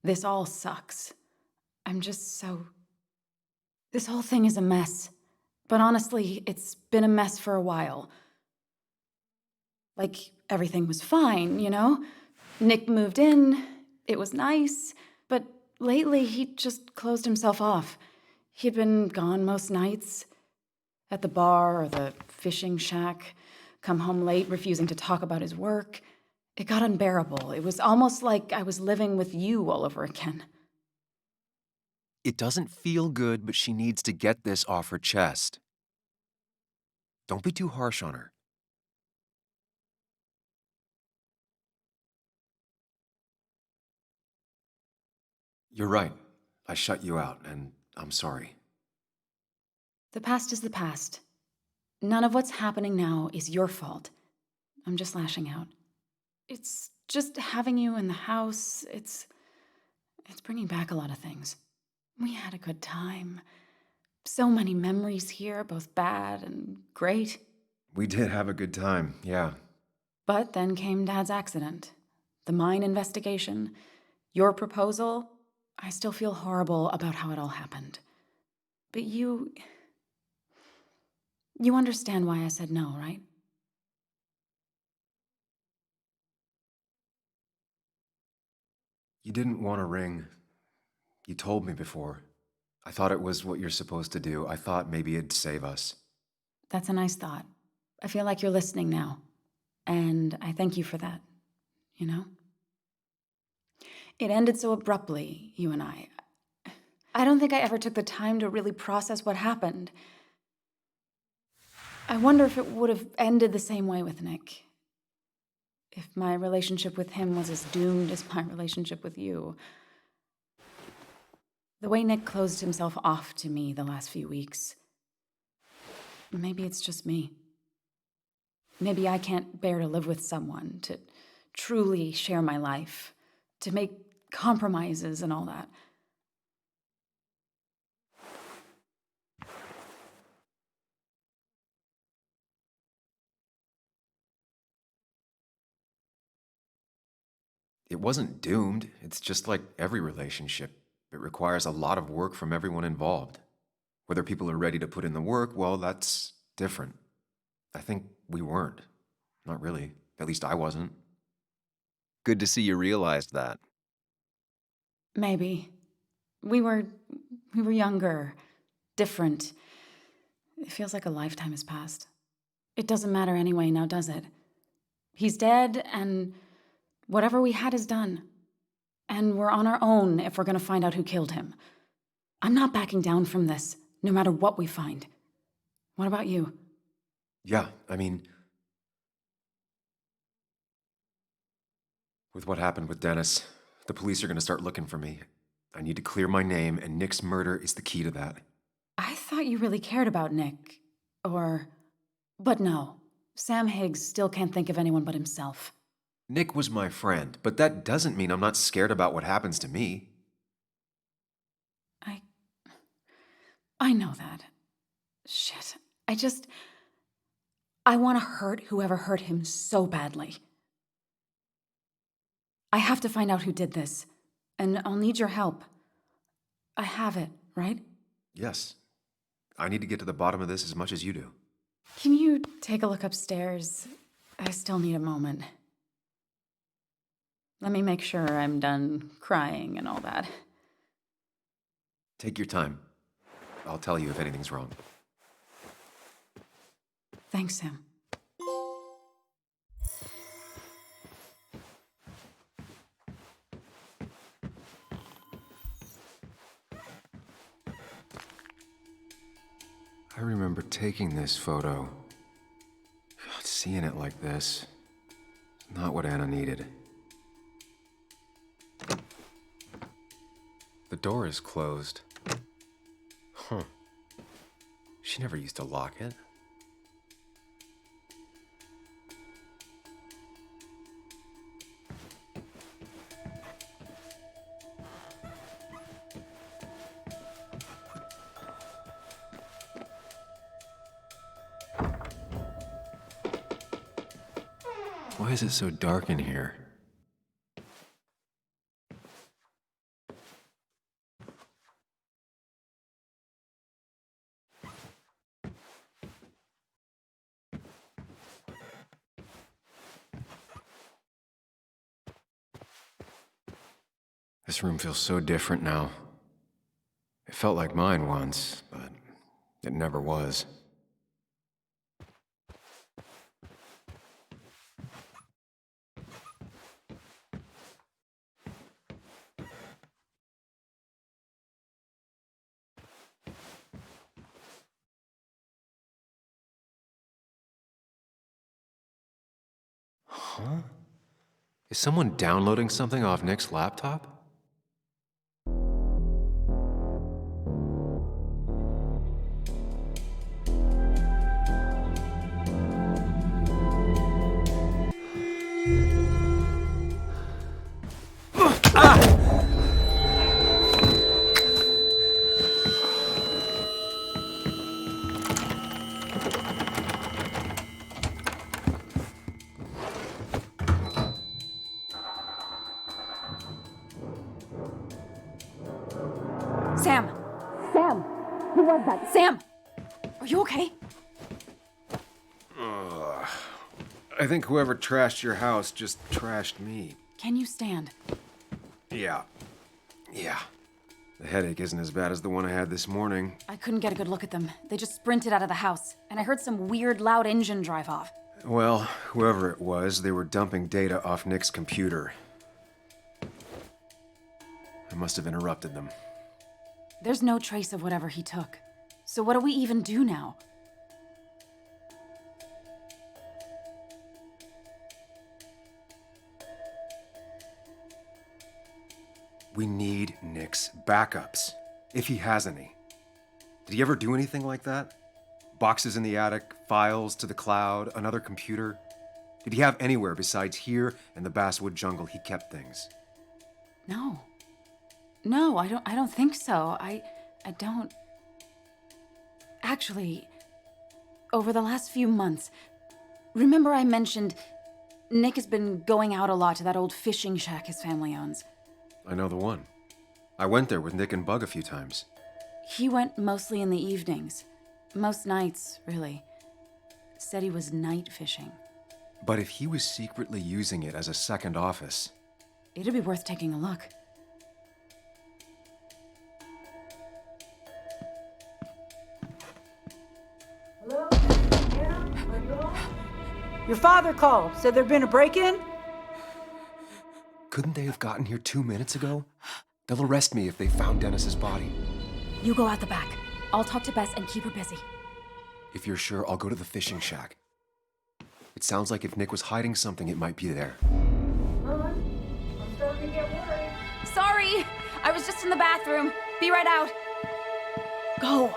This all sucks. I'm just so... This whole thing is a mess. But honestly, it's been a mess for a while. Like, everything was fine, you know? Nick moved in, it was nice, but lately he just closed himself off. He'd been gone most nights, at the bar or the fishing shack, come home late, refusing to talk about his work. It got unbearable. It was almost like I was living with you all over again. It doesn't feel good, but she needs to get this off her chest. Don't be too harsh on her. You're right. I shut you out, and I'm sorry. The past is the past. None of what's happening now is your fault. I'm just lashing out. It's just having you in the house. It's bringing back a lot of things. We had a good time. So many memories here, both bad and great. We did have a good time, yeah. But then came Dad's accident, the mine investigation, your proposal. I still feel horrible about how it all happened. But you understand why I said no, right? You didn't want a ring. You told me before. I thought it was what you're supposed to do. I thought maybe it'd save us. That's a nice thought. I feel like you're listening now. And I thank you for that, you know? It ended so abruptly, you and I. I don't think I ever took the time to really process what happened. I wonder if it would have ended the same way with Nick. If my relationship with him was as doomed as my relationship with you. The way Nick closed himself off to me the last few weeks. Maybe it's just me. Maybe I can't bear to live with someone, to truly share my life, to make compromises and all that. It wasn't doomed. It's just like every relationship. It requires a lot of work from everyone involved. Whether people are ready to put in the work, well, that's different. I think we weren't. Not really. At least I wasn't. Good to see you realized that. Maybe. We were younger, different. It feels like a lifetime has passed. It doesn't matter anyway now, does it? He's dead, and whatever we had is done. And we're on our own if we're gonna find out who killed him. I'm not backing down from this, no matter what we find. What about you? Yeah, I mean, with what happened with Dennis, the police are gonna start looking for me. I need to clear my name, and Nick's murder is the key to that. I thought you really cared about Nick. But no. Sam Higgs still can't think of anyone but himself. Nick was my friend, but that doesn't mean I'm not scared about what happens to me. I know that. Shit. I want to hurt whoever hurt him so badly. I have to find out who did this, and I'll need your help. I have it, right? Yes. I need to get to the bottom of this as much as you do. Can you take a look upstairs? I still need a moment. Let me make sure I'm done crying and all that. Take your time. I'll tell you if anything's wrong. Thanks, Sam. I remember taking this photo. God, seeing it like this. Not what Anna needed. The door is closed. Huh. She never used to lock it. Why is it so dark in here? This room feels so different now. It felt like mine once, but it never was. Huh? Is someone downloading something off Nick's laptop? Sam! Sam! Who was that? Sam! Are you okay? I think whoever trashed your house just trashed me. Can you stand? Yeah. The headache isn't as bad as the one I had this morning. I couldn't get a good look at them. They just sprinted out of the house, and I heard some weird, loud engine drive off. Well, whoever it was, they were dumping data off Nick's computer. I must have interrupted them. There's no trace of whatever he took. So what do we even do now? We need Nick's backups, if he has any. Did he ever do anything like that? Boxes in the attic, files to the cloud, another computer? Did he have anywhere besides here and the Basswood jungle he kept things? No. No, I don't think so. I don't... Actually, over the last few months, remember I mentioned Nick has been going out a lot to that old fishing shack his family owns. I know the one. I went there with Nick and Bug a few times. He went mostly in the evenings. Most nights, really. Said he was night fishing. But if he was secretly using it as a second office... It'd be worth taking a look. Hello? Yeah? Are you on? Your father called. Said there'd been a break-in? Couldn't they have gotten here 2 minutes ago? They'll arrest me if they found Dennis's body. You go out the back. I'll talk to Bess and keep her busy. If you're sure, I'll go to the fishing shack. It sounds like if Nick was hiding something, it might be there. I'm starting to get worried. Sorry! I was just in the bathroom. Be right out. Go.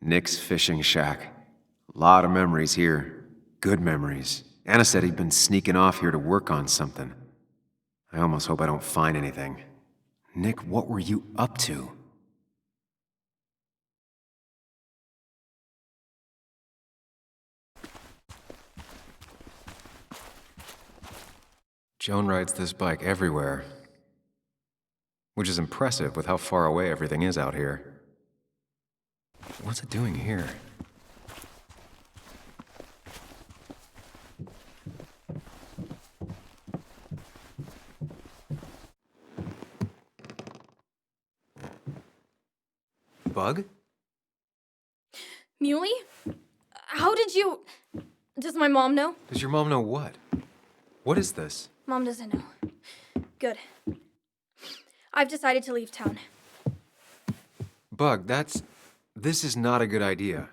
Nick's fishing shack. Lot of memories here. Good memories. Anna said he'd been sneaking off here to work on something. I almost hope I don't find anything. Nick, what were you up to? Joan rides this bike everywhere. Which is impressive with how far away everything is out here. What's it doing here? Bug? Muley? How did you... Does my mom know? Does your mom know what? What is this? Mom doesn't know. Good. I've decided to leave town. Bug, this is not a good idea.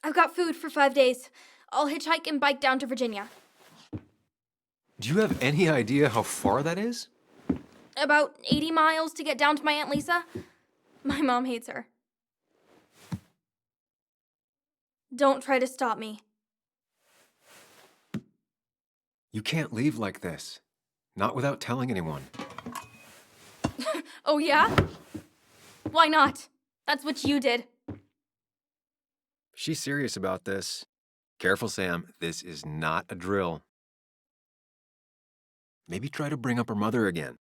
I've got food for 5 days. I'll hitchhike and bike down to Virginia. Do you have any idea how far that is? About 80 miles to get down to my Aunt Lisa. My mom hates her. Don't try to stop me. You can't leave like this. Not without telling anyone. Oh, yeah? Why not? That's what you did. She's serious about this. Careful, Sam. This is not a drill. Maybe try to bring up her mother again.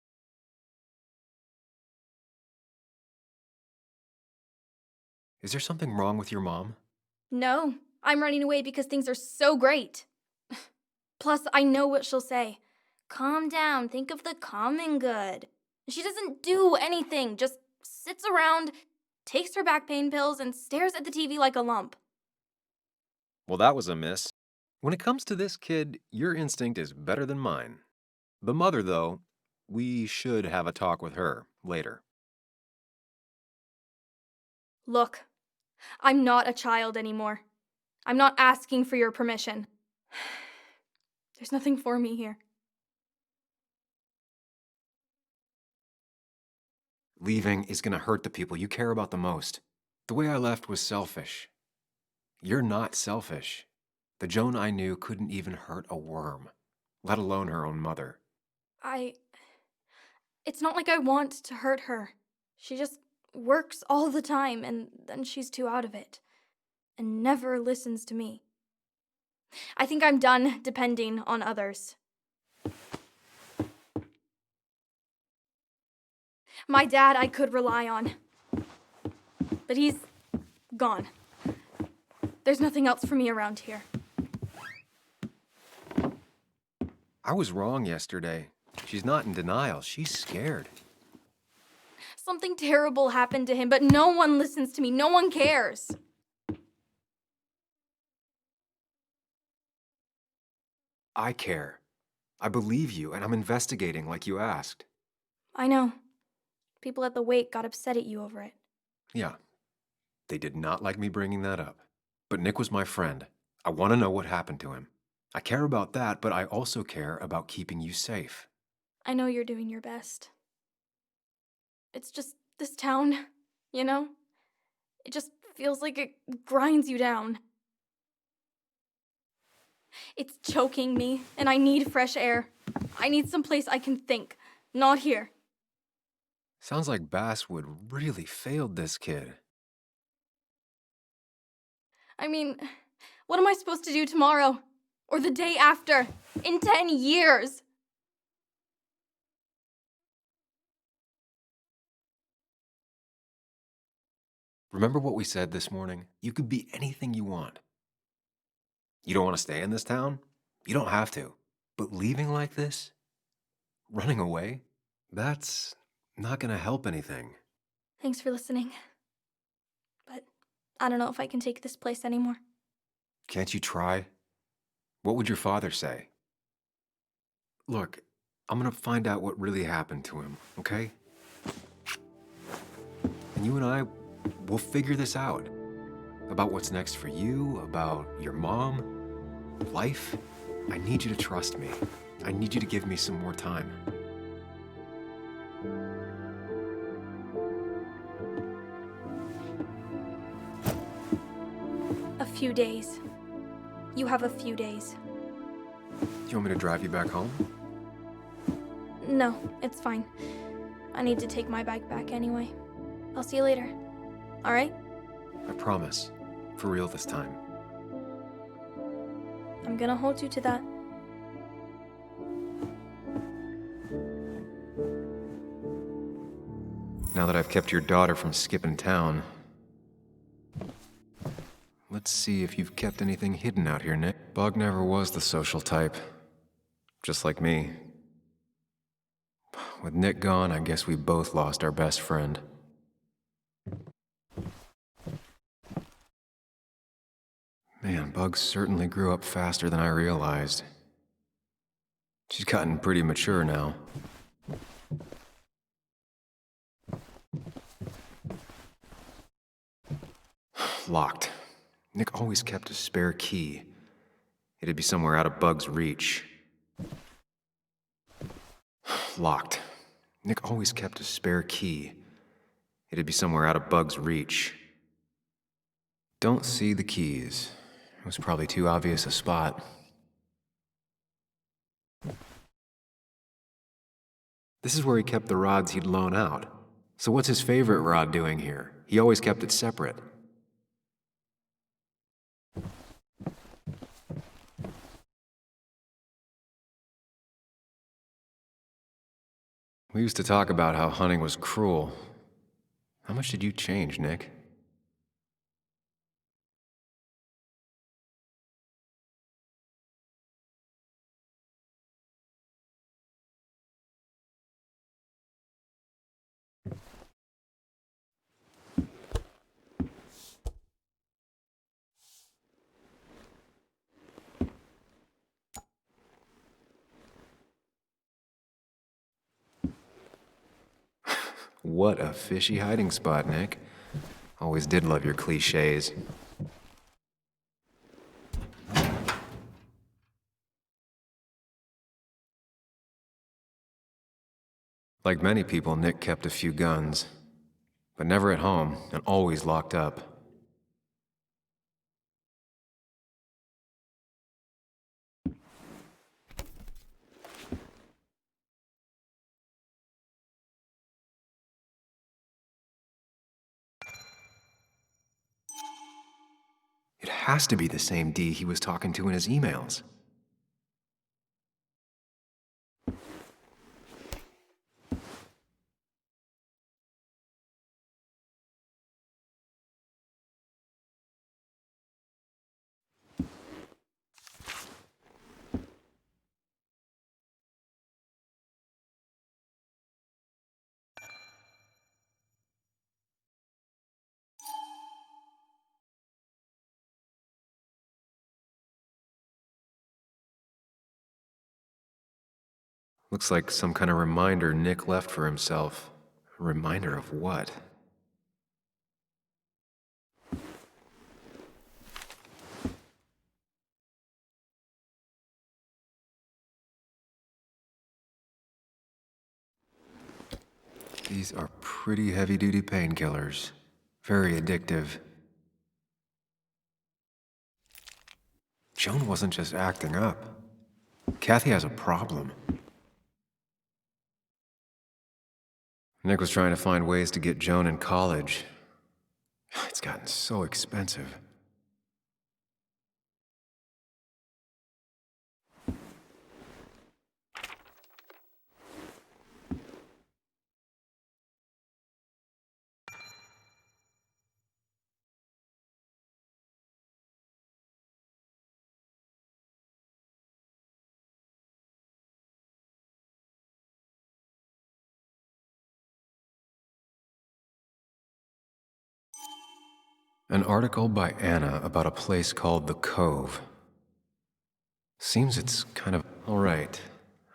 Is there something wrong with your mom? No, I'm running away because things are so great. Plus, I know what she'll say. Calm down, think of the common good. She doesn't do anything, just sits around, takes her back pain pills, and stares at the TV like a lump. Well, that was a miss. When it comes to this kid, your instinct is better than mine. The mother, though, we should have a talk with her later. Look, I'm not a child anymore. I'm not asking for your permission. There's nothing for me here. Leaving is gonna hurt the people you care about the most. The way I left was selfish. You're not selfish. The Joan I knew couldn't even hurt a worm, let alone her own mother. It's not like I want to hurt her. She just works all the time, and then she's too out of it. And never listens to me. I think I'm done depending on others. My dad I could rely on. But he's gone. There's nothing else for me around here. I was wrong yesterday. She's not in denial. She's scared. Something terrible happened to him, but no one listens to me. No one cares. I care. I believe you, and I'm investigating like you asked. I know. People at the wake got upset at you over it. Yeah. They did not like me bringing that up. But Nick was my friend. I want to know what happened to him. I care about that, but I also care about keeping you safe. I know you're doing your best. It's just this town, you know? It just feels like it grinds you down. It's choking me, and I need fresh air. I need someplace I can think, not here. Sounds like Basswood really failed this kid. I mean, what am I supposed to do tomorrow? Or the day after? In 10 years? Remember what we said this morning? You could be anything you want. You don't want to stay in this town? You don't have to. But leaving like this? Running away? That's not gonna help anything. Thanks for listening. But I don't know if I can take this place anymore. Can't you try? What would your father say? Look, I'm gonna find out what really happened to him, okay? And you and I, we'll figure this out. About what's next for you, about your mom, life. I need you to trust me. I need you to give me some more time. A few days. You have a few days. Do you want me to drive you back home? No, it's fine. I need to take my bike back anyway. I'll see you later. All right? I promise. For real this time. I'm gonna hold you to that. Now that I've kept your daughter from skipping town, let's see if you've kept anything hidden out here, Nick. Bug never was the social type. Just like me. With Nick gone, I guess we both lost our best friend. Man, Bug certainly grew up faster than I realized. She's gotten pretty mature now. Locked. Nick always kept a spare key. It'd be somewhere out of Bug's reach. Locked. Nick always kept a spare key. It'd be somewhere out of Bug's reach. Don't see the keys. It was probably too obvious a spot. This is where he kept the rods he'd loan out. So what's his favorite rod doing here? He always kept it separate. We used to talk about how hunting was cruel. How much did you change, Nick? What a fishy hiding spot, Nick. Always did love your cliches. Like many people, Nick kept a few guns. but never at home and always locked up. It has to be the same D he was talking to in his emails. Looks like some kind of reminder Nick left for himself. A reminder of what? These are pretty heavy-duty painkillers. Very addictive. Joan wasn't just acting up. Kathy has a problem. Nick was trying to find ways to get Joan in college. It's gotten so expensive. An article by Anna about a place called The Cove. Seems it's kind of... All right.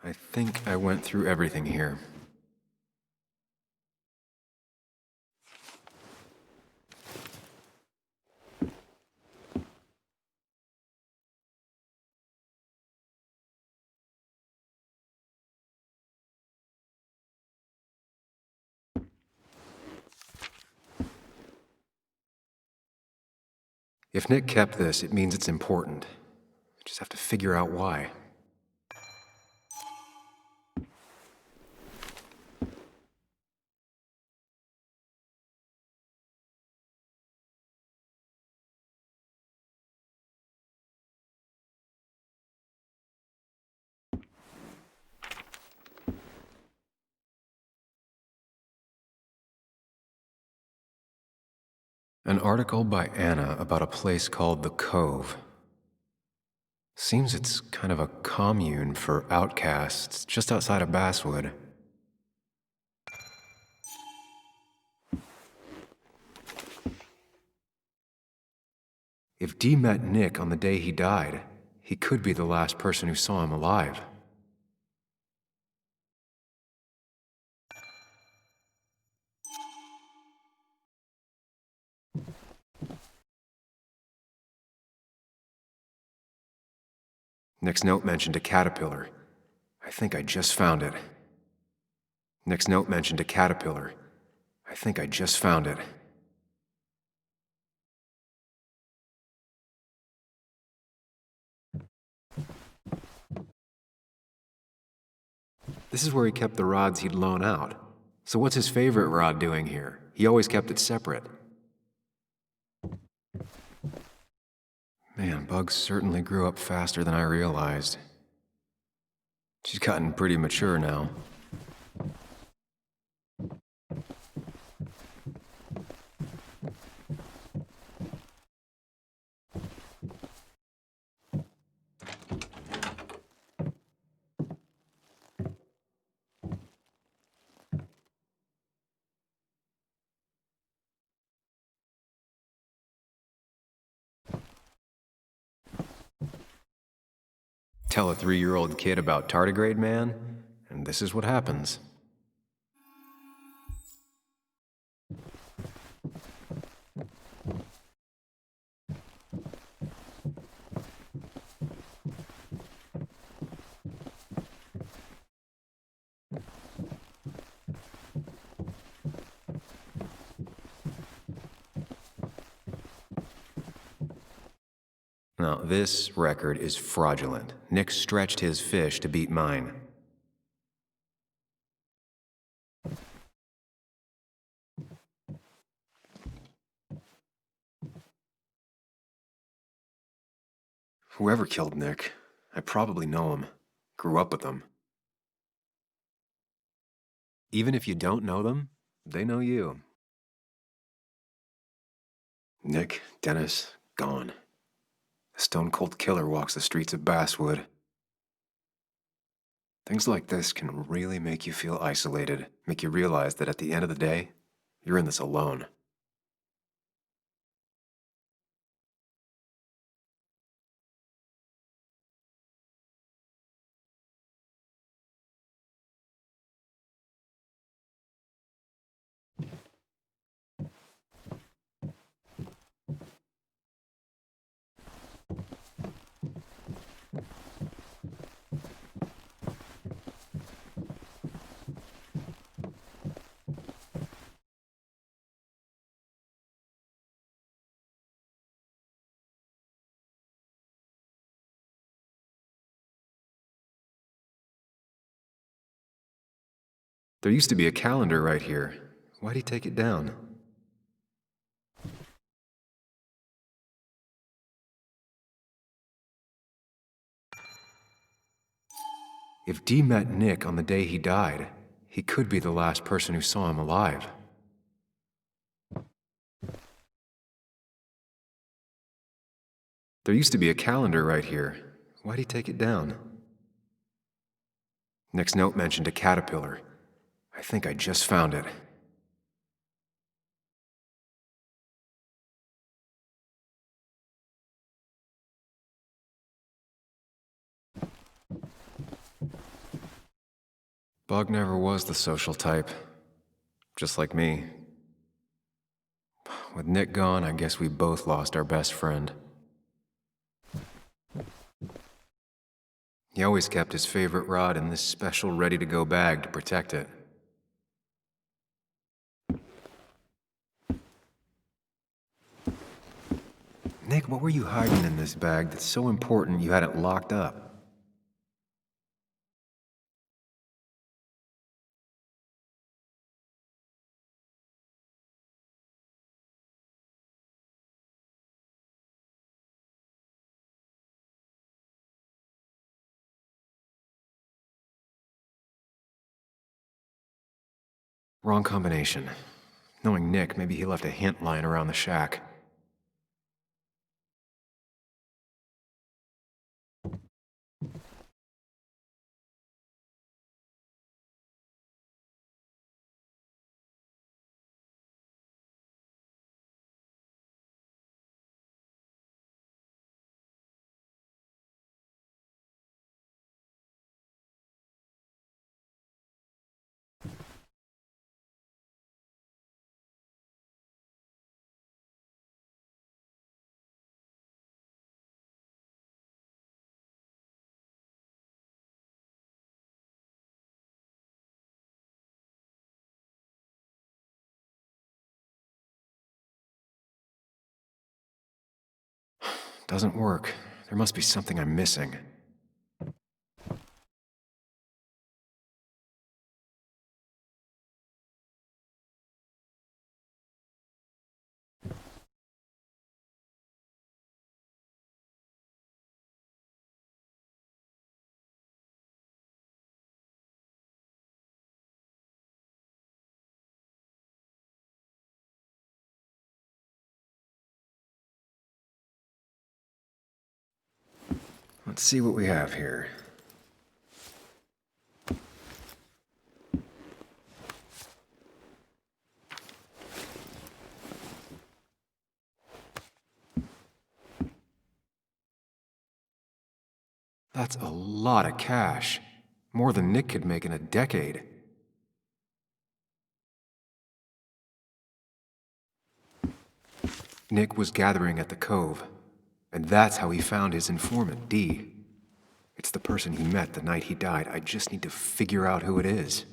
I think I went through everything here. If Nick kept this, it means it's important. Just have to figure out why. An article by Anna about a place called The Cove. Seems it's kind of a commune for outcasts just outside of Basswood. If Dee met Nick on the day he died, he could be the last person who saw him alive. Nick's note mentioned a caterpillar. I think I just found it. Nick's note mentioned a caterpillar. I think I just found it. This is where he kept the rods he'd loaned out. So what's his favorite rod doing here? He always kept it separate. Man, Bugs certainly grew up faster than I realized. She's gotten pretty mature now. Tell a 3-year-old kid about tardigrade man, and this is what happens. No, this record is fraudulent. Nick stretched his fish to beat mine. Whoever killed Nick, I probably know him. Grew up with him. Even if you don't know them, they know you. Nick, Dennis, gone. A stone-cold killer walks the streets of Basswood. Things like this can really make you feel isolated, make you realize that at the end of the day, you're in this alone. There used to be a calendar right here. Why'd he take it down? If Dee met Nick on the day he died, he could be the last person who saw him alive. There used to be a calendar right here. Why'd he take it down? Nick's note mentioned a caterpillar. I think I just found it. Bug never was the social type. Just like me. With Nick gone, I guess we both lost our best friend. He always kept his favorite rod in this special ready-to-go bag to protect it. Nick, what were you hiding in this bag that's so important you had it locked up? Wrong combination. Knowing Nick, maybe he left a hint lying around the shack. Doesn't work. There must be something I'm missing. Let's see what we have here. That's a lot of cash. More than Nick could make in a decade. Nick was gathering at the Cove, and that's how he found his informant, Dee. It's the person he met the night he died. I just need to figure out who it is.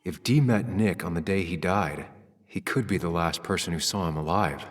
If Dee met Nick on the day he died, he could be the last person who saw him alive.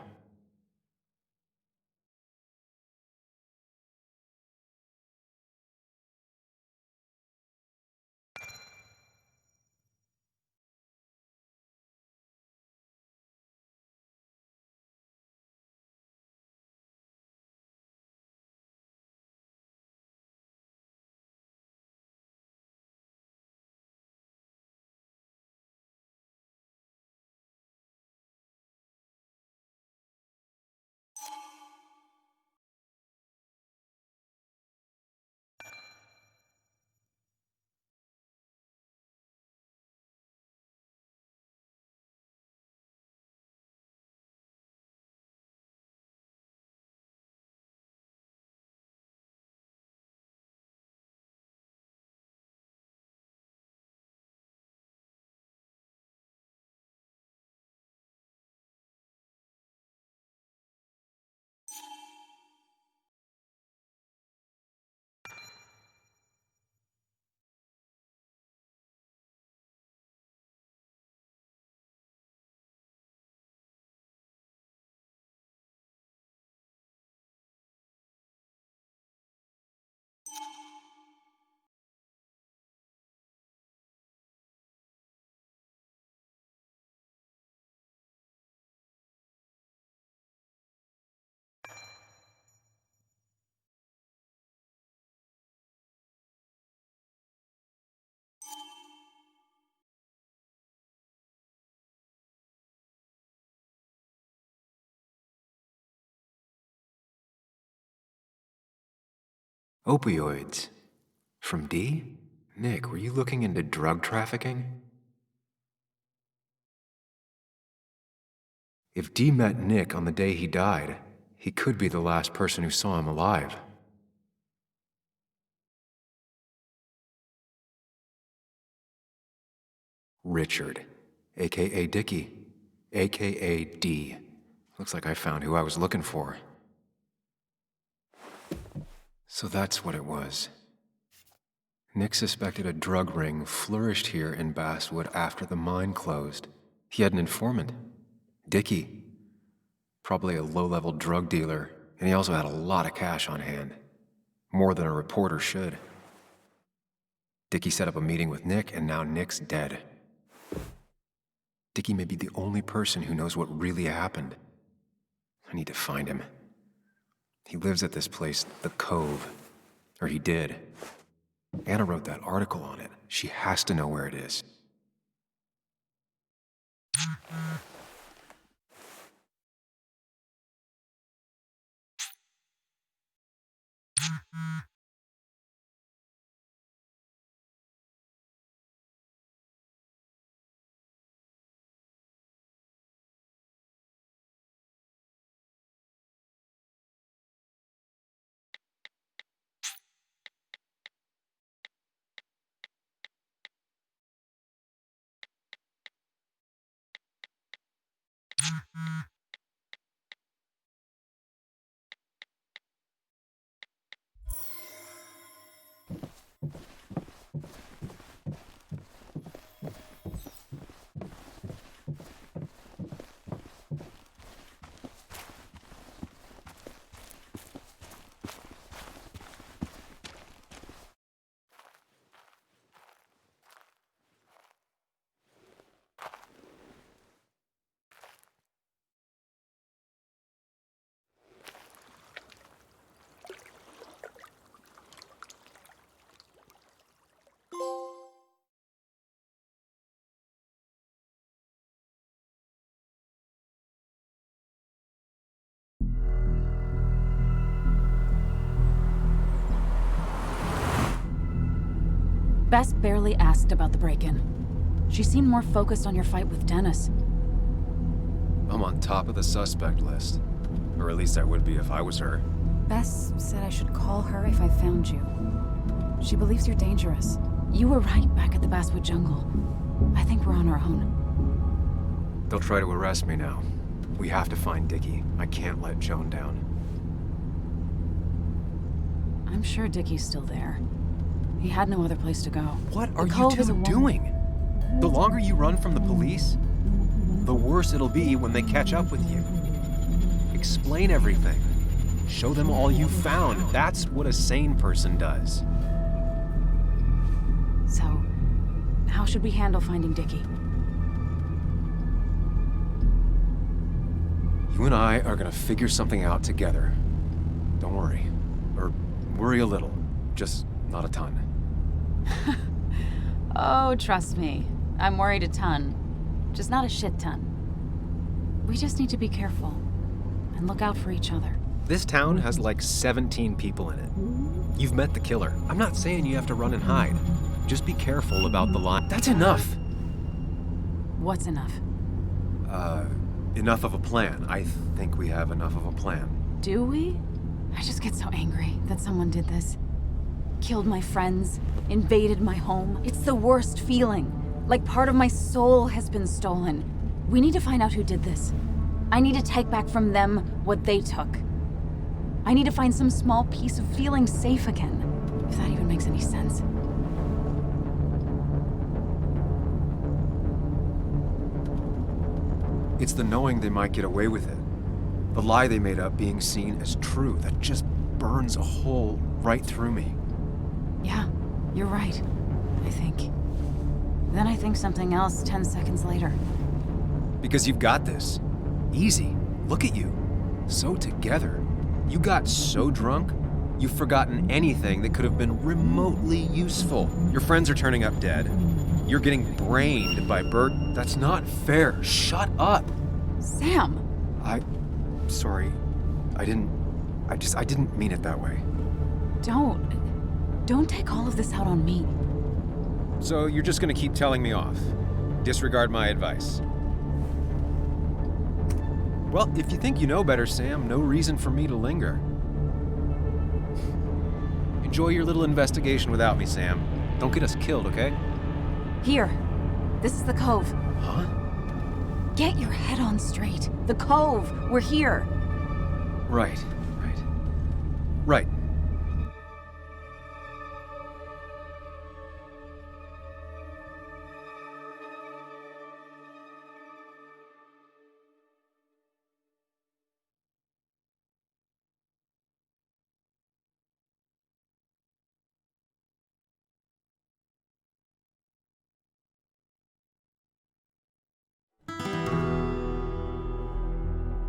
Opioids. From Dee? Nick, were you looking into drug trafficking? If Dee met Nick on the day he died, he could be the last person who saw him alive. Richard, aka Dickie, aka Dee. Looks like I found who I was looking for. So that's what it was. Nick suspected a drug ring flourished here in Basswood after the mine closed. He had an informant, Dickie. Probably a low-level drug dealer, and he also had a lot of cash on hand. More than a reporter should. Dickie set up a meeting with Nick, and now Nick's dead. Dickie may be the only person who knows what really happened. I need to find him. He lives at this place, The Cove. Or he did. Anna wrote that article on it. She has to know where it is. Bess barely asked about the break-in. She seemed more focused on your fight with Dennis. I'm on top of the suspect list. Or at least I would be if I was her. Bess said I should call her if I found you. She believes you're dangerous. You were right back at the Basswood jungle. I think we're on our own. They'll try to arrest me now. We have to find Dickie. I can't let Joan down. I'm sure Dickie's still there. He had no other place to go. What are you two doing? The longer you run from the police, the worse it'll be when they catch up with you. Explain everything. Show them all you found. That's what a sane person does. So, how should we handle finding Dickie? You and I are gonna figure something out together. Don't worry. Or worry a little. Just not a ton. Oh, trust me. I'm worried a ton. Just not a shit ton. We just need to be careful and look out for each other. This town has like 17 people in it. You've met the killer. I'm not saying you have to run and hide. Just be careful about the line. That's enough! What's enough? Enough of a plan. I think we have enough of a plan. Do we? I just get so angry that someone did this. Killed my friends, invaded my home. It's the worst feeling. Like part of my soul has been stolen. We need to find out who did this. I need to take back from them what they took. I need to find some small piece of feeling safe again, if that even makes any sense. It's the knowing they might get away with it. The lie they made up being seen as true that just burns a hole right through me. Yeah, you're right, I think. Then I think something else 10 seconds later. Because you've got this. Easy. Look at you. So together. You got so drunk, you've forgotten anything that could have been remotely useful. Your friends are turning up dead. You're getting brained by Bert. That's not fair. Shut up. Sam! Sorry. I didn't mean it that way. Don't take all of this out on me. So you're just gonna keep telling me off? Disregard my advice? Well, if you think you know better, Sam, no reason for me to linger. Enjoy your little investigation without me, Sam. Don't get us killed, okay? Here. This is the Cove. Huh? Get your head on straight. The Cove. We're here. Right.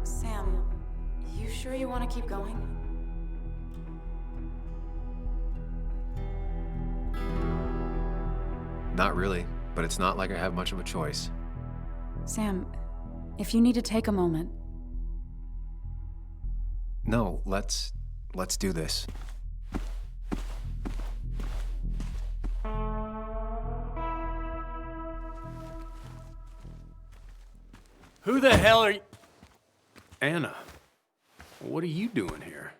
Sam, you sure you want to keep going? Not really, but it's not like I have much of a choice. Sam, if you need to take a moment. No, let's do this. Who the hell are you? Anna, what are you doing here?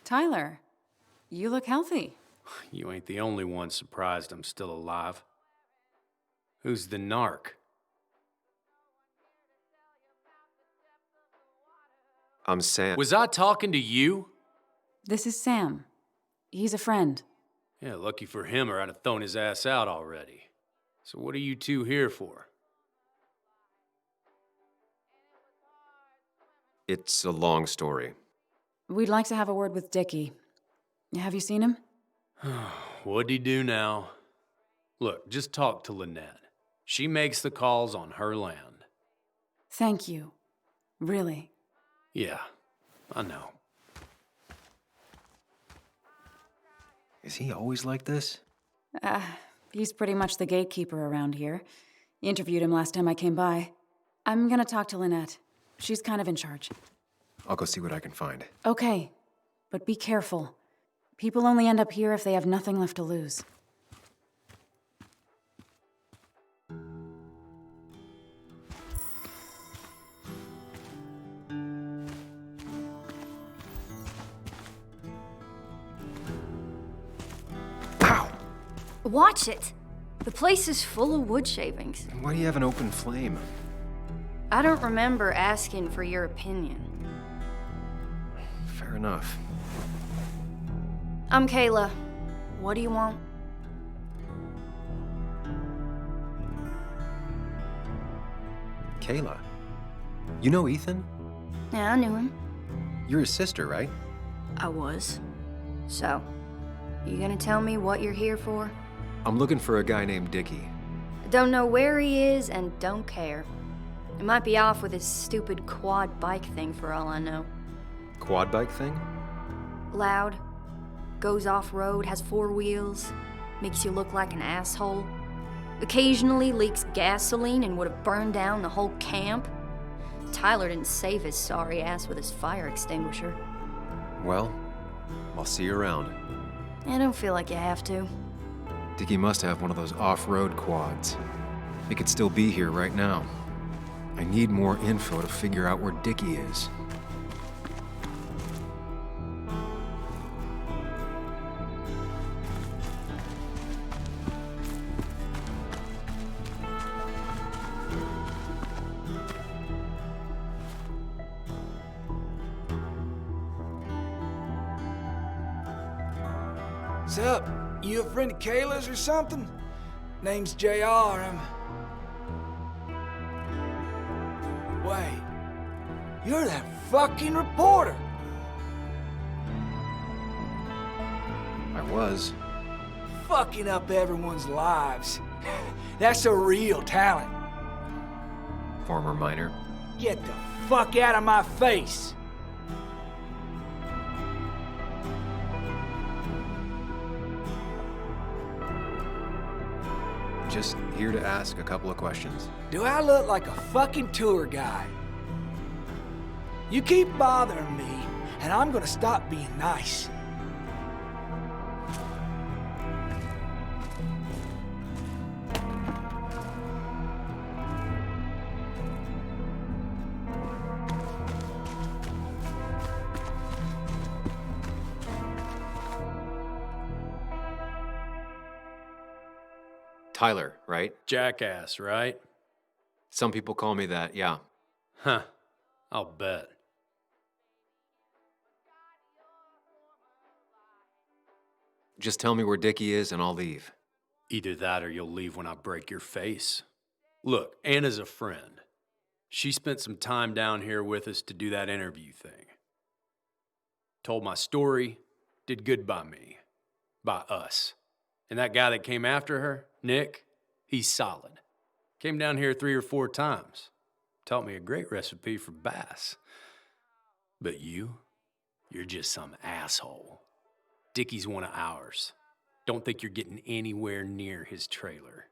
Tyler, you look healthy. You ain't the only one surprised I'm still alive. Who's the narc? I'm Sam. Was I talking to you? This is Sam. He's a friend. Yeah, lucky for him, or I'd have thrown his ass out already. So what are you two here for? It's a long story. We'd like to have a word with Dickie. Have you seen him? What'd he do now? Look, just talk to Lynette. She makes the calls on her land. Thank you. Really. Yeah, I know. Is he always like this? He's pretty much the gatekeeper around here. Interviewed him last time I came by. I'm gonna talk to Lynette. She's kind of in charge. I'll go see what I can find. Okay, but be careful. People only end up here if they have nothing left to lose. Watch it! The place is full of wood shavings. Why do you have an open flame? I don't remember asking for your opinion. Fair enough. I'm Kayla. What do you want? Kayla. You know Ethan? Yeah, I knew him. You're his sister, right? I was. So, you gonna tell me what you're here for? I'm looking for a guy named Dickie. Don't know where he is and don't care. He might be off with his stupid quad bike thing for all I know. Quad bike thing? Loud, goes off-road, has 4 wheels, makes you look like an asshole. Occasionally leaks gasoline and would have burned down the whole camp. Tyler didn't save his sorry ass with his fire extinguisher. Well, I'll see you around. I don't feel like you have to. Dickie must have one of those off-road quads. He could still be here right now. I need more info to figure out where Dickie is. What's up? You a friend of Kayla's or something? Name's JR. Wait. You're that fucking reporter! I was. Fucking up everyone's lives. That's a real talent. Former miner. Get the fuck out of my face! Just here to ask a couple of questions. Do I look like a fucking tour guide? You keep bothering me, and I'm gonna stop being nice. Tyler, right? Jackass, right? Some people call me that, yeah. Huh. I'll bet. Just tell me where Dickie is and I'll leave. Either that or you'll leave when I break your face. Look, Anna's a friend. She spent some time down here with us to do that interview thing. Told my story, did good by me. By us. And that guy that came after her, Nick, he's solid. Came down here 3 or 4 times. Taught me a great recipe for bass. But you're just some asshole. Dickie's one of ours. Don't think you're getting anywhere near his trailer.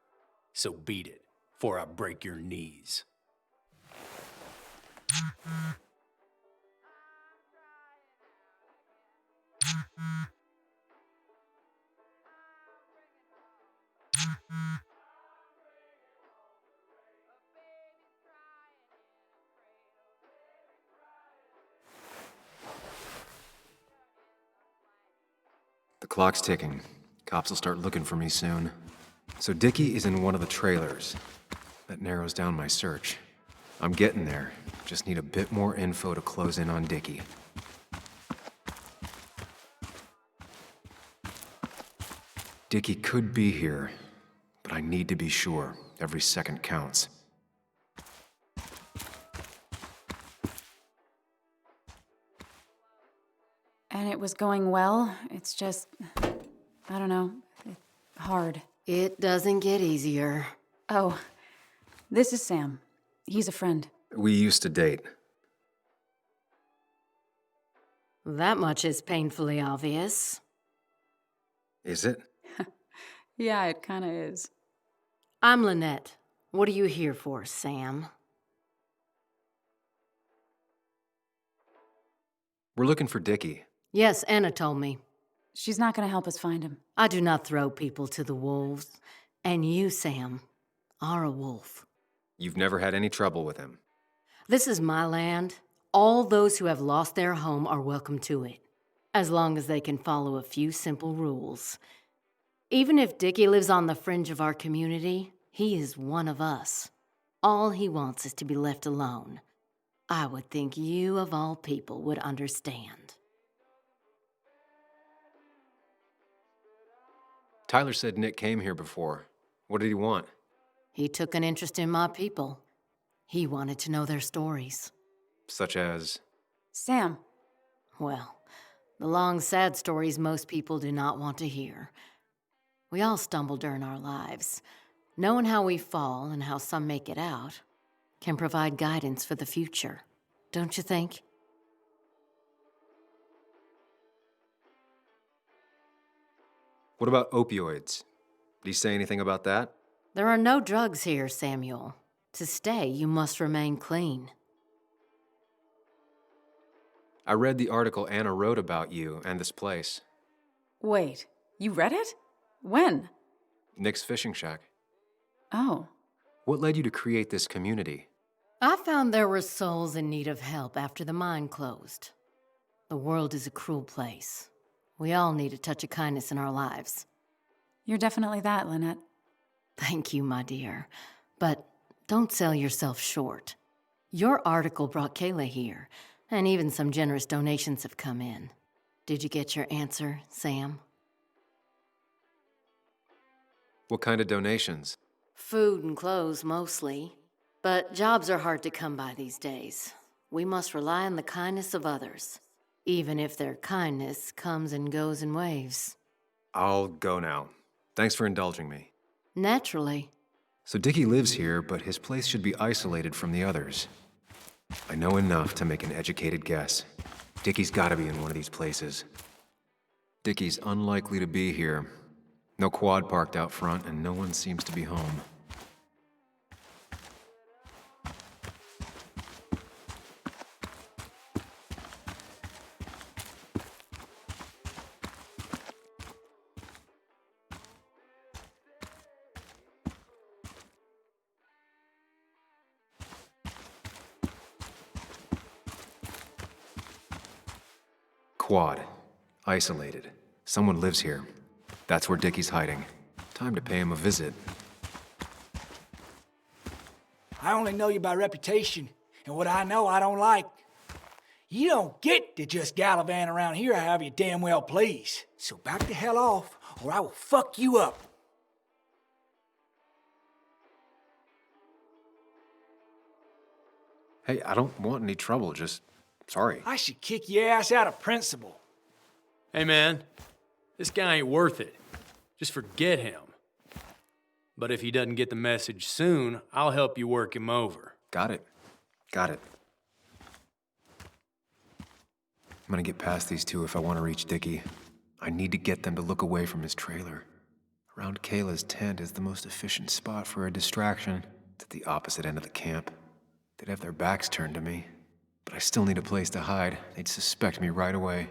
So beat it, before I break your knees. The clock's ticking. Cops will start looking for me soon. So Dickie is in one of the trailers. That narrows down my search. I'm getting there. Just need a bit more info to close in on Dickie. Dickie could be here, but I need to be sure. Every second counts. And it was going well. It's just, I don't know, hard. It doesn't get easier. Oh, this is Sam. He's a friend. We used to date. That much is painfully obvious. Is it? Yeah, it kinda is. I'm Lynette. What are you here for, Sam? We're looking for Dickie. Yes, Anna told me. She's not gonna help us find him. I do not throw people to the wolves. And you, Sam, are a wolf. You've never had any trouble with him. This is my land. All those who have lost their home are welcome to it, as long as they can follow a few simple rules. Even if Dickie lives on the fringe of our community, he is one of us. All he wants is to be left alone. I would think you, of all people, would understand. Tyler said Nick came here before. What did he want? He took an interest in my people. He wanted to know their stories. Such as? Sam. Well, the long, sad stories most people do not want to hear. We all stumble during our lives. Knowing how we fall and how some make it out can provide guidance for the future, don't you think? What about opioids? Did he say anything about that? There are no drugs here, Samuel. To stay, you must remain clean. I read the article Anna wrote about you and this place. Wait, you read it? When? Nick's fishing shack. Oh. What led you to create this community? I found there were souls in need of help after the mine closed. The world is a cruel place. We all need a touch of kindness in our lives. You're definitely that, Lynette. Thank you, my dear. But don't sell yourself short. Your article brought Kayla here, and even some generous donations have come in. Did you get your answer, Sam? What kind of donations? Food and clothes, mostly. But jobs are hard to come by these days. We must rely on the kindness of others, even if their kindness comes and goes in waves. I'll go now. Thanks for indulging me. Naturally. So Dickie lives here, but his place should be isolated from the others. I know enough to make an educated guess. Dickie's gotta be in one of these places. Dickie's unlikely to be here. No quad parked out front, and no one seems to be home. Quad. Isolated. Someone lives here. That's where Dickie's hiding. Time to pay him a visit. I only know you by reputation, and what I know I don't like. You don't get to just gallivant around here however you damn well please. So back the hell off, or I will fuck you up. Hey, I don't want any trouble, just... sorry. I should kick your ass out of principle. Hey, man. This guy ain't worth it. Just forget him. But if he doesn't get the message soon, I'll help you work him over. Got it. Got it. I'm gonna get past these two if I want to reach Dickie. I need to get them to look away from his trailer. Around Kayla's tent is the most efficient spot for a distraction. It's at the opposite end of the camp. They'd have their backs turned to me. But I still need a place to hide. They'd suspect me right away.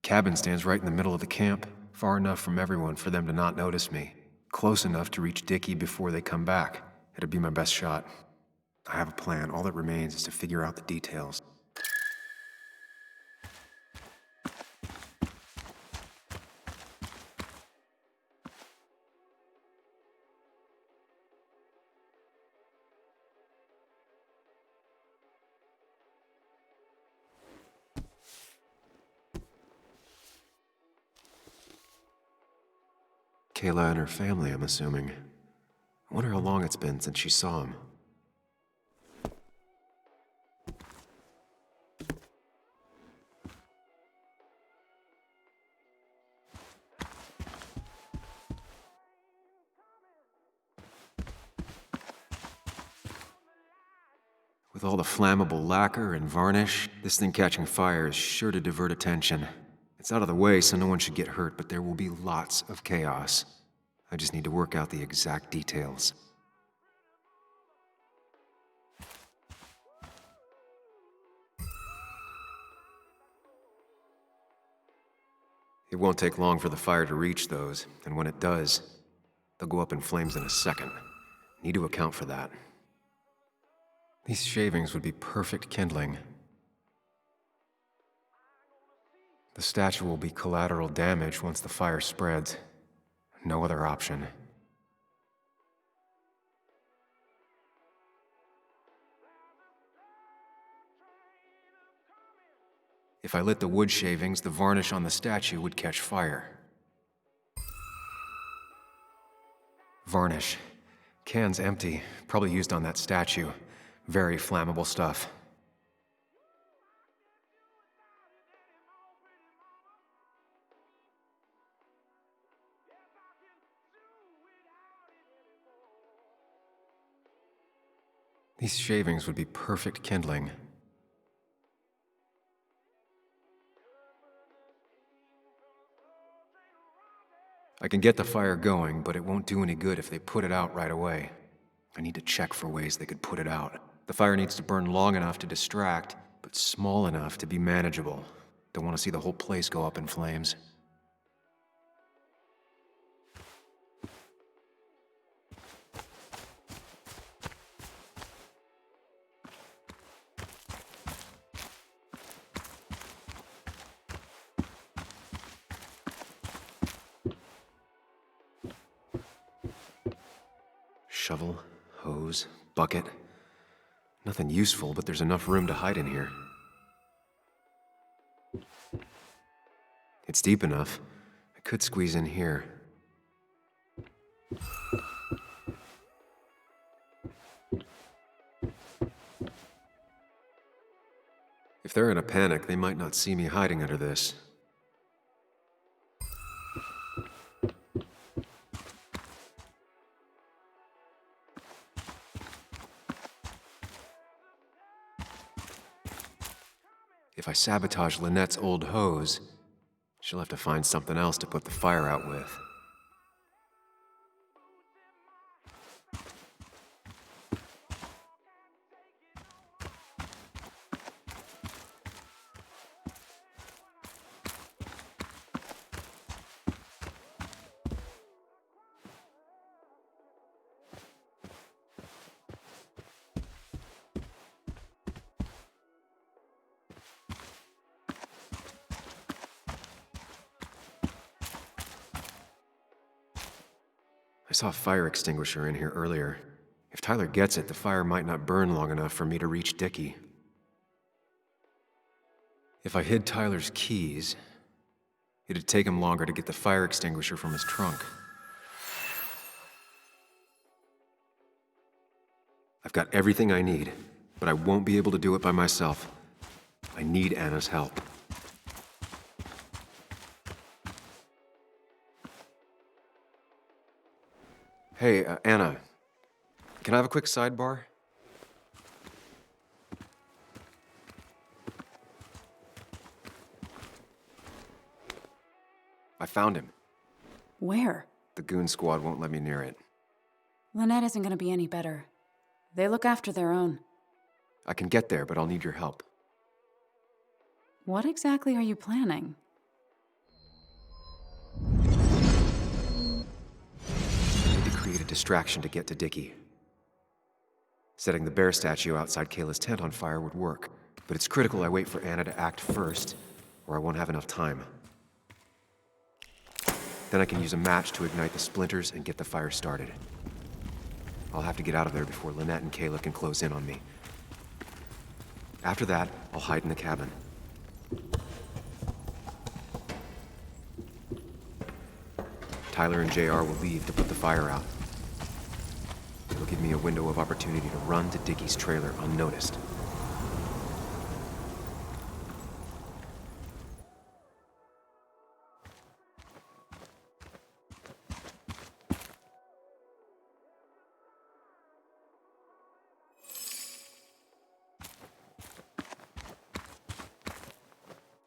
Cabin stands right in the middle of the camp, far enough from everyone for them to not notice me. Close enough to reach Dickie before they come back. It'd be my best shot. I have a plan. All that remains is to figure out the details. Kayla and her family, I'm assuming. I wonder how long it's been since she saw him. With all the flammable lacquer and varnish, this thing catching fire is sure to divert attention. It's out of the way, so no one should get hurt, but there will be lots of chaos. I just need to work out the exact details. It won't take long for the fire to reach those, and when it does, they'll go up in flames in a second. Need to account for that. These shavings would be perfect kindling. The statue will be collateral damage once the fire spreads. No other option. If I lit the wood shavings, the varnish on the statue would catch fire. Varnish. Can's empty, probably used on that statue. Very flammable stuff. These shavings would be perfect kindling. I can get the fire going, but it won't do any good if they put it out right away. I need to check for ways they could put it out. The fire needs to burn long enough to distract, but small enough to be manageable. Don't want to see the whole place go up in flames. Shovel, hose, bucket. Nothing useful, but there's enough room to hide in here. It's deep enough. I could squeeze in here. If they're in a panic, they might not see me hiding under this. If I sabotage Lynette's old hose, she'll have to find something else to put the fire out with. I saw a fire extinguisher in here earlier. If Tyler gets it, the fire might not burn long enough for me to reach Dickie. If I hid Tyler's keys, it'd take him longer to get the fire extinguisher from his trunk. I've got everything I need, but I won't be able to do it by myself. I need Anna's help. Hey, Anna. Can I have a quick sidebar? I found him. Where? The goon squad won't let me near it. Lynette isn't gonna be any better. They look after their own. I can get there, but I'll need your help. What exactly are you planning? I need to create a distraction to get to Dickie. Setting the bear statue outside Kayla's tent on fire would work, but it's critical I wait for Anna to act first, or I won't have enough time. Then I can use a match to ignite the splinters and get the fire started. I'll have to get out of there before Lynette and Kayla can close in on me. After that, I'll hide in the cabin. Tyler and JR will leave to put the fire out. It'll give me a window of opportunity to run to Dickie's trailer unnoticed.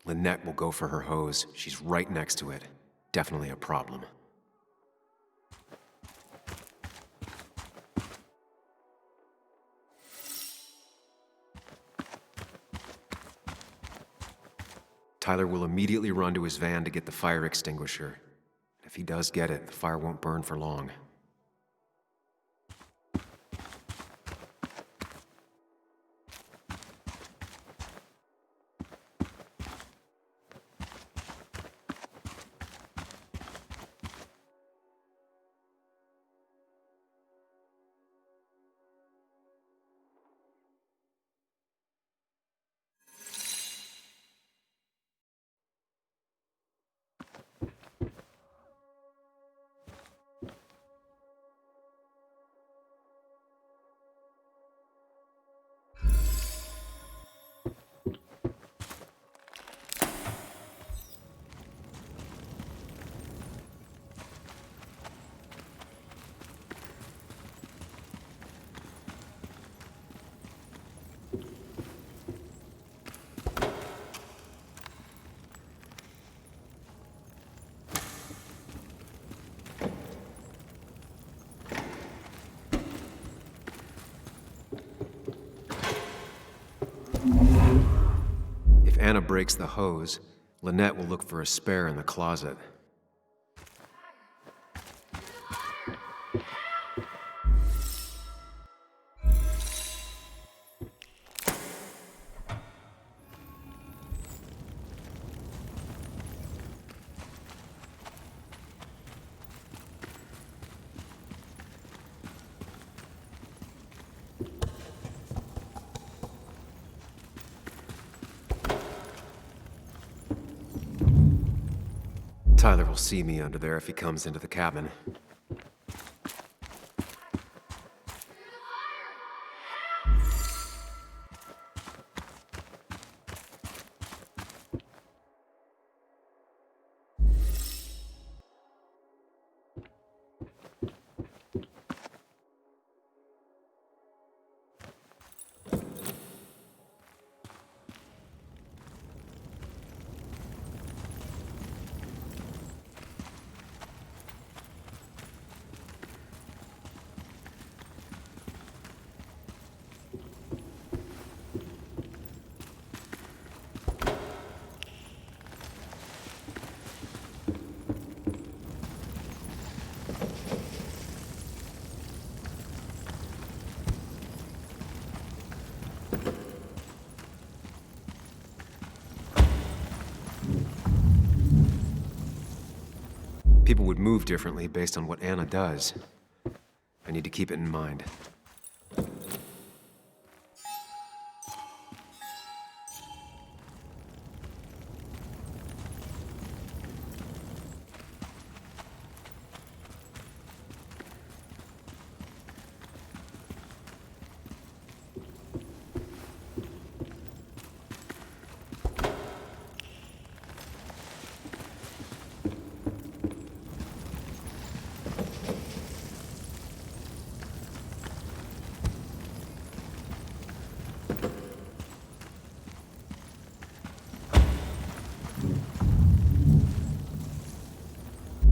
Lynette will go for her hose. She's right next to it. Definitely a problem. Tyler will immediately run to his van to get the fire extinguisher. If he does get it, the fire won't burn for long. Anna breaks the hose, Lynette will look for a spare in the closet. Tyler will see me under there if he comes into the cabin. People would move differently based on what Anna does. I need to keep it in mind.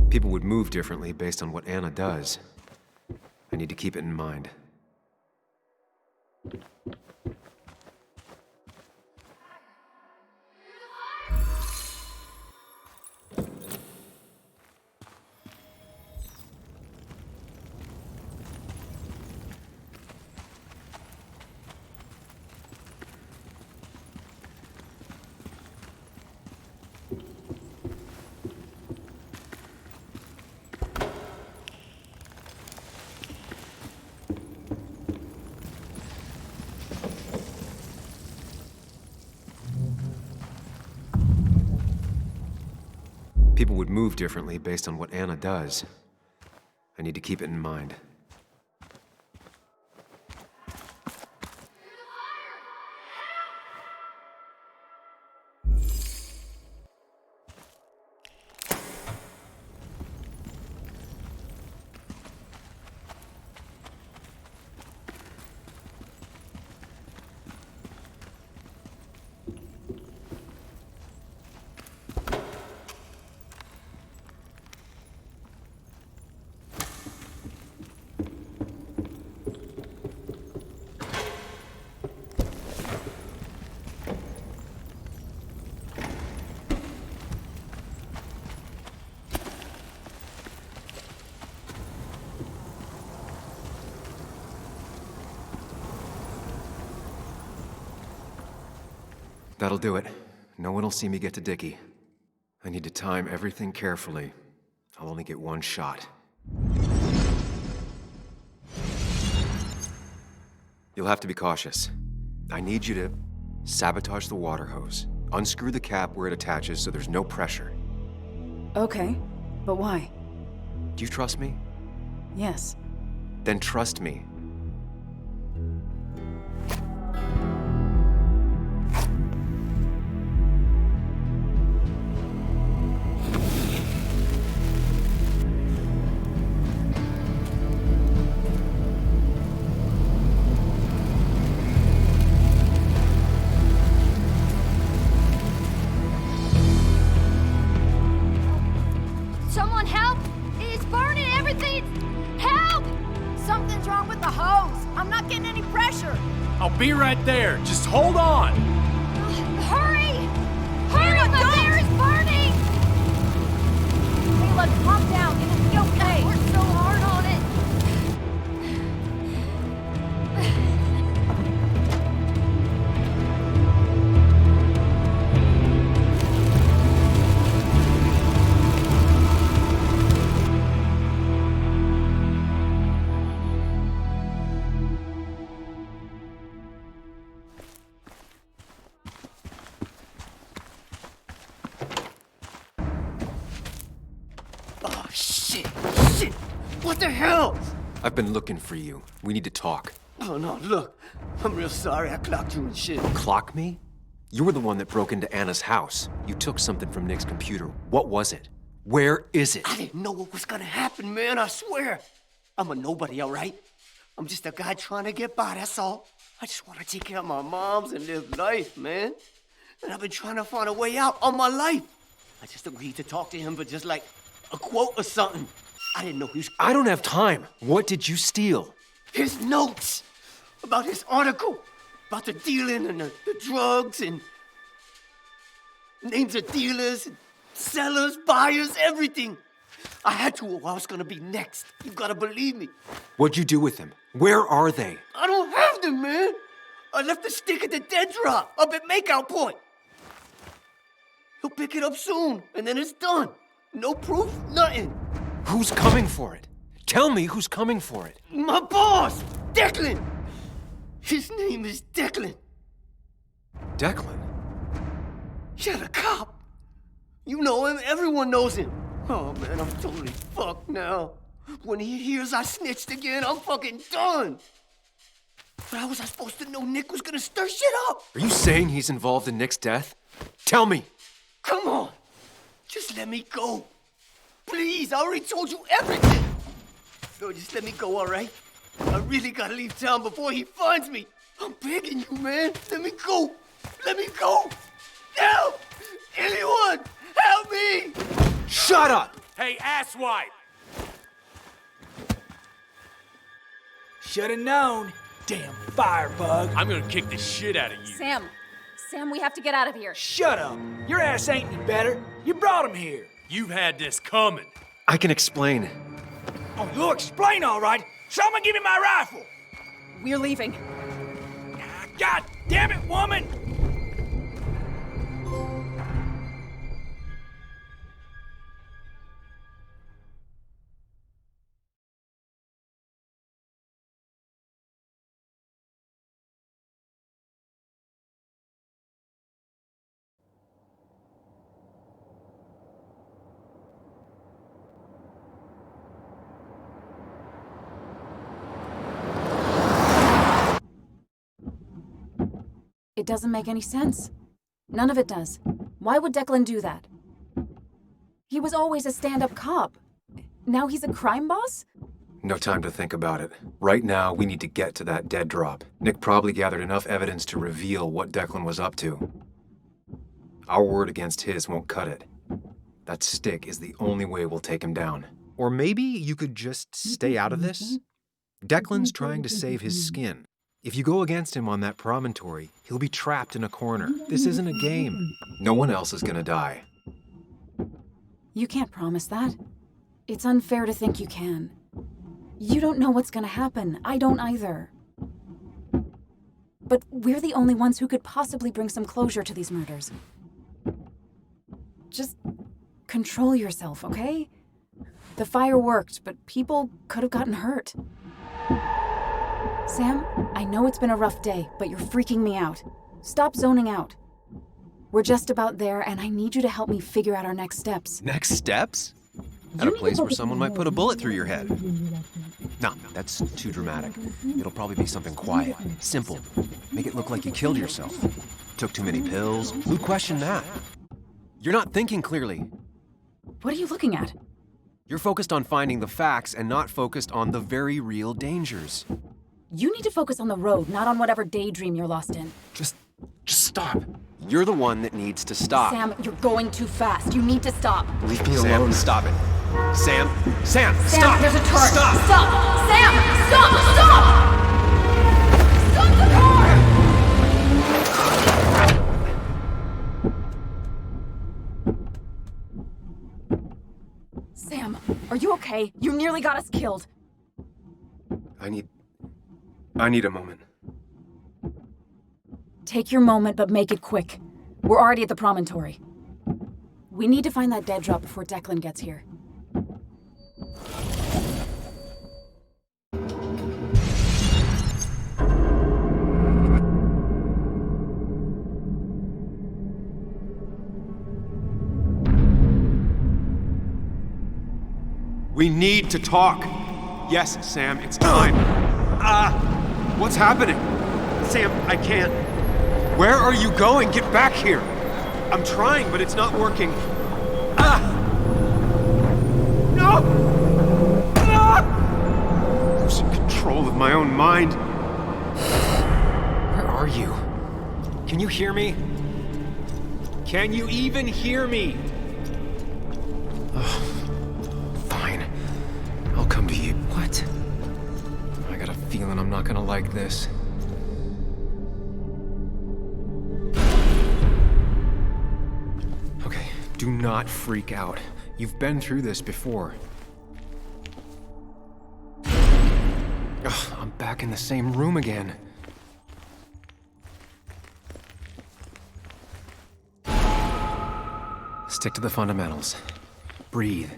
People would move differently based on what Anna does. I need to keep it in mind. People would move differently based on what Anna does. I need to keep it in mind. That'll do it. No one will see me get to Dickie. I need to time everything carefully. I'll only get one shot. You'll have to be cautious. I need you to sabotage the water hose. Unscrew the cap where it attaches so there's no pressure. Okay, but why? Do you trust me? Yes. Then trust me. Someone help! It's burning everything! Help! Something's wrong with the hose. I'm not getting any pressure. I'll be right there. Just hold on. Hurry! blood, calm down. It'll be okay. I worked so hard on it. Oh, shit! Shit! What the hell? I've been looking for you. We need to talk. Oh, no, look. I'm real sorry I clocked you and shit. Clock me? You were the one that broke into Anna's house. You took something from Nick's computer. What was it? Where is it? I didn't know what was gonna happen, man, I swear. I'm a nobody, all right? I'm just a guy trying to get by, that's all. I just want to take care of my moms and live life, man. And I've been trying to find a way out all my life. I just agreed to talk to him for just like a quote or something. I didn't know he was... I don't have time. What did you steal? His notes about his article, about the dealing and the drugs and names of dealers, and sellers, buyers, everything. I had to or I was gonna be next. You gotta believe me. What'd you do with them? Where are they? I don't have them, man. I left the stick at the dead drop up at Makeout Point. He'll pick it up soon, and then it's done. No proof, nothing. Who's coming for it? Tell me who's coming for it. My boss, Declan. His name is Declan. Declan? Yeah, the cop. You know him, everyone knows him. Oh, man, I'm totally fucked now. When he hears I snitched again, I'm fucking done. But how was I supposed to know Nick was gonna stir shit up? Are you saying he's involved in Nick's death? Tell me. Come on. Just let me go. Please, I already told you everything. No, just let me go, all right? I really gotta leave town before he finds me. I'm begging you, man. Let me go. Let me go. Help! Anyone! Help me! Shut up! Hey, asswipe! Should've known. Damn firebug. I'm gonna kick the shit out of you. Sam, we have to get out of here. Shut up. Your ass ain't any better. You brought him here. You've had this coming. I can explain. Oh, you'll explain all right. Someone give me my rifle. We're leaving. God damn it, woman! It doesn't make any sense. None of it does. Why would Declan do that? He was always a stand-up cop. Now he's a crime boss? No time to think about it. Right now, we need to get to that dead drop. Nick probably gathered enough evidence to reveal what Declan was up to. Our word against his won't cut it. That stick is the only way we'll take him down. Or maybe you could just stay out of this? Declan's trying to save his skin. If you go against him on that promontory, he'll be trapped in a corner. This isn't a game. No one else is gonna die. You can't promise that. It's unfair to think you can. You don't know what's gonna happen. I don't either. But we're the only ones who could possibly bring some closure to these murders. Just control yourself, okay? The fire worked, but people could have gotten hurt. Sam, I know it's been a rough day, but you're freaking me out. Stop zoning out. We're just about there, and I need you to help me figure out our next steps. Next steps? At a place where someone might put a bullet through your head. No, that's too dramatic. It'll probably be something quiet, simple. Make it look like you killed yourself. Took too many pills. Who'd question that? You're not thinking clearly. What are you looking at? You're focused on finding the facts and not focused on the very real dangers. You need to focus on the road, not on whatever daydream you're lost in. Just stop. You're the one that needs to stop. Sam, you're going too fast. You need to stop. Leave me alone. Stop it. Sam, stop! There's a turn. Stop! Stop! Sam, stop! Stop the car! okay? You nearly got us killed. I need a moment. Take your moment, but make it quick. We're already at the promontory. We need to find that dead drop before Declan gets here. We need to talk. Yes, Sam, it's time. What's happening? Sam, I can't. Where are you going? Get back here. I'm trying, but it's not working. No! I'm losing control of my own mind. Where are you? Can you hear me? Can you even hear me? Fine. I'll come to you. What? I got a feeling I'm not gonna like this. Okay, do not freak out. You've been through this before. Ugh, I'm back in the same room again. Stick to the fundamentals. Breathe.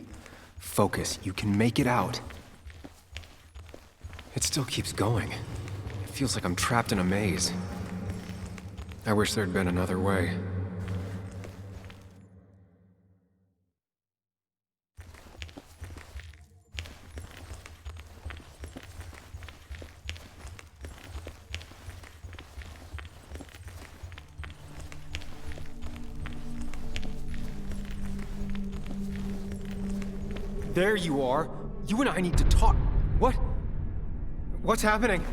Focus. You can make it out. It still keeps going. It feels like I'm trapped in a maze. I wish there'd been another way. There you are. You and I need to talk. What? What's happening?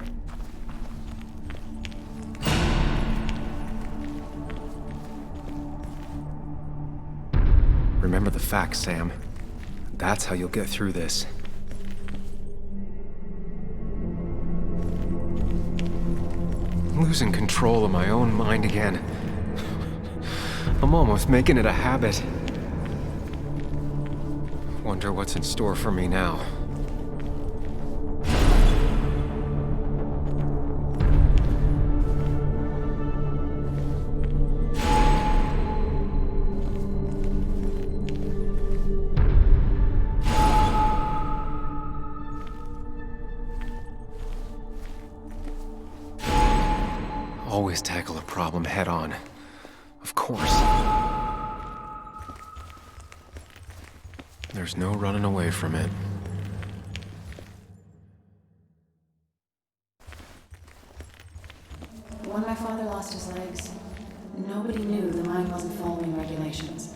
Remember the facts, Sam. That's how you'll get through this. I'm losing control of my own mind again. I'm almost making it a habit. Wonder what's in store for me now. Always tackle a problem head on. Of course. There's no running away from it. When my father lost his legs, nobody knew the mine wasn't following regulations.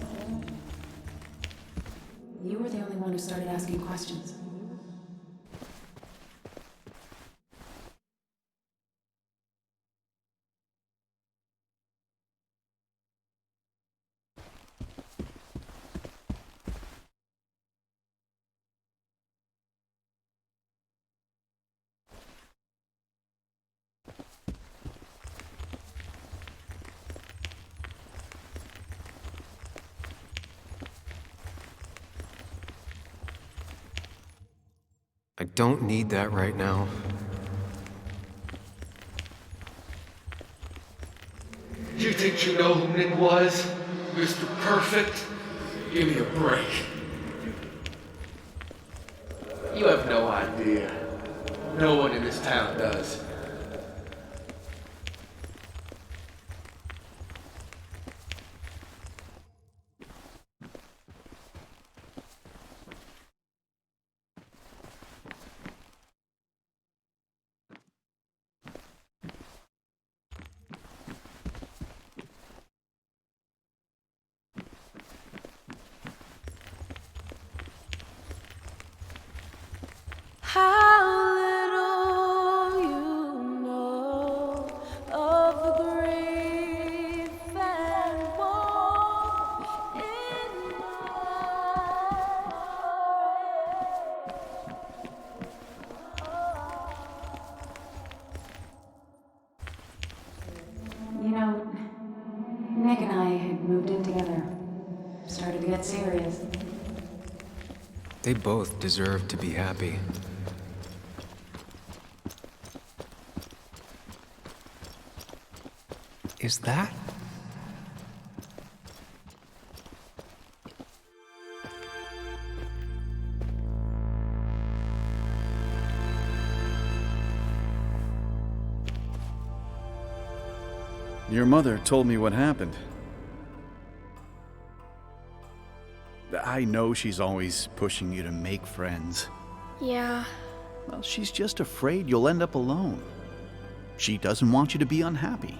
You were the only one who started asking questions. I don't need that right now. You think you know who Nick was? Mr. Perfect? Give me a break. You have no idea. No one in this town does. How little you know of the grief and woe in You know, Nick and I had moved in together. Started to get serious. They both deserve to be happy. Is that? Your mother told me what happened. I know she's always pushing you to make friends. Yeah. Well, she's just afraid you'll end up alone. She doesn't want you to be unhappy.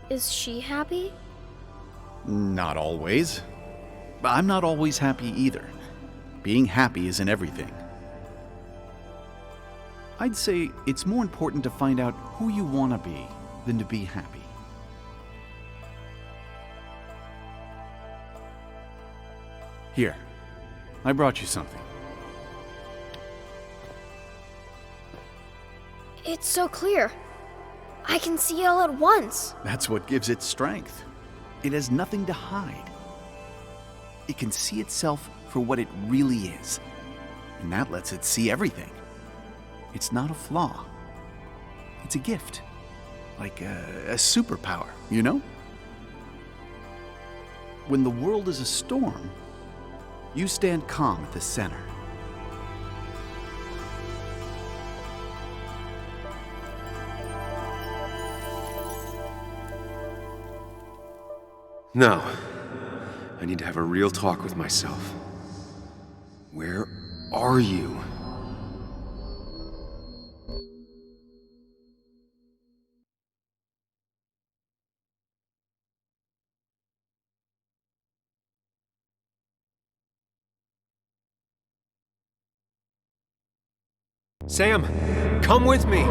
Is she happy? Not always. I'm not always happy either. Being happy isn't everything. I'd say it's more important to find out who you want to be than to be happy. Here, I brought you something. It's so clear. I can see it all at once. That's what gives it strength. It has nothing to hide. It can see itself for what it really is, and that lets it see everything. It's not a flaw. It's a gift. Like a superpower, you know? When the world is a storm, you stand calm at the center. No. I need to have a real talk with myself. Where are you? Sam, come with me!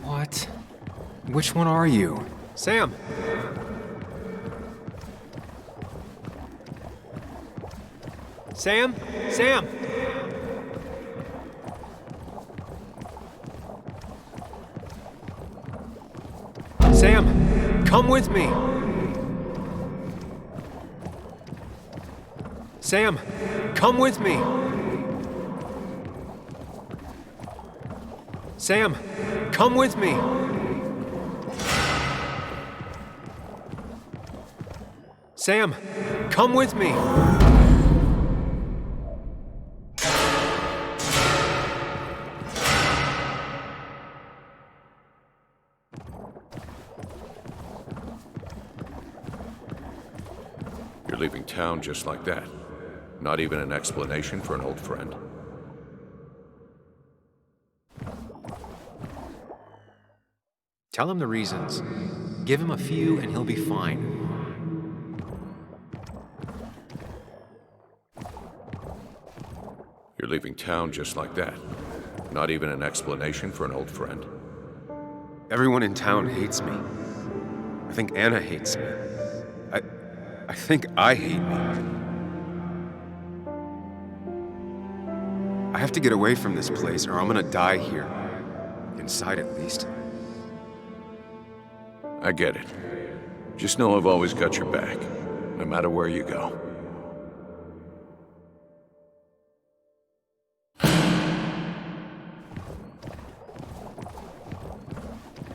What? Which one are you? Sam! Sam? Sam! Sam, come with me! Sam, come with me! Sam, come with me! Sam, come with me! You're leaving town just like that. Not even an explanation for an old friend. Tell him the reasons. Give him a few and he'll be fine. You're leaving town just like that. Not even an explanation for an old friend. Everyone in town hates me. I think Anna hates me. I think I hate me. I have to get away from this place or I'm gonna die here. Inside at least. I get it. Just know I've always got your back, no matter where you go.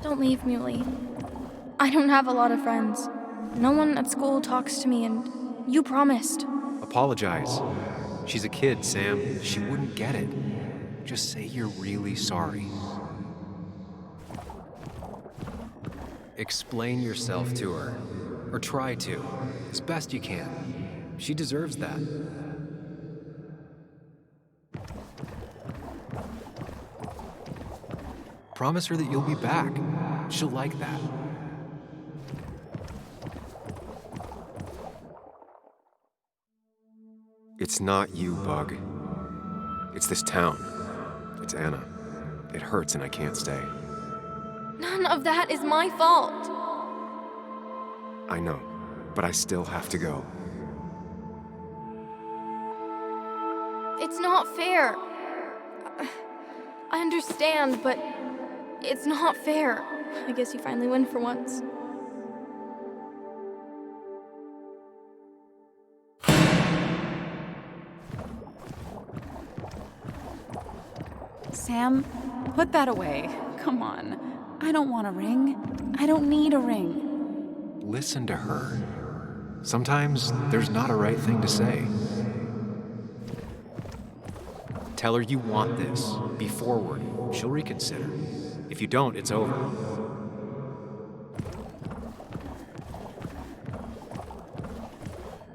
Don't leave me, Lee. I don't have a lot of friends. No one at school talks to me, and you promised. Apologize. She's a kid, Sam. She wouldn't get it. Just say you're really sorry. Explain yourself to her. Or try to. As best you can. She deserves that. Promise her that you'll be back. She'll like that. It's not you, Bug. It's this town. It's Anna. It hurts and I can't stay. None of that is my fault. I know, but I still have to go. It's not fair. I understand, but it's not fair. I guess you finally win for once. Sam, put that away. Come on. I don't want a ring. I don't need a ring. Listen to her. Sometimes there's not a right thing to say. Tell her you want this. Be forward. She'll reconsider. If you don't, it's over.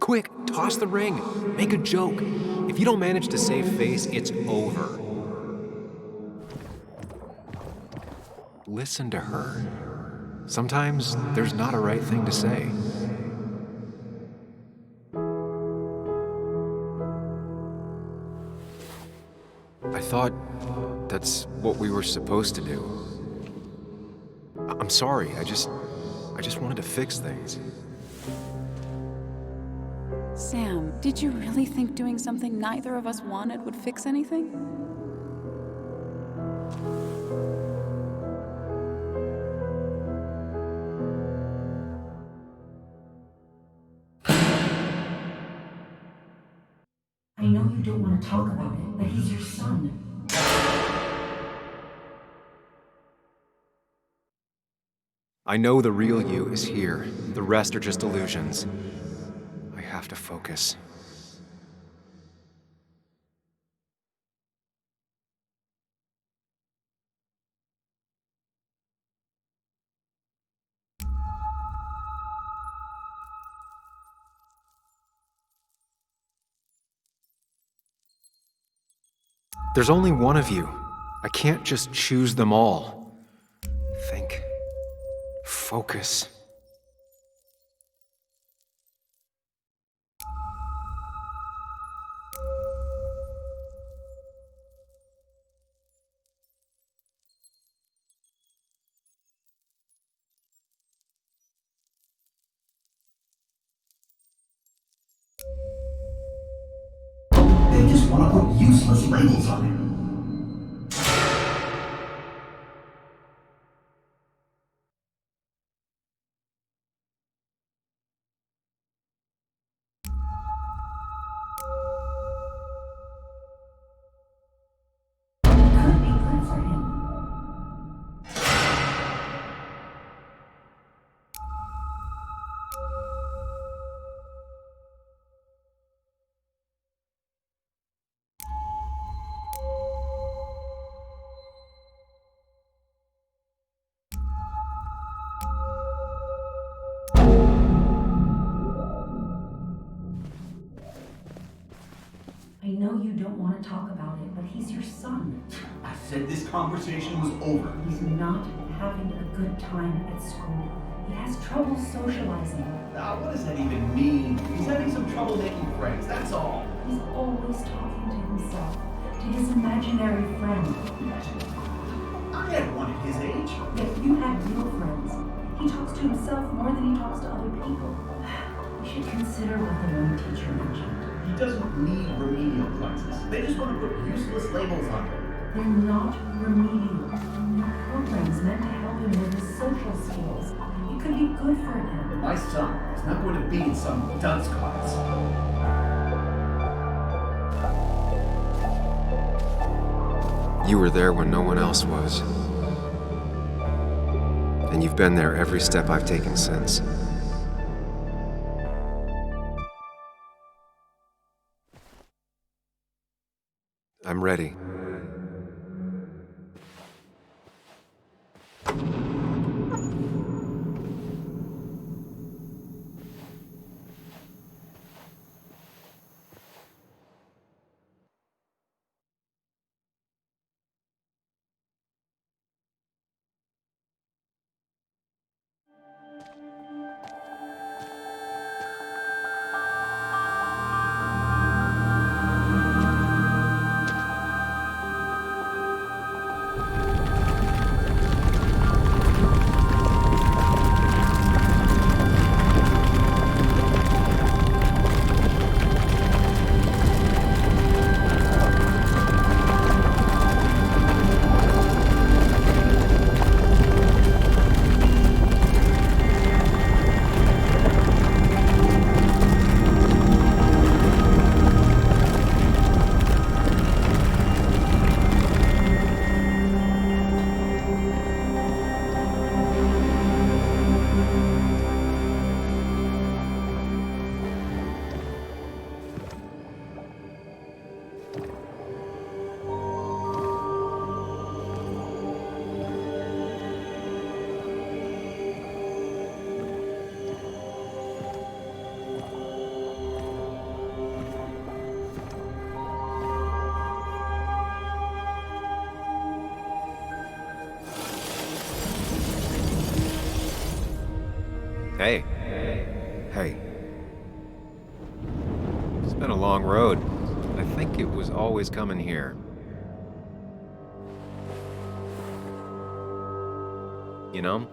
Quick, toss the ring. Make a joke. If you don't manage to save face, it's over. Listen to her. Sometimes there's not a right thing to say. I thought that's what we were supposed to do. I'm sorry, I just wanted to fix things. Sam, did you really think doing something neither of us wanted would fix anything? I know you don't want to talk about it, but he's your son. I know the real you is here. The rest are just illusions. I have to focus. There's only one of you. I can't just choose them all. Think. Focus. They just want to put useless labels on him. Could be good for him. I know you don't want to talk about it, but he's your son. I said this conversation was over. He's not having a good time at school. He has trouble socializing. Now, what does that even mean? He's having some trouble making friends, that's all. He's always talking to himself, to his imaginary friend. I had one at his age. Yet you had real friends. He talks to himself more than he talks to other people. You should consider what the one teacher mentioned. He doesn't need remedial classes. They just want to put useless labels on him. They're not remedial. They're programs meant to help him with his social skills. It could be good for him. But my son is not going to be in some dunce class. You were there when no one else was. And you've been there every step I've taken since. I'm ready. Hey. It's been a long road. I think it was always coming here. You know?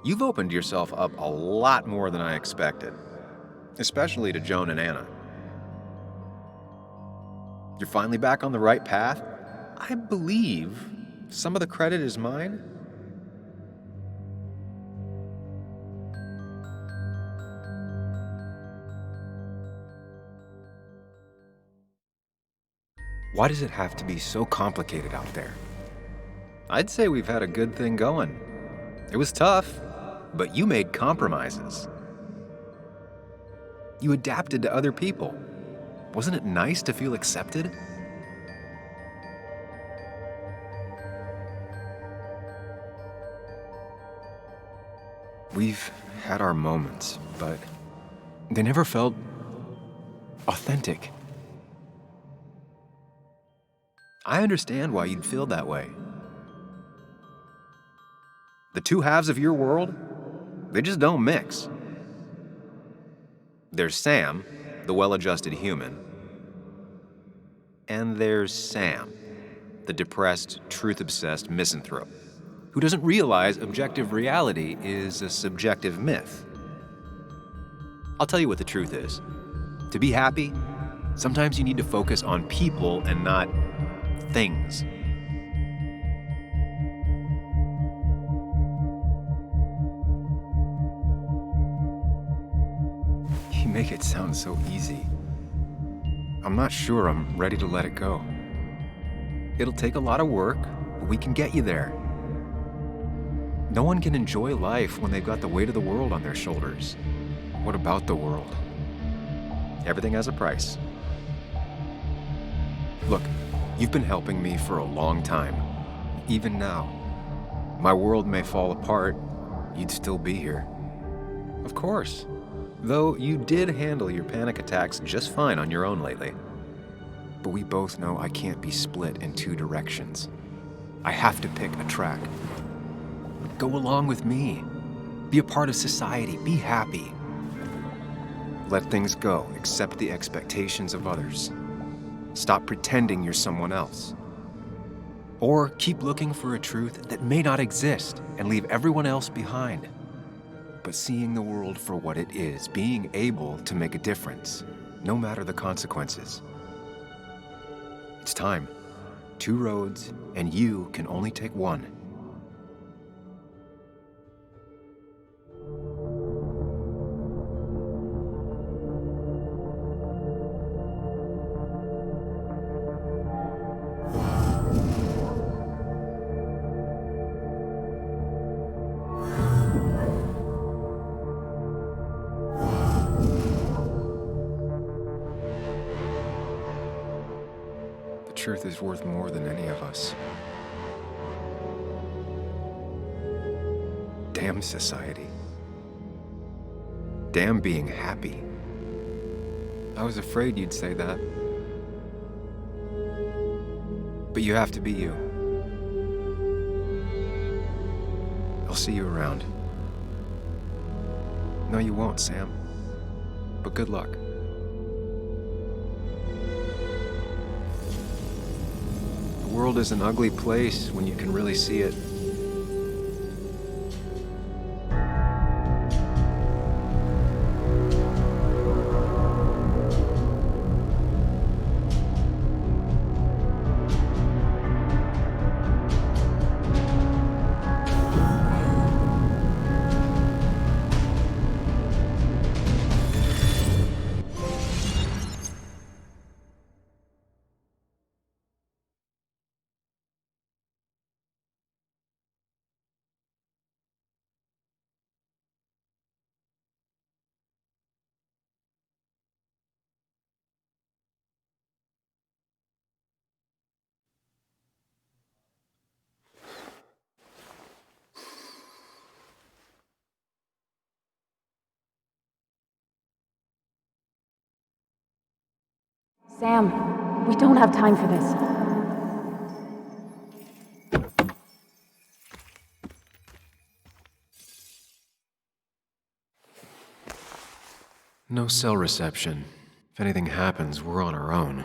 You've opened yourself up a lot more than I expected. Especially to Joan and Anna. You're finally back on the right path? I believe some of the credit is mine. Why does it have to be so complicated out there? I'd say we've had a good thing going. It was tough, but you made compromises. You adapted to other people. Wasn't it nice to feel accepted? We've had our moments, but they never felt authentic. I understand why you'd feel that way. The two halves of your world, they just don't mix. There's Sam, the well-adjusted human, and there's Sam, the depressed, truth-obsessed misanthrope, who doesn't realize objective reality is a subjective myth. I'll tell you what the truth is. To be happy, sometimes you need to focus on people and not things. You make it sound so easy. I'm not sure I'm ready to let it go. It'll take a lot of work, but we can get you there. No one can enjoy life when they've got the weight of the world on their shoulders. What about the world? Everything has a price. Look, you've been helping me for a long time. Even now, my world may fall apart, you'd still be here. Of course. Though you did handle your panic attacks just fine on your own lately. But we both know I can't be split in two directions. I have to pick a track. Go along with me. Be a part of society. Be happy. Let things go. Accept the expectations of others. Stop pretending you're someone else. Or keep looking for a truth that may not exist and leave everyone else behind. But seeing the world for what it is, being able to make a difference, no matter the consequences. It's time. Two roads, and you can only take one. Truth is worth more than any of us. Damn society. Damn being happy. I was afraid you'd say that. But you have to be you. I'll see you around. No, you won't, Sam. But good luck. The world is an ugly place when you can really see it. Sam, we don't have time for this. No cell reception. If anything happens, we're on our own.